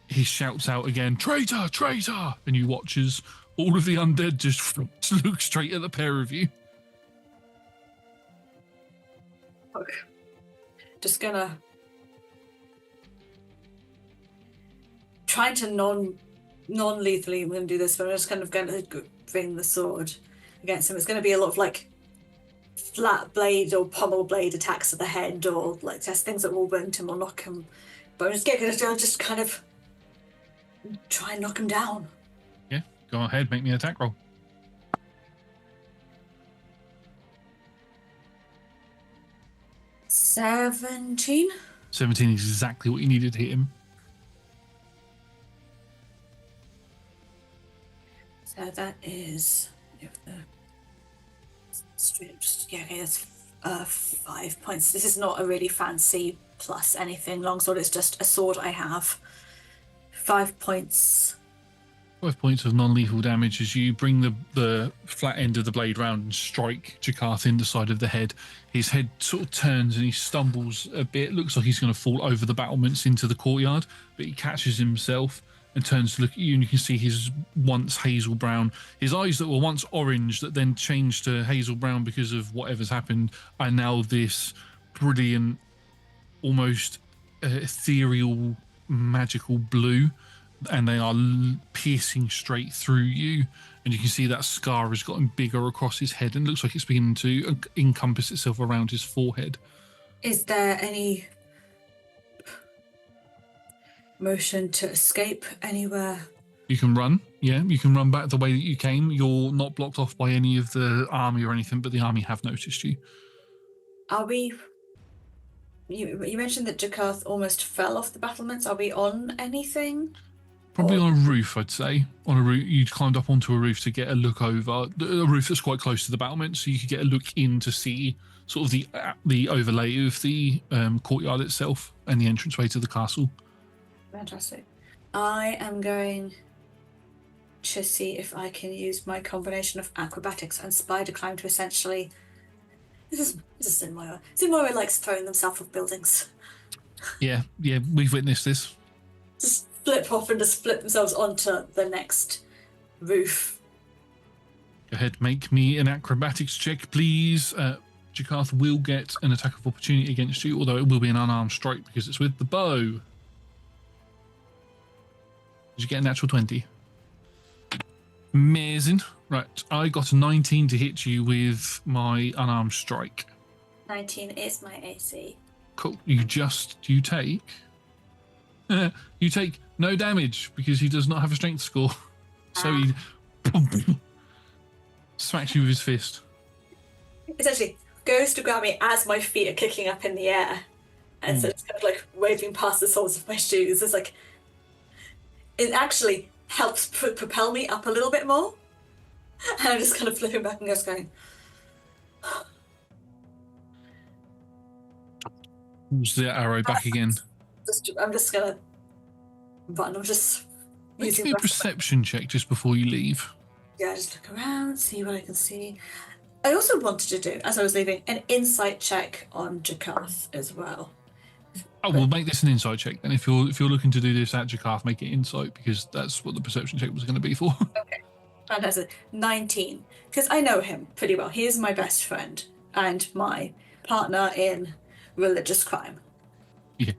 he shouts out again, "Traitor, traitor!" And you watch as all of the undead just look straight at the pair of you. Okay. Just gonna trying to non-lethally. I'm gonna do this, but I'm just kind of gonna bring the sword against him. It's gonna be a lot of like flat blade or pommel blade attacks at the head, or like just things that will wound him or knock him. But I'm just kind of try and knock him down. Yeah, go ahead, make me an attack roll. $17. 17 is exactly what you needed to hit him. So that is that's 5 points. This is not a really fancy plus anything longsword. It's just a sword I have. 5 points. 5 points of non-lethal damage as you bring the flat end of the blade round and strike Jakarth in the side of the head. His head sort of turns and he stumbles a bit. Looks like he's going to fall over the battlements into the courtyard, but he catches himself and turns to look at you, and you can see his once hazel brown, his eyes that were once orange that then changed to hazel brown because of whatever's happened, are now this brilliant, almost ethereal, magical blue, and they are piercing straight through you. And you can see that scar has gotten bigger across his head and looks like it's beginning to encompass itself around his forehead. Is there any motion to escape anywhere? You can run, yeah. You can run back the way that you came. You're not blocked off by any of the army or anything, but the army have noticed you. Are we... You mentioned that Jakarth almost fell off the battlements. Are we on anything? Probably on a roof, I'd say. On a roof, you'd climbed up onto a roof to get a look over a roof that's quite close to the battlement, so you could get a look in to see sort of the overlay of the courtyard itself and the entranceway to the castle. Fantastic. I am going to see if I can use my combination of acrobatics and spider climb to essentially... This is Zin Moira. Zin Moira likes throwing themselves off buildings. Yeah, we've witnessed this. Just flip off and just flip themselves onto the next roof. Go ahead, make me an acrobatics check, please. Jakarth will get an attack of opportunity against you, although it will be an unarmed strike because it's with the bow. Did you get a natural 20? Amazing. Right, I got a 19 to hit you with my unarmed strike. 19 is my AC. Cool. You take... you take no damage because he does not have a strength score. So he smacks you with his fist. Essentially goes to grab me as my feet are kicking up in the air. And so it's kind of like waving past the soles of my shoes. It's like... It actually helps propel me up a little bit more. And I'm just kind of flipping back and just going... Pulls the arrow back again. I'm just going to run. I'm just using... Make me a perception check just before you leave. Yeah, just look around, see what I can see. I also wanted to do, as I was leaving, an insight check on Jakarth as well. Oh, we'll make this an insight check. And if you're looking to do this at Jakarth, make it insight because that's what the perception check was going to be for. Okay. And that's a 19. Because I know him pretty well. He is my best friend and my partner in religious crime. Yeah.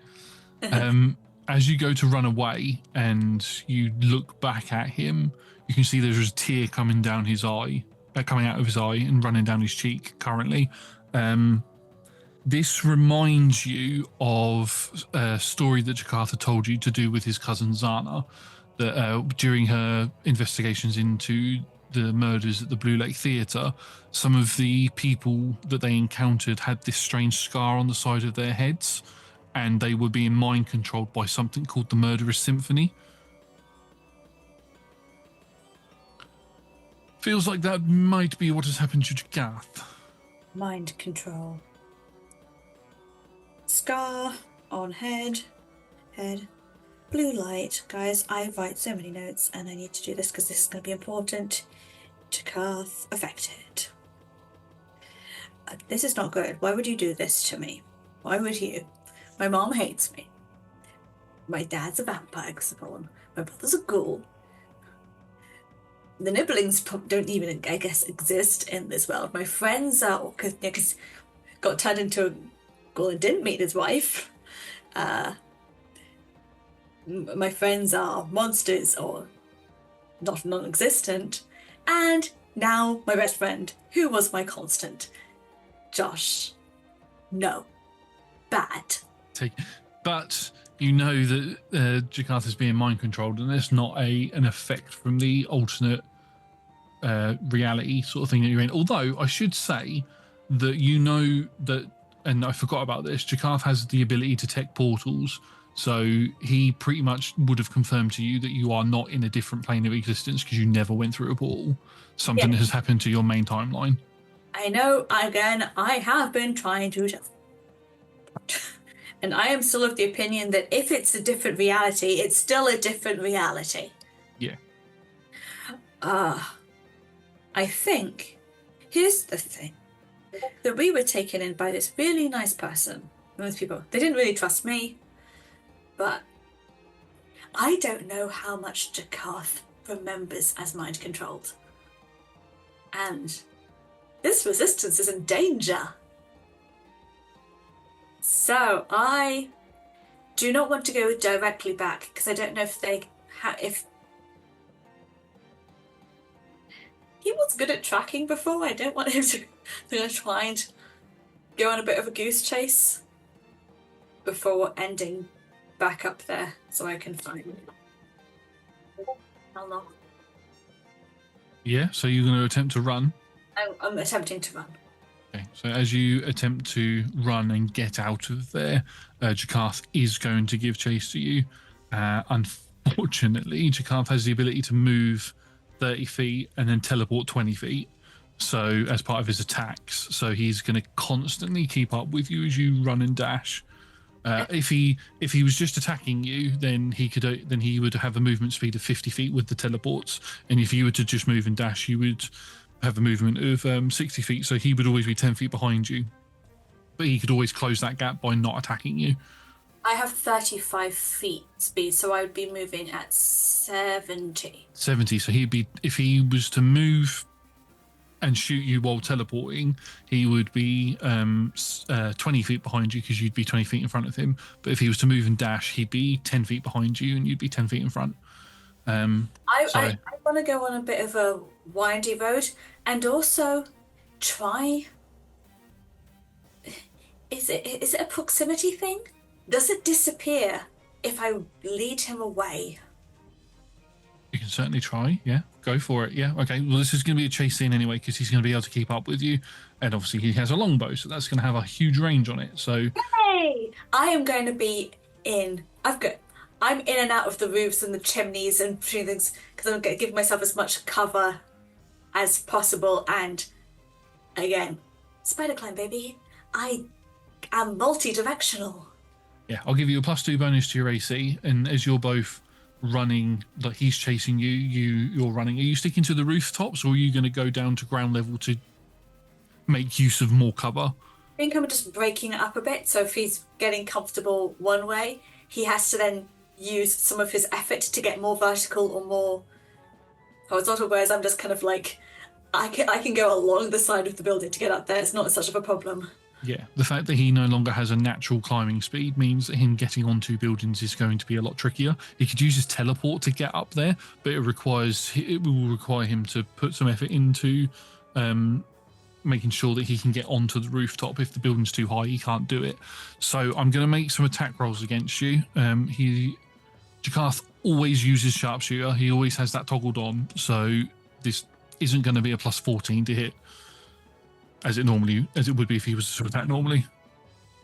As you go to run away and you look back at him, you can see there's a tear coming down his eye, coming out of his eye and running down his cheek currently. This reminds you of a story that Jakarth told you to do with his cousin Zana, that during her investigations into the murders at the Blue Lake Theatre, some of the people that they encountered had this strange scar on the side of their heads, and they were being mind controlled by something called the Murderous Symphony. Feels like that might be what has happened to Jakarth. Mind control. Scar on head. Blue light. Guys, I write so many notes and I need to do this because this is going to be important. Jakarth affected. This is not good. Why would you do this to me? Why would you? My mom hates me. My dad's a vampire spawn. My brother's a ghoul. The nibblings don't even, I guess, exist in this world. My friends are, because got turned into a ghoul and didn't meet his wife. My friends are monsters or not non-existent. And now my best friend, who was my constant, Josh. No. Bad. But you know that Jakarth is being mind controlled, and it's not an effect from the alternate reality sort of thing that you're in. Although I should say that you know that, and I forgot about this, Jakarth has the ability to tech portals, so he pretty much would have confirmed to you that you are not in a different plane of existence because you never went through a portal. Something has happened to your main timeline. I know, again, I have been trying to... And I am still of the opinion that if it's a different reality, it's still a different reality. Yeah. I think, here's the thing, that we were taken in by this really nice person. Those people, they didn't really trust me, but I don't know how much Jakarth remembers as mind-controlled. And this resistance is in danger. So I do not want to go directly back, because I don't know if if he was good at tracking before. I don't want him to try and go on a bit of a goose chase before ending back up there, so I can find him. I'll not. Yeah, so you're going to attempt to run? I'm attempting to run. Okay, so as you attempt to run and get out of there, Jakarth is going to give chase to you. Unfortunately, Jakarth has the ability to move 30 feet and then teleport 20 feet. So as part of his attacks, so he's going to constantly keep up with you as you run and dash. If he was just attacking you, then he would have a movement speed of 50 feet with the teleports, and if you were to just move and dash, you would have a movement of 60 feet. So he would always be 10 feet behind you, but he could always close that gap by not attacking you. I have 35 feet speed, so I would be moving at 70. 70. So he'd be, if he was to move and shoot you while teleporting, he would be 20 feet behind you, because you'd be 20 feet in front of him. But if he was to move and dash, he'd be 10 feet behind you and you'd be 10 feet in front. I want to go on a bit of a windy road and also try. Is it a proximity thing? Does it disappear if I lead him away? You can certainly try. Yeah, go for it. Yeah, okay. Well, this is going to be a chase scene anyway, because he's going to be able to keep up with you, and obviously he has a longbow, so that's going to have a huge range on it. So, hey, I am going to be in. I'm in and out of the roofs and the chimneys and things, because I'm going to give myself as much cover as possible. And again, spider climb, baby. I am multi-directional. yeah, I'll give you a +2 bonus to your AC, and as you're both running, like he's chasing you, you're running. Are you sticking to the rooftops, or are you going to go down to ground level to make use of more cover? I think I'm just breaking it up a bit. So if he's getting comfortable one way, he has to then use some of his effort to get more vertical or more horizontal, whereas I'm just kind of like, I can go along the side of the building to get up there. It's not such of a problem. Yeah, the fact that he no longer has a natural climbing speed means that him getting onto buildings is going to be a lot trickier. He could use his teleport to get up there, but it will require him to put some effort into making sure that he can get onto the rooftop. If the building's too high, he can't do it. So I'm going to make some attack rolls against you. Jakarth always uses sharpshooter. He always has that toggled on, so this isn't going to be a +14 to hit, as it would be if he was to attack normally.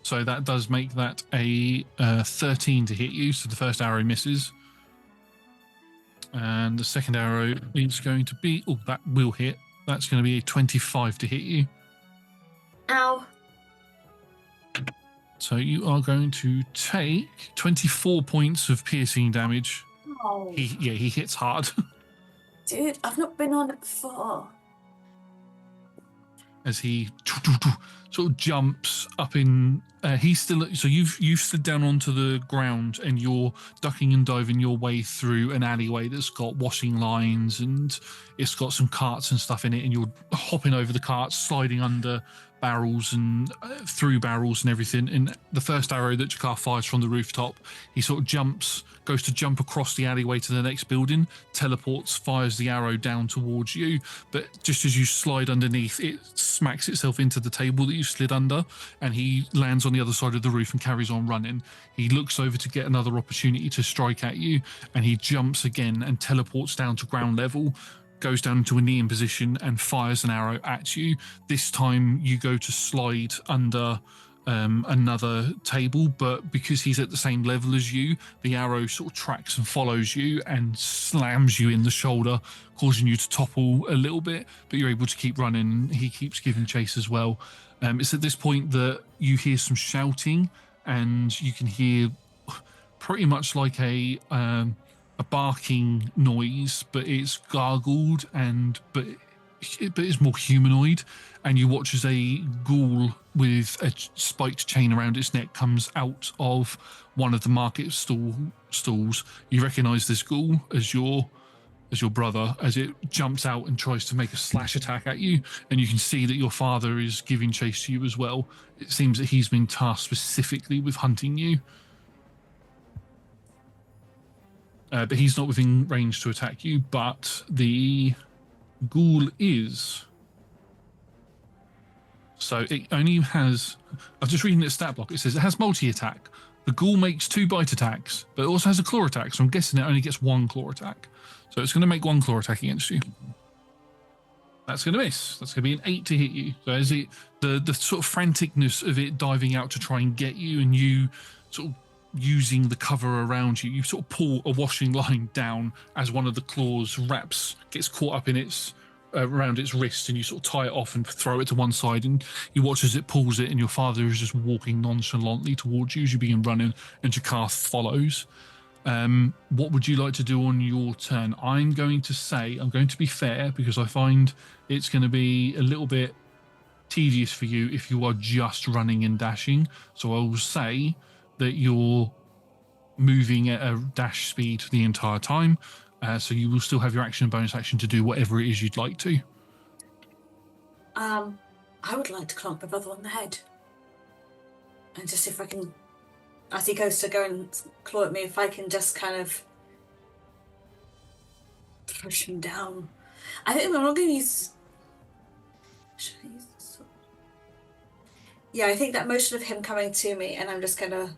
So that does make that a 13 to hit you. So the first arrow misses, and the second arrow is going to be, that will hit. That's going to be a 25 to hit you. Ow. So you are going to take 24 points of piercing damage. Oh. He hits hard. Dude, I've not been on it before. As he sort of jumps up in, he's still, so you've slid down onto the ground and you're ducking and diving your way through an alleyway that's got washing lines and it's got some carts and stuff in it, and you're hopping over the carts, sliding under barrels and through barrels and everything. And the first arrow that Jakarth fires from the rooftop, he sort of goes to jump across the alleyway to the next building, teleports, fires the arrow down towards you, but just as you slide underneath, it smacks itself into the table that you slid under, and he lands on the other side of the roof and carries on running. He looks over to get another opportunity to strike at you, and he jumps again and teleports down to ground level, goes down into a kneeling position and fires an arrow at you. This time you go to slide under another table, but because he's at the same level as you, the arrow sort of tracks and follows you and slams you in the shoulder, causing you to topple a little bit, but you're able to keep running. He keeps giving chase as well. It's at this point that you hear some shouting, and you can hear pretty much like a barking noise, but it's gargled, but but it's more humanoid. And you watch as a ghoul with a spiked chain around its neck comes out of one of the market stalls. You recognise this ghoul as your brother as it jumps out and tries to make a slash attack at you, and you can see that your father is giving chase to you as well. It seems that he's been tasked specifically with hunting you. But he's not within range to attack you, but the ghoul is. So it only has, I'm just reading its stat block, it says it has multi-attack. The ghoul makes 2 bite attacks, but it also has a claw attack, so I'm guessing it only gets 1 claw attack. So it's going to make 1 claw attack against you. That's going to miss. That's going to be an 8 to hit you. So as it, the sort of franticness of it diving out to try and get you, and you sort of using the cover around you, you sort of pull a washing line down as one of the claws gets caught up in its around its wrist, and you sort of tie it off and throw it to one side, and you watch as it pulls it, and your father is just walking nonchalantly towards you as you begin running, and Jakarth follows. What would you like to do on your turn? I'm going to be fair, because I find it's going to be a little bit tedious for you if you are just running and dashing. So I will say that you're moving at a dash speed the entire time. So you will still have your action and bonus action to do whatever it is you'd like to. I would like to clonk my brother on the head. And just see if I can, as he goes to go and claw at me, if I can just kind of push him down. I think I'm not going to use... Should I use the sword? Yeah, I think that motion of him coming to me, and I'm just going to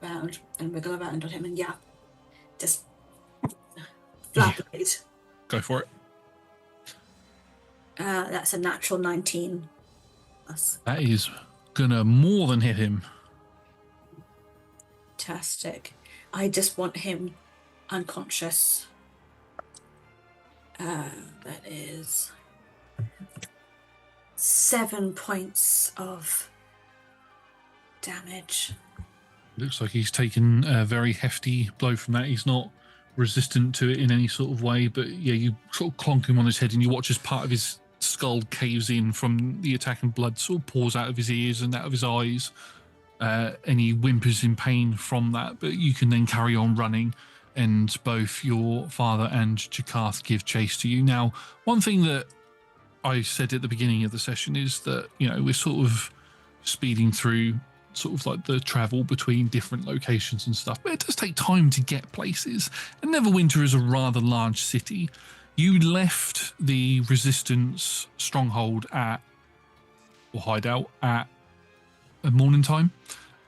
round and wiggle around on him, and yeah, just flat blade. Go for it. That's a natural 19. That is gonna more than hit him. Fantastic. I just want him unconscious. That is 7 points of damage. Looks like he's taken a very hefty blow from that. He's not resistant to it in any sort of way, but yeah, you sort of clonk him on his head, and you watch as part of his skull caves in from the attack, and blood sort of pours out of his ears and out of his eyes, and he whimpers in pain from that. But you can then carry on running, and both your father and Jakarth give chase to you. Now, one thing that I said at the beginning of the session is that, you know, we're sort of speeding through sort of like the travel between different locations and stuff, but it does take time to get places, and Neverwinter is a rather large city. You left the Resistance stronghold hideout at morning time,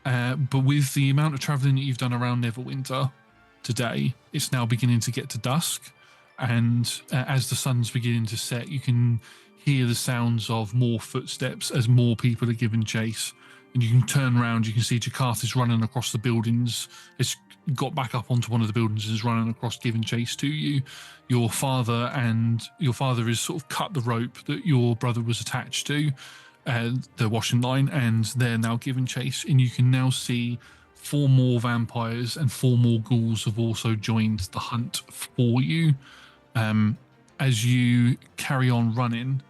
but with the amount of traveling that you've done around Neverwinter today, it's now beginning to get to dusk, and as the sun's beginning to set, you can hear the sounds of more footsteps as more people are given chase. And you can turn around, you can see Jakarth is running across the buildings. It's got back up onto one of the buildings and is running across, giving chase to you. Your father has sort of cut the rope that your brother was attached to, the washing line, and they're now giving chase. And you can now see 4 more vampires and 4 more ghouls have also joined the hunt for you. As you carry on running,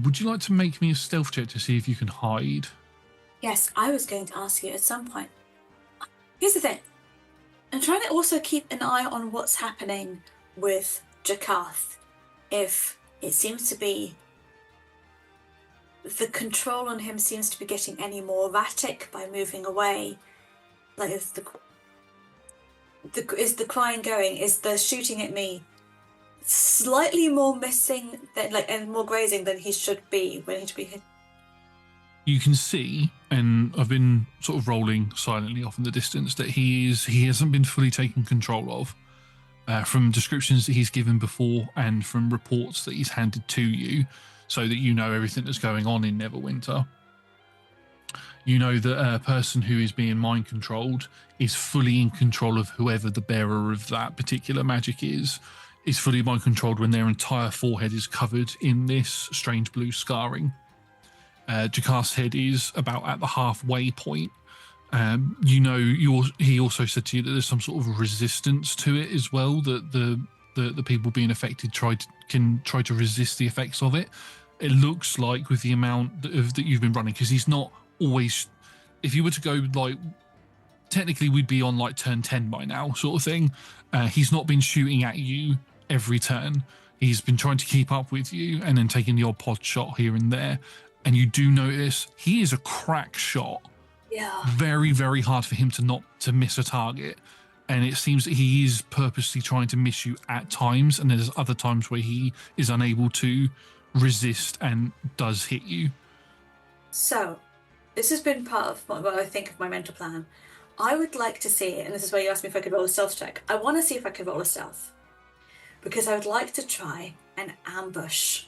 would you like to make me a stealth check to see if you can hide? Yes, I was going to ask you at some point. Here's the thing. I'm trying to also keep an eye on what's happening with Jakarth. If it seems to be... the control on him seems to be getting any more erratic by moving away. Like, is the crying going? Is the shooting at me slightly more missing than, like, and more grazing than he should be when he should be hit? You can see, and I've been sort of rolling silently off in the distance, that he hasn't been fully taken control of, from descriptions that he's given before and from reports that he's handed to you, so that you know everything that's going on in Neverwinter. You know that a person who is being mind controlled is fully in control of whoever the bearer of that particular magic is fully mind controlled when their entire forehead is covered in this strange blue scarring. Jakarth's head is about at the halfway point. He also said to you that there's some sort of resistance to it as well, that the the people being affected can try to resist the effects of it. It looks like with the amount that you've been running, because he's not always. If you were to go like, technically we'd be on like turn 10 by now, sort of thing. He's not been shooting at you every turn. He's been trying to keep up with you and then taking the odd pod shot here and there. And you do notice he is a crack shot. Yeah. Very, very hard for him to miss a target. And it seems that he is purposely trying to miss you at times. And there's other times where he is unable to resist and does hit you. So, this has been part of what I think of my mental plan. I would like to see, and this is where you asked me if I could roll a stealth check. I want to see if I could roll a stealth. Because I would like to try and ambush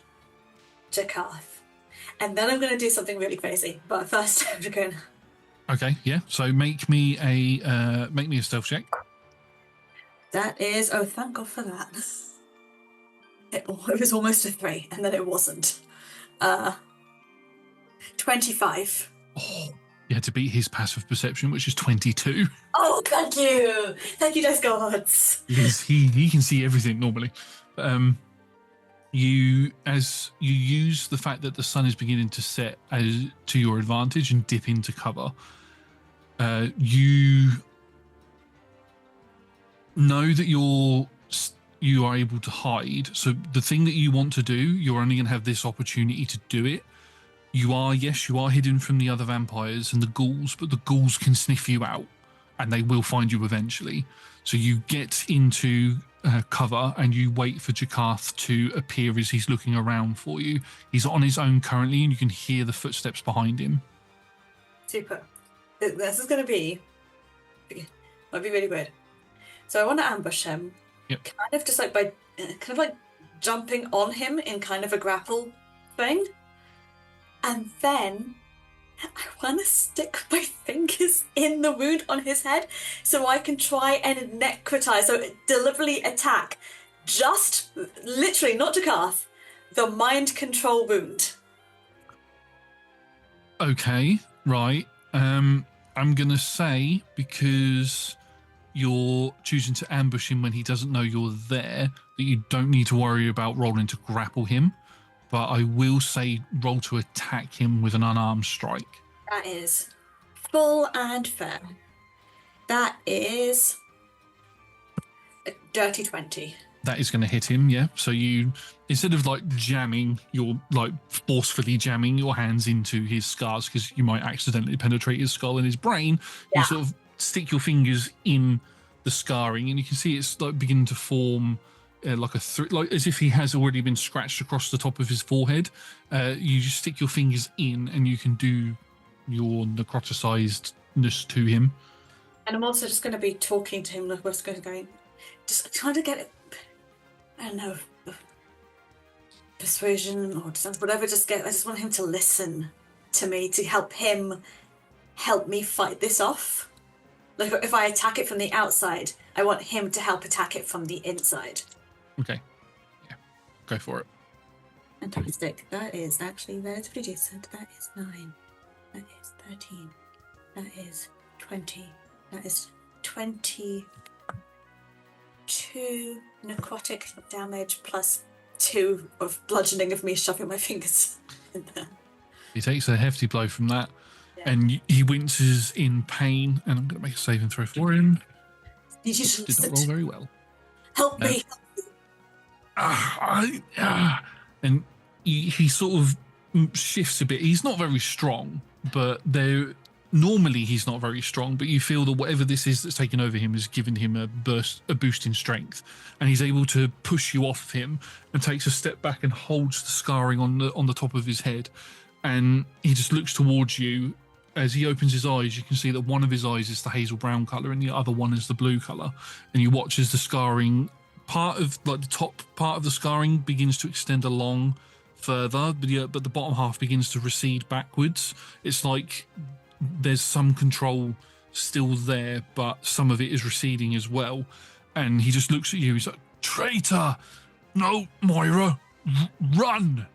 Jakarth. And then I'm going to do something really crazy. But first, I'm going to... Okay, yeah. So make me a stealth check. That is... Oh, thank God for that. It was almost a 3, and then it wasn't. 25. Oh, you had to beat his passive perception, which is 22. Oh, thank you! Thank you, dice gods! Yes, he can see everything normally. As you use the fact that the sun is beginning to set to your advantage and dip into cover, you know that you are able to hide. So the thing that you want to do, you're only going to have this opportunity to do it. You are hidden from the other vampires and the ghouls, but the ghouls can sniff you out and they will find you eventually. So you get into cover and you wait for Jakarth to appear as he's looking around for you. He's on his own currently and you can hear the footsteps behind him. Super. This is going to be... might be really weird. So I want to ambush him. Yep. Kind of just like by... kind of like jumping on him in kind of a grapple thing. And then I want to stick my fingers in the wound on his head so I can try and necrotize, so deliberately attack, just literally, not Jakarth, the mind control wound. Okay, right. I'm going to say, because you're choosing to ambush him when he doesn't know you're there, that you don't need to worry about rolling to grapple him. But I will say roll to attack him with an unarmed strike. That is full and fair. That is a dirty 20. That is going to hit him, yeah. So you, instead of like forcefully jamming your hands into his scars, because you might accidentally penetrate his skull and his brain, you sort of stick your fingers in the scarring and you can see it's like beginning to form like as if he has already been scratched across the top of his forehead. You just stick your fingers in and you can do your necroticizedness to him. And I'm also just going to be talking to him, like what's going, just trying to get it, I don't know, persuasion or whatever. I just want him to listen to me, to help me fight this off. Like if I attack it from the outside, I want him to help attack it from the inside. Okay. Yeah. Go for it. Fantastic. That is pretty decent. That is 9. That is 13. That is 20. That is 22 necrotic damage plus 2 of bludgeoning of me shoving my fingers in there. He takes a hefty blow from that, and he winces in pain, and I'm going to make a saving throw for him. You just did not roll very well. Help me! And he sort of shifts a bit. He's not very strong, but normally he's not very strong, but you feel that whatever this is that's taken over him has given him a boost in strength, and he's able to push you off him and takes a step back and holds the scarring on the top of his head, and he just looks towards you. As he opens his eyes, you can see that one of his eyes is the hazel brown color and the other one is the blue color, and you watch as the scarring the top part of the scarring begins to extend along further, but the bottom half begins to recede backwards. It's like there's some control still there, but some of it is receding as well. And he just looks at you. He's like, "Traitor! No, Moira, run!"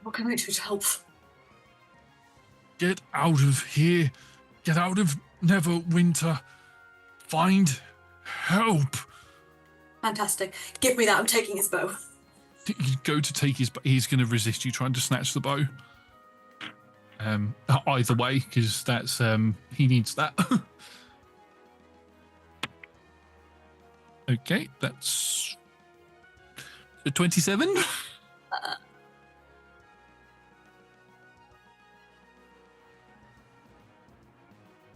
What can I do to help? Get out of here. Get out of Neverwinter. Find Help! Fantastic. Give me that. I'm taking his bow. You go to take his, he's going to resist you trying to snatch the bow. Either way, because that's he needs that. Okay, that's a 27.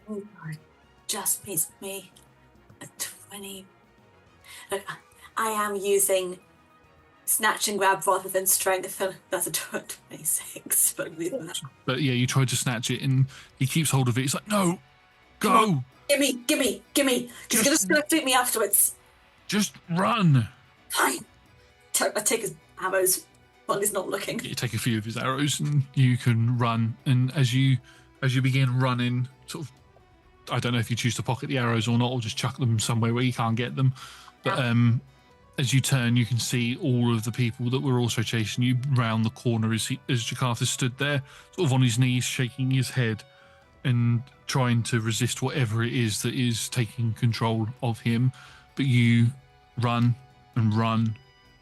Oh my, just missed me. A 20. Look, I am using snatch and grab rather than strength. That's a 26. But yeah, you try to snatch it and he keeps hold of it. He's like, no, go. Gimme. He's going to shoot me afterwards. Just run. Fine. I take his arrows while he's not looking. You take a few of his arrows and you can run. And as you begin running, sort of, I don't know if you choose to pocket the arrows or not, or just chuck them somewhere where you can't get them. But as you turn, you can see all of the people that were also chasing you round the corner as Jakarta stood there, sort of on his knees, shaking his head and trying to resist whatever it is that is taking control of him. But you run and run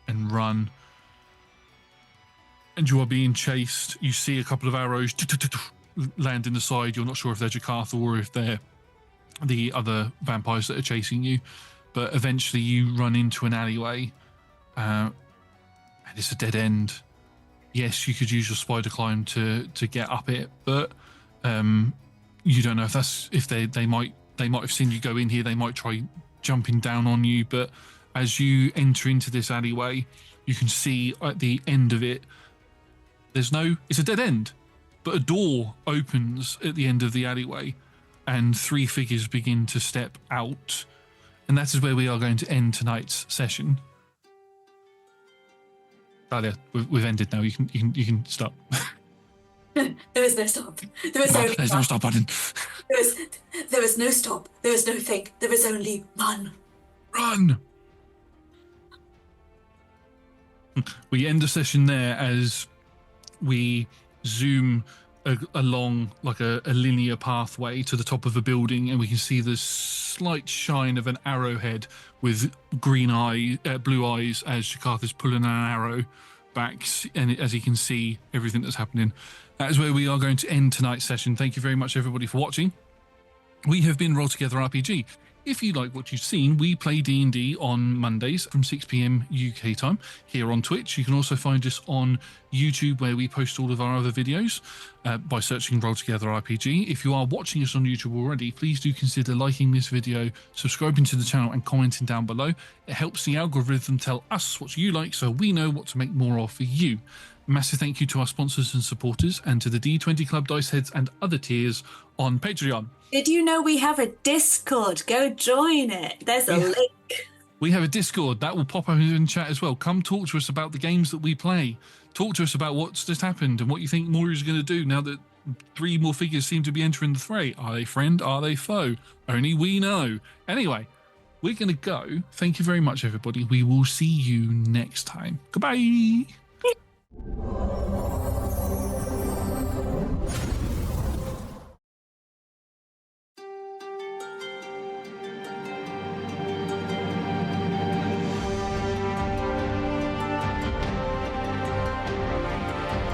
and run. And you are being chased. You see a couple of arrows land in the side. You're not sure if they're Jakarta or if they're the other vampires that are chasing you. But eventually you run into an alleyway. And it's a dead end. Yes, you could use your spider climb to get up it, but you don't know if they might have seen you go in here. They might try jumping down on you. But as you enter into this alleyway, you can see at the end of it, it's a dead end, but a door opens at the end of the alleyway and 3 figures begin to step out. And that is where we are going to end tonight's session. Talia, we've ended now. You can stop. There is no stop. There's no stop button. There is no stop. There is no think. There is only run. Run! We end the session there as we zoom along like a linear pathway to the top of a building, and we can see the slight shine of an arrowhead with blue eyes as Jakarta's pulling an arrow back, and as he can see everything that's happening. That is where we are going to end tonight's session. Thank you very much, everybody, for watching. We have been Roll Together RPG. If you like what you've seen, we play D&D on Mondays from 6 p.m. UK time here on Twitch. You can also find us on YouTube, where we post all of our other videos by searching Roll Together RPG. If you are watching us on YouTube already, please do consider liking this video, subscribing to the channel and commenting down below. It helps the algorithm tell us what you like so we know what to make more of for you. Massive thank you to our sponsors and supporters, and to the D20 Club Dice Heads and other tiers on Patreon. Did you know we have a Discord? Go join it. There's a link. We have a Discord that will pop up in chat as well. Come talk to us about the games that we play. Talk to us about what's just happened and what you think Moira's going to do now that 3 more figures seem to be entering the fray. Are they friend? Are they foe? Only we know. Anyway, we're going to go. Thank you very much, everybody. We will see you next time. Goodbye.